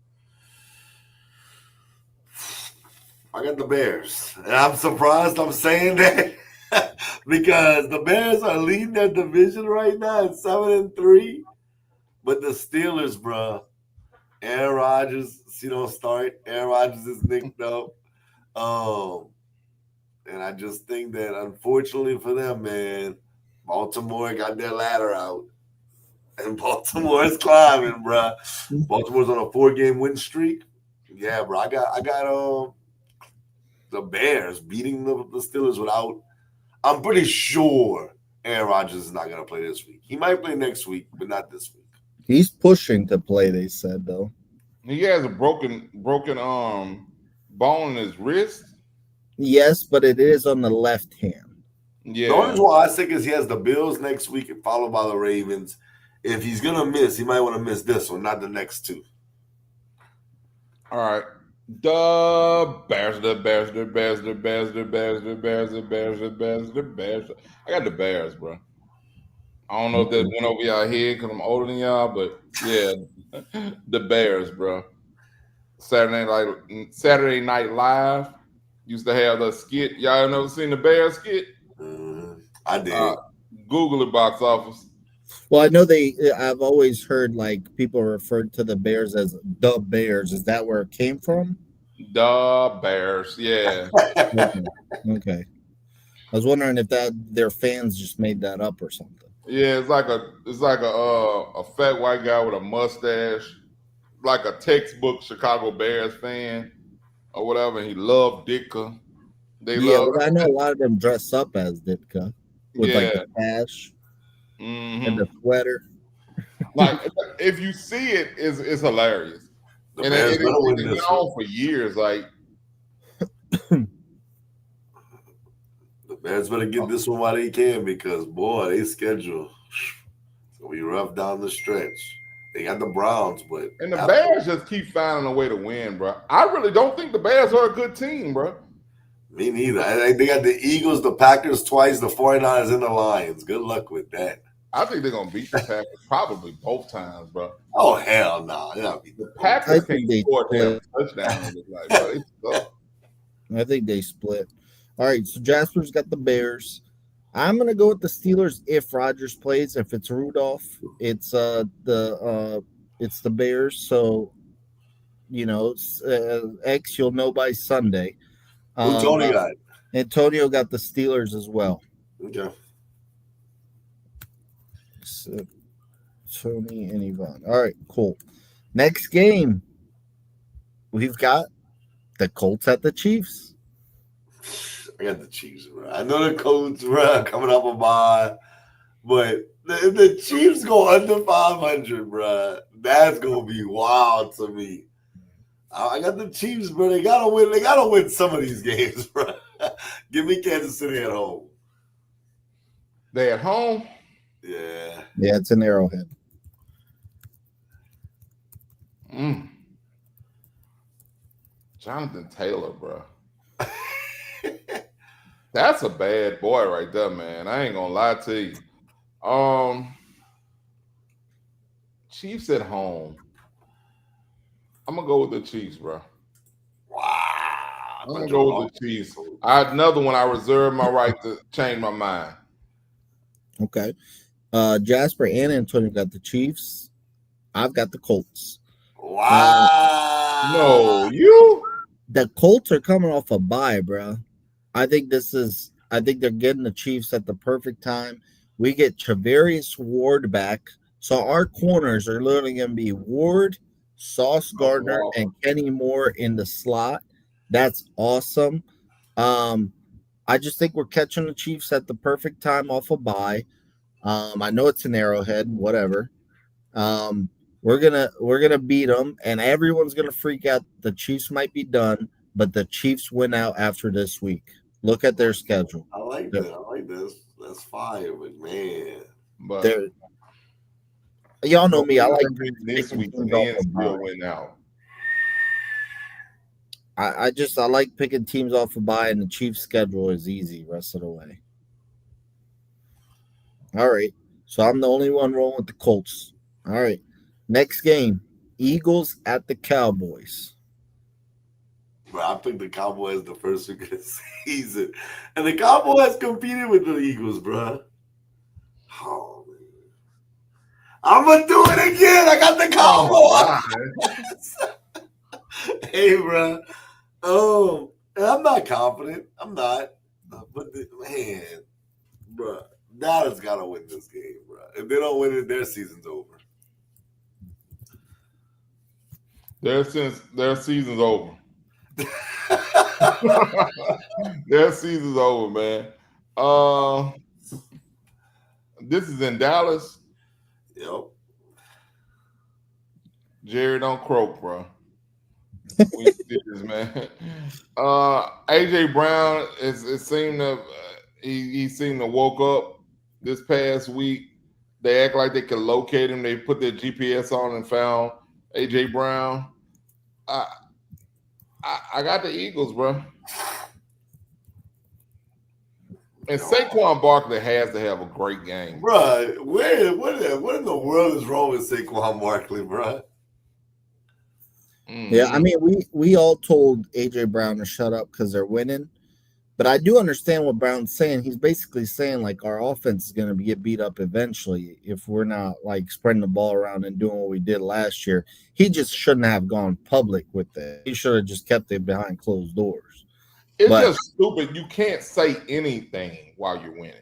I got the Bears, and I'm surprised I'm saying that because the Bears are leading their division right now at 7-3, but the Steelers, bro, Aaron Rodgers, don't start. Aaron Rodgers is nicked up, and I just think that unfortunately for them, man, Baltimore got their ladder out, and Baltimore is climbing, bro. Baltimore's on a 4-game win streak. Yeah, bro, I got the Bears beating the Steelers without. I'm pretty sure Aaron Rodgers is not going to play this week. He might play next week, but not this week. He's pushing to play, they said, though. He has a broken bone in his wrist. Yes, but it is on the left hand. Yeah. The only reason why I think is he has the Bills next week, followed by the Ravens. If he's going to miss, he might want to miss this one, not the next two. All right. The Bears. I got the Bears, bro. I don't know if that went over y'all head because I'm older than y'all, but yeah, the Bears, bro. Saturday Night Live used to have the skit. Y'all never seen the Bears skit? I did. Google it, box office. Well, I know I've always heard like people refer to the Bears as the Bears. Is that where it came from? The Bears, yeah. Okay. I was wondering if their fans just made that up or something. Yeah, it's like a fat white guy with a mustache, like a textbook Chicago Bears fan or whatever. And he loved Ditka. But I know a lot of them dress up as Ditka with like the sash and the sweater. Like if you see it, it's hilarious. And it's been on for years. Like the Bears better get this one while they can because boy, they schedule it's gonna be rough down the stretch. They got the Browns, but the Bears just keep finding a way to win, bro. I really don't think the Bears are a good team, bro. Me neither. They got the Eagles, the Packers twice, the 49ers, and the Lions. Good luck with that. I think they're gonna beat the Packers probably both times, bro. Oh hell no! They're not beating the Packers. Can't score a touchdown. I think they split. All right, so Jasper's got the Bears. I'm gonna go with the Steelers if Rodgers plays. If it's Rudolph, it's the Bears. So X you'll know by Sunday. Who Tony got? Antonio got the Steelers as well. Okay. So, Tony and Yvonne. All right, cool. Next game, we've got the Colts at the Chiefs. I got the Chiefs, bro. I know the Colts, bro, coming up a bye, but if the Chiefs go under 500, bro, that's gonna be wild to me. I got the Chiefs, bro. They gotta win. They gotta win some of these games, bro. Give me Kansas City at home. They at home? Yeah. Yeah, it's an Arrowhead. Jonathan Taylor, bro. That's a bad boy right there, man. I ain't gonna lie to you. Chiefs at home. I'm gonna go with the Chiefs, bro. Wow. I'm gonna go with the Chiefs. Another one I reserve my right to change my mind. Okay. Jasper and Antonio got the Chiefs. I've got the Colts. Wow. No, you? The Colts are coming off a bye, bro. I think they're getting the Chiefs at the perfect time. We get Travarius Ward back. So our corners are literally going to be Ward, Sauce Gardner, and Kenny Moore in the slot. That's awesome. I just think we're catching the Chiefs at the perfect time off a bye. I know it's an Arrowhead, whatever. We're gonna beat them, and everyone's gonna freak out. The Chiefs might be done, but the Chiefs win out after this week. Look at their schedule. I like that. I like this. That's fire, but man. But y'all know me. I like this week and then still win out. I like picking teams off a bye, and the Chiefs' schedule is easy rest of the way. All right, so I'm the only one rolling with the Colts. All right, next game, Eagles at the Cowboys. Bro, I picked the Cowboys the first week of the season, and the Cowboys competed with the Eagles, bro. Oh man, I'm gonna do it again. I got the Cowboys. Hey, bro. And I'm not confident. I'm not. But man, bro, Dallas gotta win this game, bro. If they don't win it, their season's over. Their season's over. Their season's over, man. This is in Dallas. Yep. Jerry, don't croak, bro. We did this, man. AJ Brown it seemed to he seemed to woke up this past week. They act like they could locate him. They put their GPS on and found AJ Brown. I got the Eagles, bro. And Saquon Barkley has to have a great game, bro. What in the world is wrong with Saquon Barkley, bro? Yeah, I mean, we all told AJ Brown to shut up because they're winning, but I do understand what Brown's saying. He's basically saying like our offense is going to get beat up eventually if we're not like spreading the ball around and doing what we did last year. He just shouldn't have gone public with it. He should have just kept it behind closed doors. It's just stupid. You can't say anything while you're winning.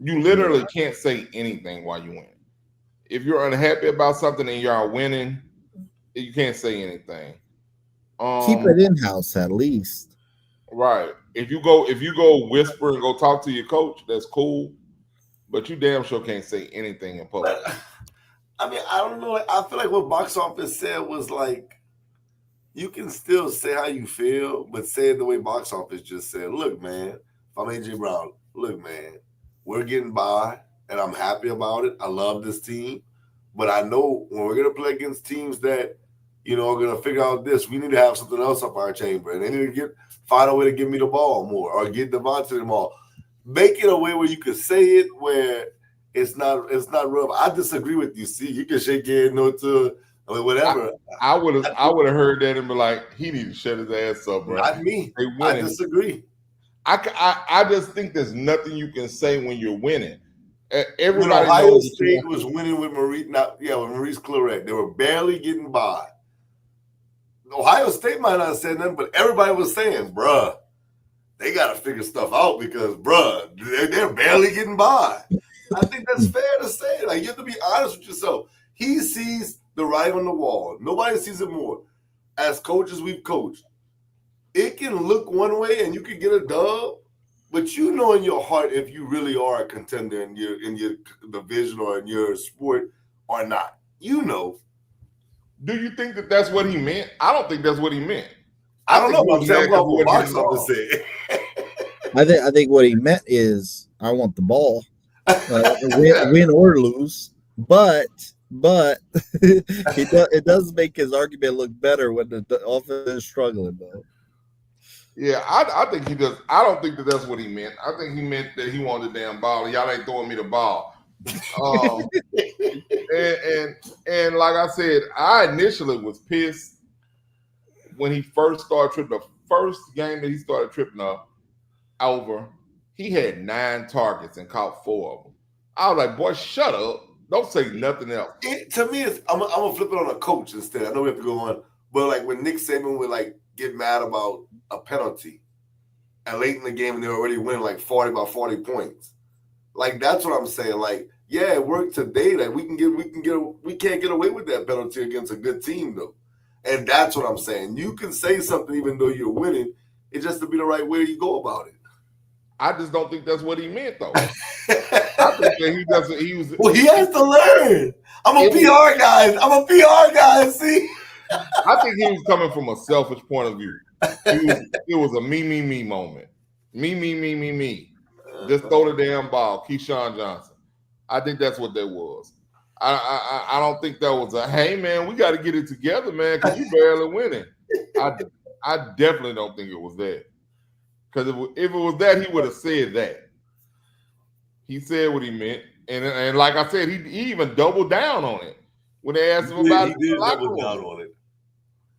You literally can't say anything while you're winning. If you're unhappy about something and you're winning, you can't say anything. Keep it in house at least. Right. If you go whisper and go talk to your coach, that's cool. But you damn sure can't say anything in public. I mean, I don't know. I feel like what box office said was like, you can still say how you feel, but say it the way box office just said. Look, man, if I'm AJ Brown, look, man, we're getting by, and I'm happy about it. I love this team, but I know when we're gonna play against teams that, you know, are gonna figure out this, we need to have something else up our chamber, and they need to find a way to give me the ball more or get Devontae the ball. Make it a way where you could say it where it's not rough. I disagree with you. See, you can shake your head no to. I mean, whatever. I would have heard that and be like, he need to shut his ass up, bro. Not me. I disagree. I just think there's nothing you can say when you're winning. Everybody Ohio State was winning with Maurice. With Maurice Claret. They were barely getting by. Ohio State might not have said nothing, but everybody was saying, bruh, they got to figure stuff out because, bruh, they're barely getting by. I think that's fair to say. Like, you have to be honest with yourself. He sees the writing on the wall. Nobody sees it more. As coaches, we've coached. It can look one way and you can get a dub, but you know in your heart if you really are a contender in your division or in your sport or not. You know. Do you think that that's what he meant? I don't think that's what he meant. I don't know. I'm saying what box office said. I think what he meant is I want the ball, win or lose, but it does make his argument look better when the offense is struggling, though. Yeah, I think he does. I don't think that that's what he meant. I think he meant that he wanted the damn ball. Y'all ain't throwing me the ball. And like I said, I initially was pissed when he first started tripping. The first game that he started tripping up over, he had 9 targets and caught 4 of them. I was like, boy, shut up. Don't say nothing else. To me, I'm gonna flip it on a coach instead. I know we have to go on, but like when Nick Saban would like get mad about a penalty, and late in the game, and they're already winning like 40 points. Like that's what I'm saying. Like, yeah, it worked today. That we can't get away with that penalty against a good team though, and that's what I'm saying. You can say something even though you're winning. It just to be the right way you go about it. I just don't think that's what he meant, though. I think that he doesn't. He was. Well, he has to learn. I'm a PR guy. See, I think he was coming from a selfish point of view. It was a me moment. Me. Just throw the damn ball, Keyshawn Johnson. I think that's what that was. I don't think that was a hey man, we got to get it together, man, because you barely winning. I definitely don't think it was that. Because if it was that, he would have said that. He said what he meant, and like I said, he even doubled down on it when they asked him about it. He did double down on it.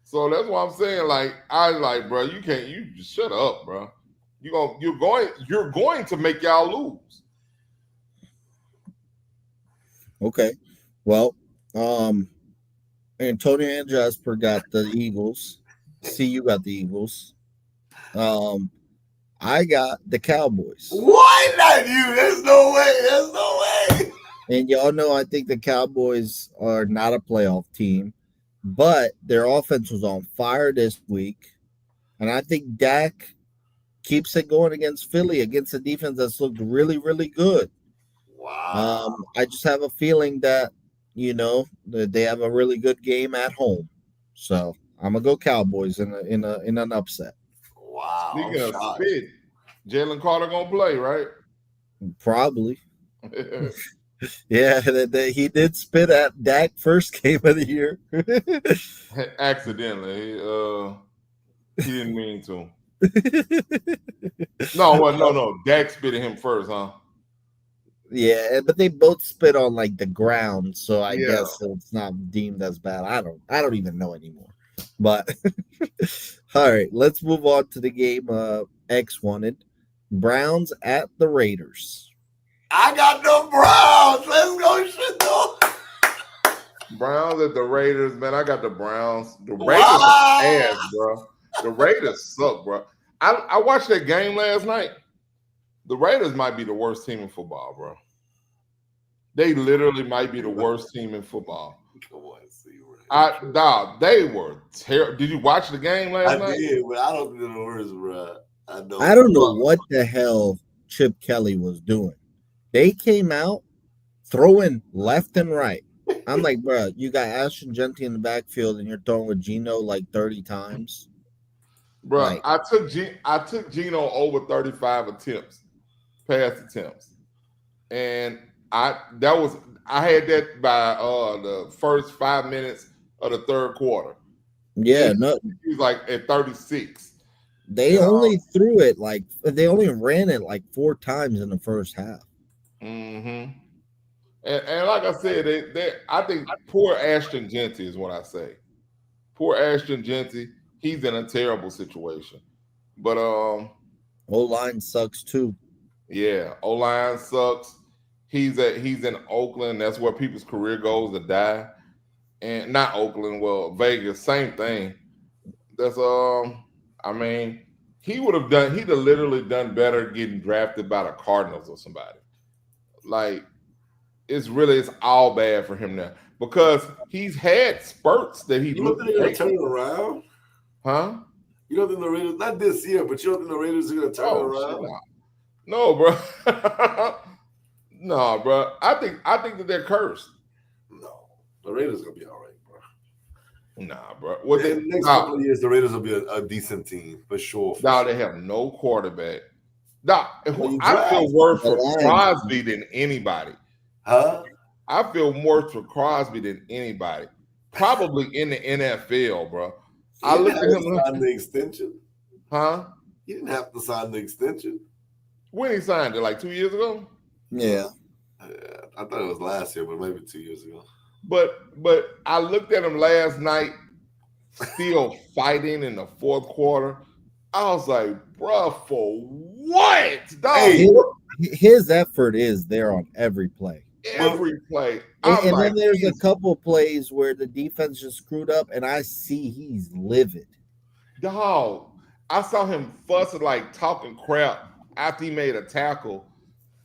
So that's what I'm saying. Like, bro, you just shut up, bro. You're going to make y'all lose. Okay. Well, Antonio and Jasper got the Eagles. See, you got the Eagles. I got the Cowboys. Why not you? There's no way. There's no way. And y'all know I think the Cowboys are not a playoff team, but their offense was on fire this week. And I think Dak keeps it going against Philly, against a defense that's looked really, really good. Wow. I just have a feeling that, that they have a really good game at home. So I'm gonna go Cowboys in an upset. Wow. Speaking of spit, Jalen Carter gonna play, right? Probably. Yeah, he did spit at Dak first game of the year. Accidentally. He didn't mean to. No. Dak spit at him first, huh? Yeah, but they both spit on like the ground, so I guess it's not deemed as bad. I don't even know anymore. But all right, let's move on to the game. X wanted Browns at the Raiders. I got the Browns. Let's go, shit though. Browns at the Raiders, man. I got the Browns. The Raiders are ass, bro. The Raiders suck, bro. I watched that game last night. The Raiders might be the worst team in football, bro. They literally might be the worst team in football. They were terrible. Did you watch the game last night? I did, but I don't think they're the worst, bro. I don't know what the hell Chip Kelly was doing. They came out throwing left and right. I'm like, bro, you got Ashton Genty in the backfield and you're throwing with Geno like 30 times. Bro, like, I took Geno over 35 pass attempts. And I had that by the first 5 minutes of the third quarter. Yeah, he was like at 36. They only threw it they only ran it like 4 times in the first half. Mm-hmm. And like I said, I think poor Ashton Genty is what I say. Poor Ashton Genty, he's in a terrible situation. But O-line sucks too. Yeah, O-line sucks. He's in Oakland. That's where people's career goes to die. And not Oakland, well, Vegas, same thing. That's he'd have literally done better getting drafted by the Cardinals or somebody. Like, it's all bad for him now because he's had spurts that he looked like they're turning around, huh? You don't think the Raiders, not this year, but you don't think the Raiders are going to turn around? No, bro. No, bro. I think that they're cursed. No, the Raiders are going to be all right, bro. Nah, bro. In the next couple of years, the Raiders will be a decent team for sure. They have no quarterback. I feel worse for Crosby than anybody. Huh? I feel worse for Crosby than anybody. Probably in the NFL, bro. I looked at him. Sign the extension? Huh? He didn't have to sign the extension. When he signed it, like 2 years ago? Yeah. I thought it was last year, but maybe 2 years ago. But I looked at him last night, still fighting in the fourth quarter. I was like, bro, for what? Hey, his effort is there on every play. Every play. And then there's a couple plays where the defense just screwed up, and I see he's livid. Dog, I saw him fussing, like talking crap after he made a tackle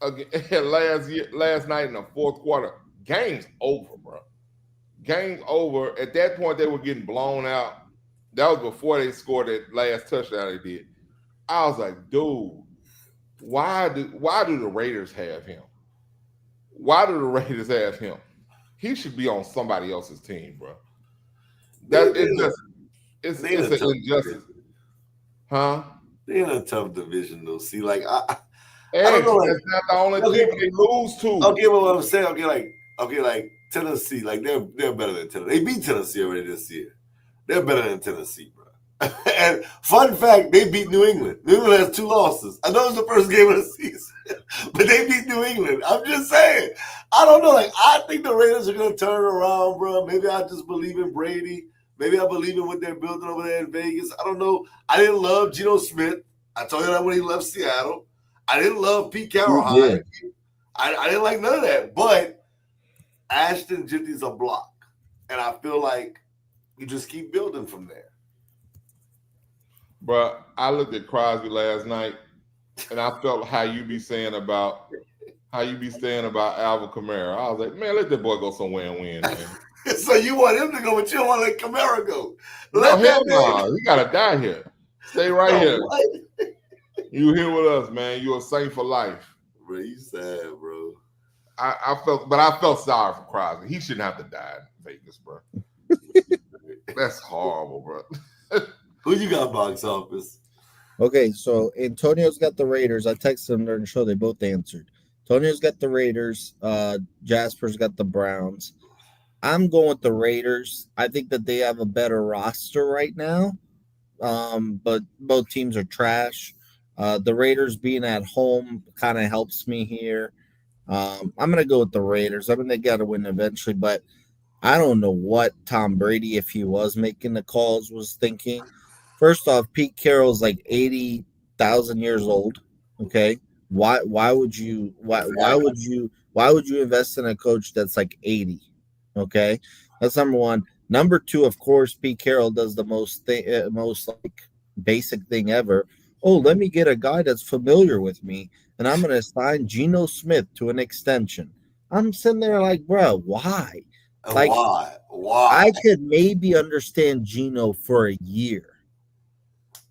last night in the fourth quarter. Game's over, bro. Game's over. At that point, they were getting blown out. That was before they scored that last touchdown they did. I was like, dude, why do the Raiders have him? Why do the Raiders have him? He should be on somebody else's team, bro. It's an injustice. Huh? They're in a tough division, though. See, like, I don't know. That's not the only team they lose to. Okay, but what I'm saying, like Tennessee, like they're better than Tennessee. They beat Tennessee already this year. They're better than Tennessee, bro. And fun fact, they beat New England. New England has 2 losses. I know it's the first game of the season, but they beat New England. I'm just saying. I don't know. Like, I think the Raiders are going to turn around, bro. Maybe I just believe in Brady. Maybe I believe in what they're building over there in Vegas. I don't know. I didn't love Geno Smith. I told you that when he left Seattle. I didn't love Pete Carroll. I didn't like none of that. But Ashton Jitty's a block. And I feel like you just keep building from there. But I looked at Crosby last night, and I felt how you be saying about Alvin Kamara. I was like, man, let that boy go somewhere and win, man. So you want him to go, but you don't want to let Kamara go. No, hell no. He gotta die here. Stay right here. What? You here with us, man. You're a saint for life. Bro, you sad, bro. I felt sorry for Crosby. He shouldn't have to die in Vegas, bro. That's horrible, bro. Who you got box office? Okay, so Antonio's got the Raiders. I texted them during the show. They both answered. Antonio's got the Raiders. Jasper's got the Browns. I'm going with the Raiders. I think that they have a better roster right now, but both teams are trash. The Raiders being at home kind of helps me here. I'm going to go with the Raiders. I mean, they got to win eventually, but I don't know what Tom Brady, if he was making the calls, was thinking. First off, Pete Carroll's like 80,000 years old. Okay, why would you invest in a coach that's like 80? Okay, that's number one. Number two, of course, Pete Carroll does the most like basic thing ever. Oh, let me get a guy that's familiar with me, and I'm going to sign Geno Smith to an extension. I'm sitting there like, bro, why? Like, why? I could maybe understand Geno for a year.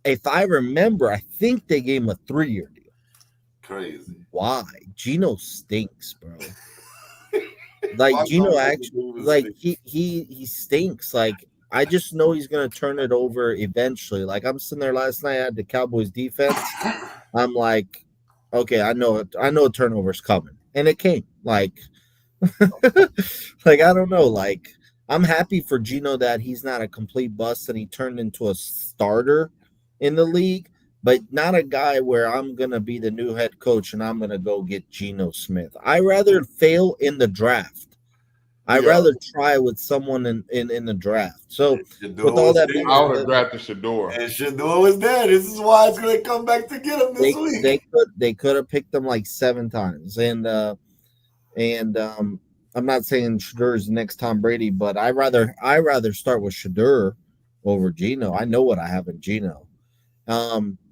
If I remember, I think they gave him a 3-year deal. Crazy. Why? Geno stinks, bro. Like Geno actually, like he stinks. Like I just know he's gonna turn it over eventually. Like I'm sitting there last night at the Cowboys defense. I'm like, okay, I know a turnover's coming, and it came. Like, like I don't know. Like I'm happy for Geno that he's not a complete bust and he turned into a starter in the league, but not a guy where I'm going to be the new head coach and I'm going to go get Geno Smith. I'd rather fail in the draft. I'd rather try with someone in the draft. So, with all that being said, I would have drafted Shador. And Shador was there. This is why it's going to come back to get him this week. They could have picked him like 7 times. And I'm not saying Shador is the next Tom Brady, but I rather start with Shador over Geno. I know what I have in Geno.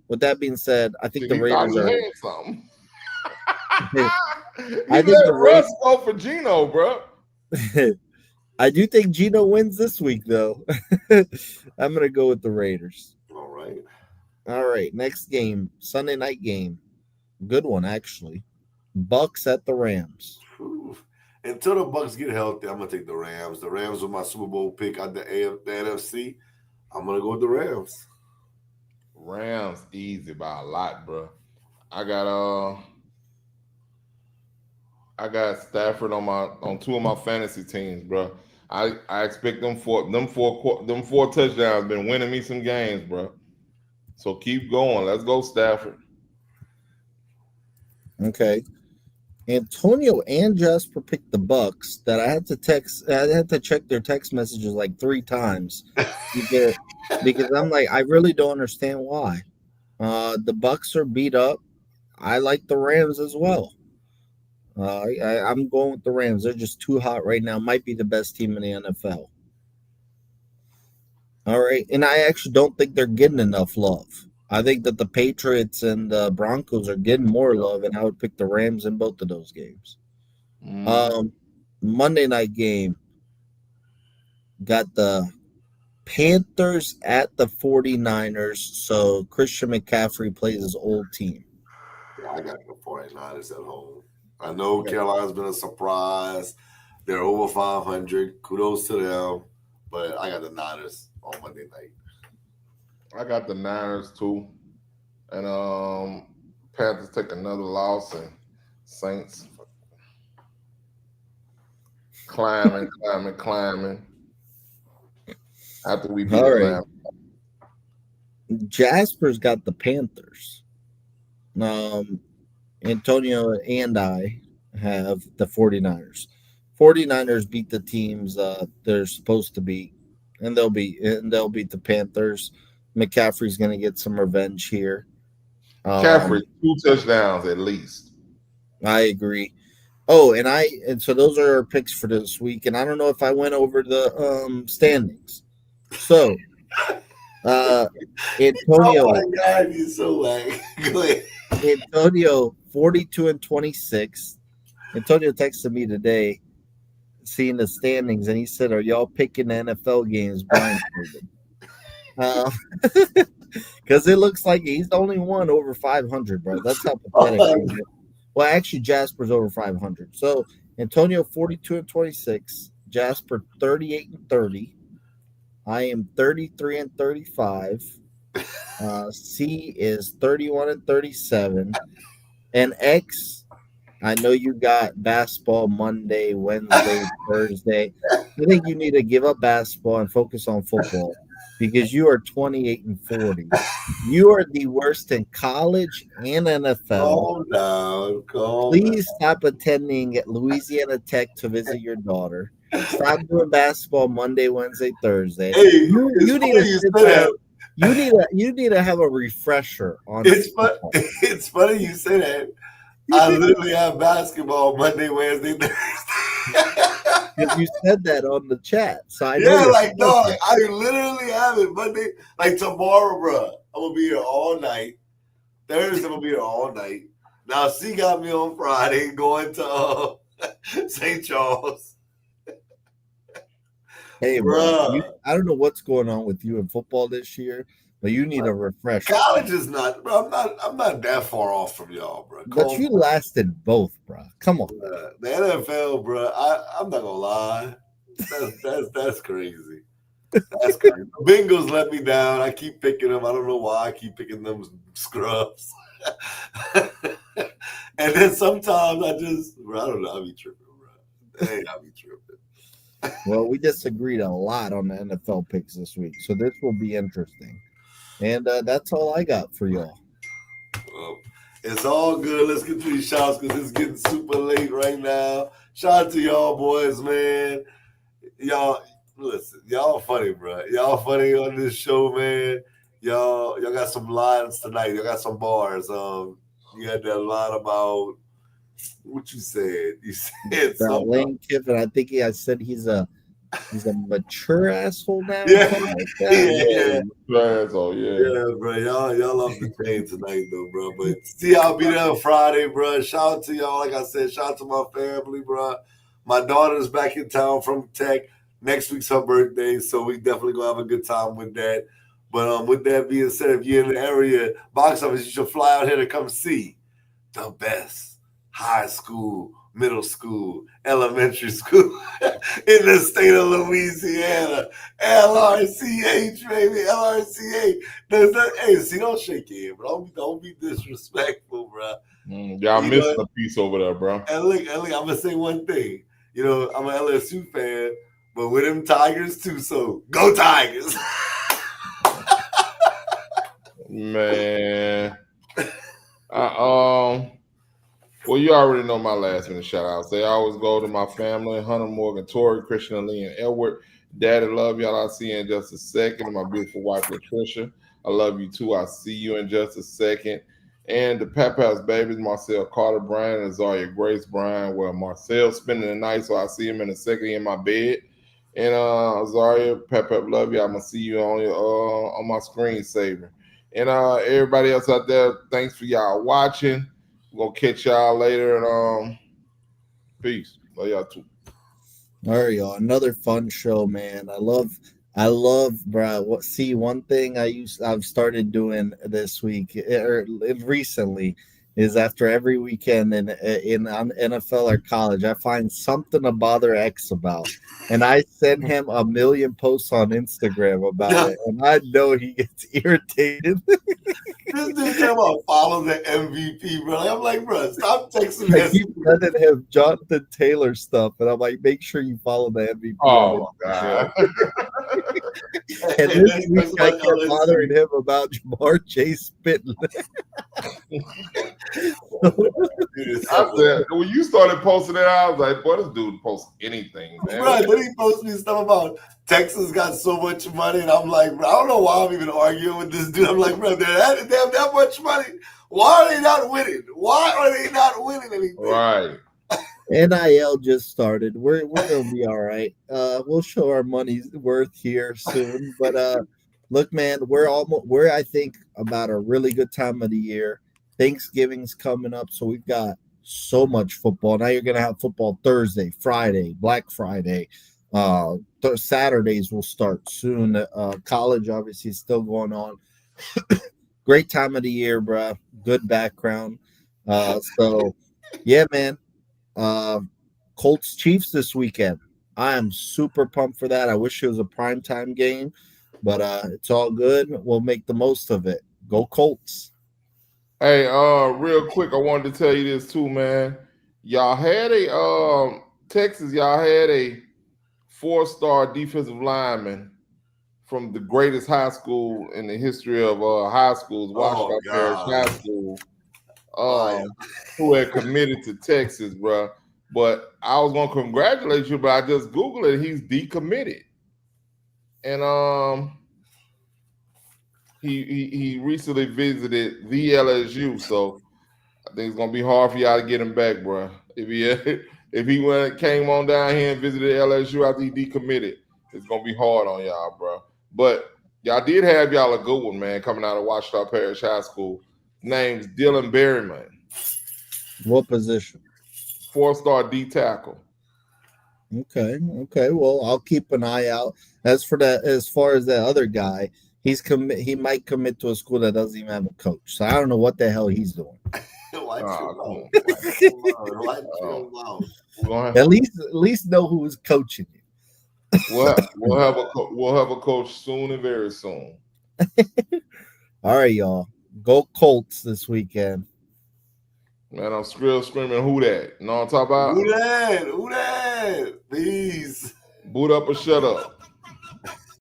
With that being said, I think the Raiders are. I think the Raiders go for Geno, bro. I do think Geno wins this week, though. I'm gonna go with the Raiders. All right. Next game, Sunday night game, good one actually. Bucks at the Rams. Until the Bucks get healthy, I'm gonna take the Rams. The Rams were my Super Bowl pick out the NFC. I'm gonna go with the Rams. Rams easy by a lot, bro. I got Stafford on 2 of my fantasy teams, bro. I expect them four touchdowns been winning me some games, bro. So keep going. Let's go, Stafford. Okay. Antonio and Jasper picked the Bucks. That I had to check their text messages like 3 times because I'm like, I really don't understand why. The Bucks are beat up. I like the Rams as well. I'm going with the Rams. They're just too hot right now. Might be the best team in the NFL. All right, and I actually don't think they're getting enough love. I think that the Patriots and the Broncos are getting more love, and I would pick the Rams in both of those games. Monday night game, got the Panthers at the 49ers, so Christian McCaffrey plays his old team. Yeah, I got the 49ers at home. I know Carolina's been a surprise. They're over 500. Kudos to them, but I got the Niners on Monday night. I got the Niners too, and Panthers take another loss, and Saints climbing. After we beat Atlanta. Jasper's got the Panthers. Antonio and I have the 49ers. 49ers beat the teams they're supposed to beat, and they'll beat the Panthers. McCaffrey's going to get some revenge here. McCaffrey, 2 touchdowns at least. I agree. Oh, and so those are our picks for this week. And I don't know if I went over the standings. So, Antonio, oh my God, he's so like. Go ahead. Antonio, 42-26. Antonio texted me today, seeing the standings, and he said, "Are y'all picking NFL games blindfolded?" Because it looks like he's the only one over 500, bro. That's how pathetic. Well, actually, Jasper's over 500. So Antonio 42-26, Jasper 38-30. I am 33-35. C is 31-37, and X. I know you got basketball Monday, Wednesday, Thursday. I think you need to give up basketball and focus on football because you are 28-40. You are the worst in college and NFL. Please stop attending at Louisiana Tech to visit your daughter. Stop doing basketball Monday, Wednesday, Thursday. Hey, you need to sit down. You need to have a refresher on. It's funny you say that. I literally have basketball Monday, Wednesday, Thursday. Because you said that on the chat, so I know. Dog, I literally have it Monday. Like tomorrow, bro, I'm gonna be here all night. Thursday, I'm gonna be here all night. Now, she got me on Friday going to St. Charles. Hey, bro, I don't know what's going on with you in football this year, but you need a refresher. College is not, bro. I'm not that far off from y'all, bro. But you lasted both, bro. Come on. The NFL, bro. I'm not gonna lie. That's crazy. That's crazy. The Bengals let me down. I keep picking them. I don't know why I keep picking them scrubs. And then sometimes I don't know. I be tripping, bro. Hey, I be tripping. Well, we disagreed a lot on the NFL picks this week, so this will be interesting. And that's all I got for y'all. Well, it's all good. Let's get to these shots because it's getting super late right now. Shout out to y'all boys, man. Y'all, listen, y'all funny, bro. Y'all funny on this show, man. Y'all got some lines tonight. Y'all got some bars. You had that line about what you said. You said something. Lane Kiffin. I think I said he's a mature asshole now. Yeah, yeah. Asshole, yeah, bro. Y'all love the chain tonight, though, bro. But see, I'll be there on Friday, bro. Shout out to y'all. Like I said, shout out to my family, bro. My daughter's back in town from Tech. Next week's her birthday, so we definitely gonna have a good time with that. But with that being said, if you're in the area, box office, you should fly out here to come see the best high school, middle school, elementary school in the state of Louisiana. LRCH, baby, LRCH. Hey, see, don't shake your head, bro. Don't be disrespectful, bro. Y'all missing a piece over there, bro. And look, I'm gonna say one thing. You know, I'm an LSU fan, but with them Tigers too. So go Tigers. Man. Well, you already know my last minute shout outs. They always go to my family: Hunter, Morgan, Tori, Christian, Lee, and Edward. Daddy, love y'all. I'll see you in just a second. And my beautiful wife, Latricia. I love you too. I'll see you in just a second. And the Pep-House babies, Marcel Carter, Brian, and Zaria Grace, Brian. Well, Marcel's spending the night, so I'll see him in a second in my bed. And Zaria, Pep-Up, love you. I'm going to see you on my screensaver. And everybody else out there, thanks for y'all watching. We're going to catch y'all later. And peace. Love y'all too. All right, y'all. Another fun show, man. I love, bro. See, one thing I've started doing this week or recently is after every weekend in NFL or college, I find something to bother X about, and I send him a million posts on Instagram about it, and I know he gets irritated. This dude came about follow the MVP, bro. I'm like, bro, stop texting me. I keep sending him Jonathan Taylor stuff, and I'm like, make sure you follow the MVP. Oh, God. And this week I kept bothering him about Jamar Chase spitting. I said, when you started posting that, I was like, boy, this dude posts anything, man. Bro, then he posts me stuff about Texas got so much money, and I'm like, bro, I don't know why I'm even arguing with this dude. I'm like, bro, they have that much money. Why are they not winning? Why are they not winning anything? Right. NIL just started. We're gonna be all right. We'll show our money's worth here soon. But look, man, we're I think about a really good time of the year. Thanksgiving's coming up, so we've got so much football. Now you're gonna have football Thursday, Friday, Black Friday. Saturdays will start soon. College obviously is still going on. Great time of the year, bro. Good background. So yeah, man. Colts Chiefs this weekend. I am super pumped for that. I wish it was a primetime game, but it's all good. We'll make the most of it. Go Colts. Hey, real quick, I wanted to tell you this too, man. Y'all had a Texas, y'all had a 4-star defensive lineman from the greatest high school in the history of high schools, Washington Parish High School, who had committed to Texas, bro. But I was gonna congratulate you, but I just Googled it. He's decommitted, and he recently visited the LSU, so I think it's gonna be hard for y'all to get him back, bro. If he came on down here and visited LSU after he decommitted, it's gonna be hard on y'all, bro. But y'all did have y'all a good one, man, coming out of Washington Parish High School. Name's Dylan Berryman. What position? 4-star D tackle. Okay. Well, I'll keep an eye out. As far as that other guy, he might commit to a school that doesn't even have a coach. So I don't know what the hell he's doing. At least know who's coaching you. We'll have a coach soon and very soon. All right, y'all. Go Colts this weekend. Man, I'm still screaming, who that? You know what I'm talking about? Who that? Please. Boot up or shut up.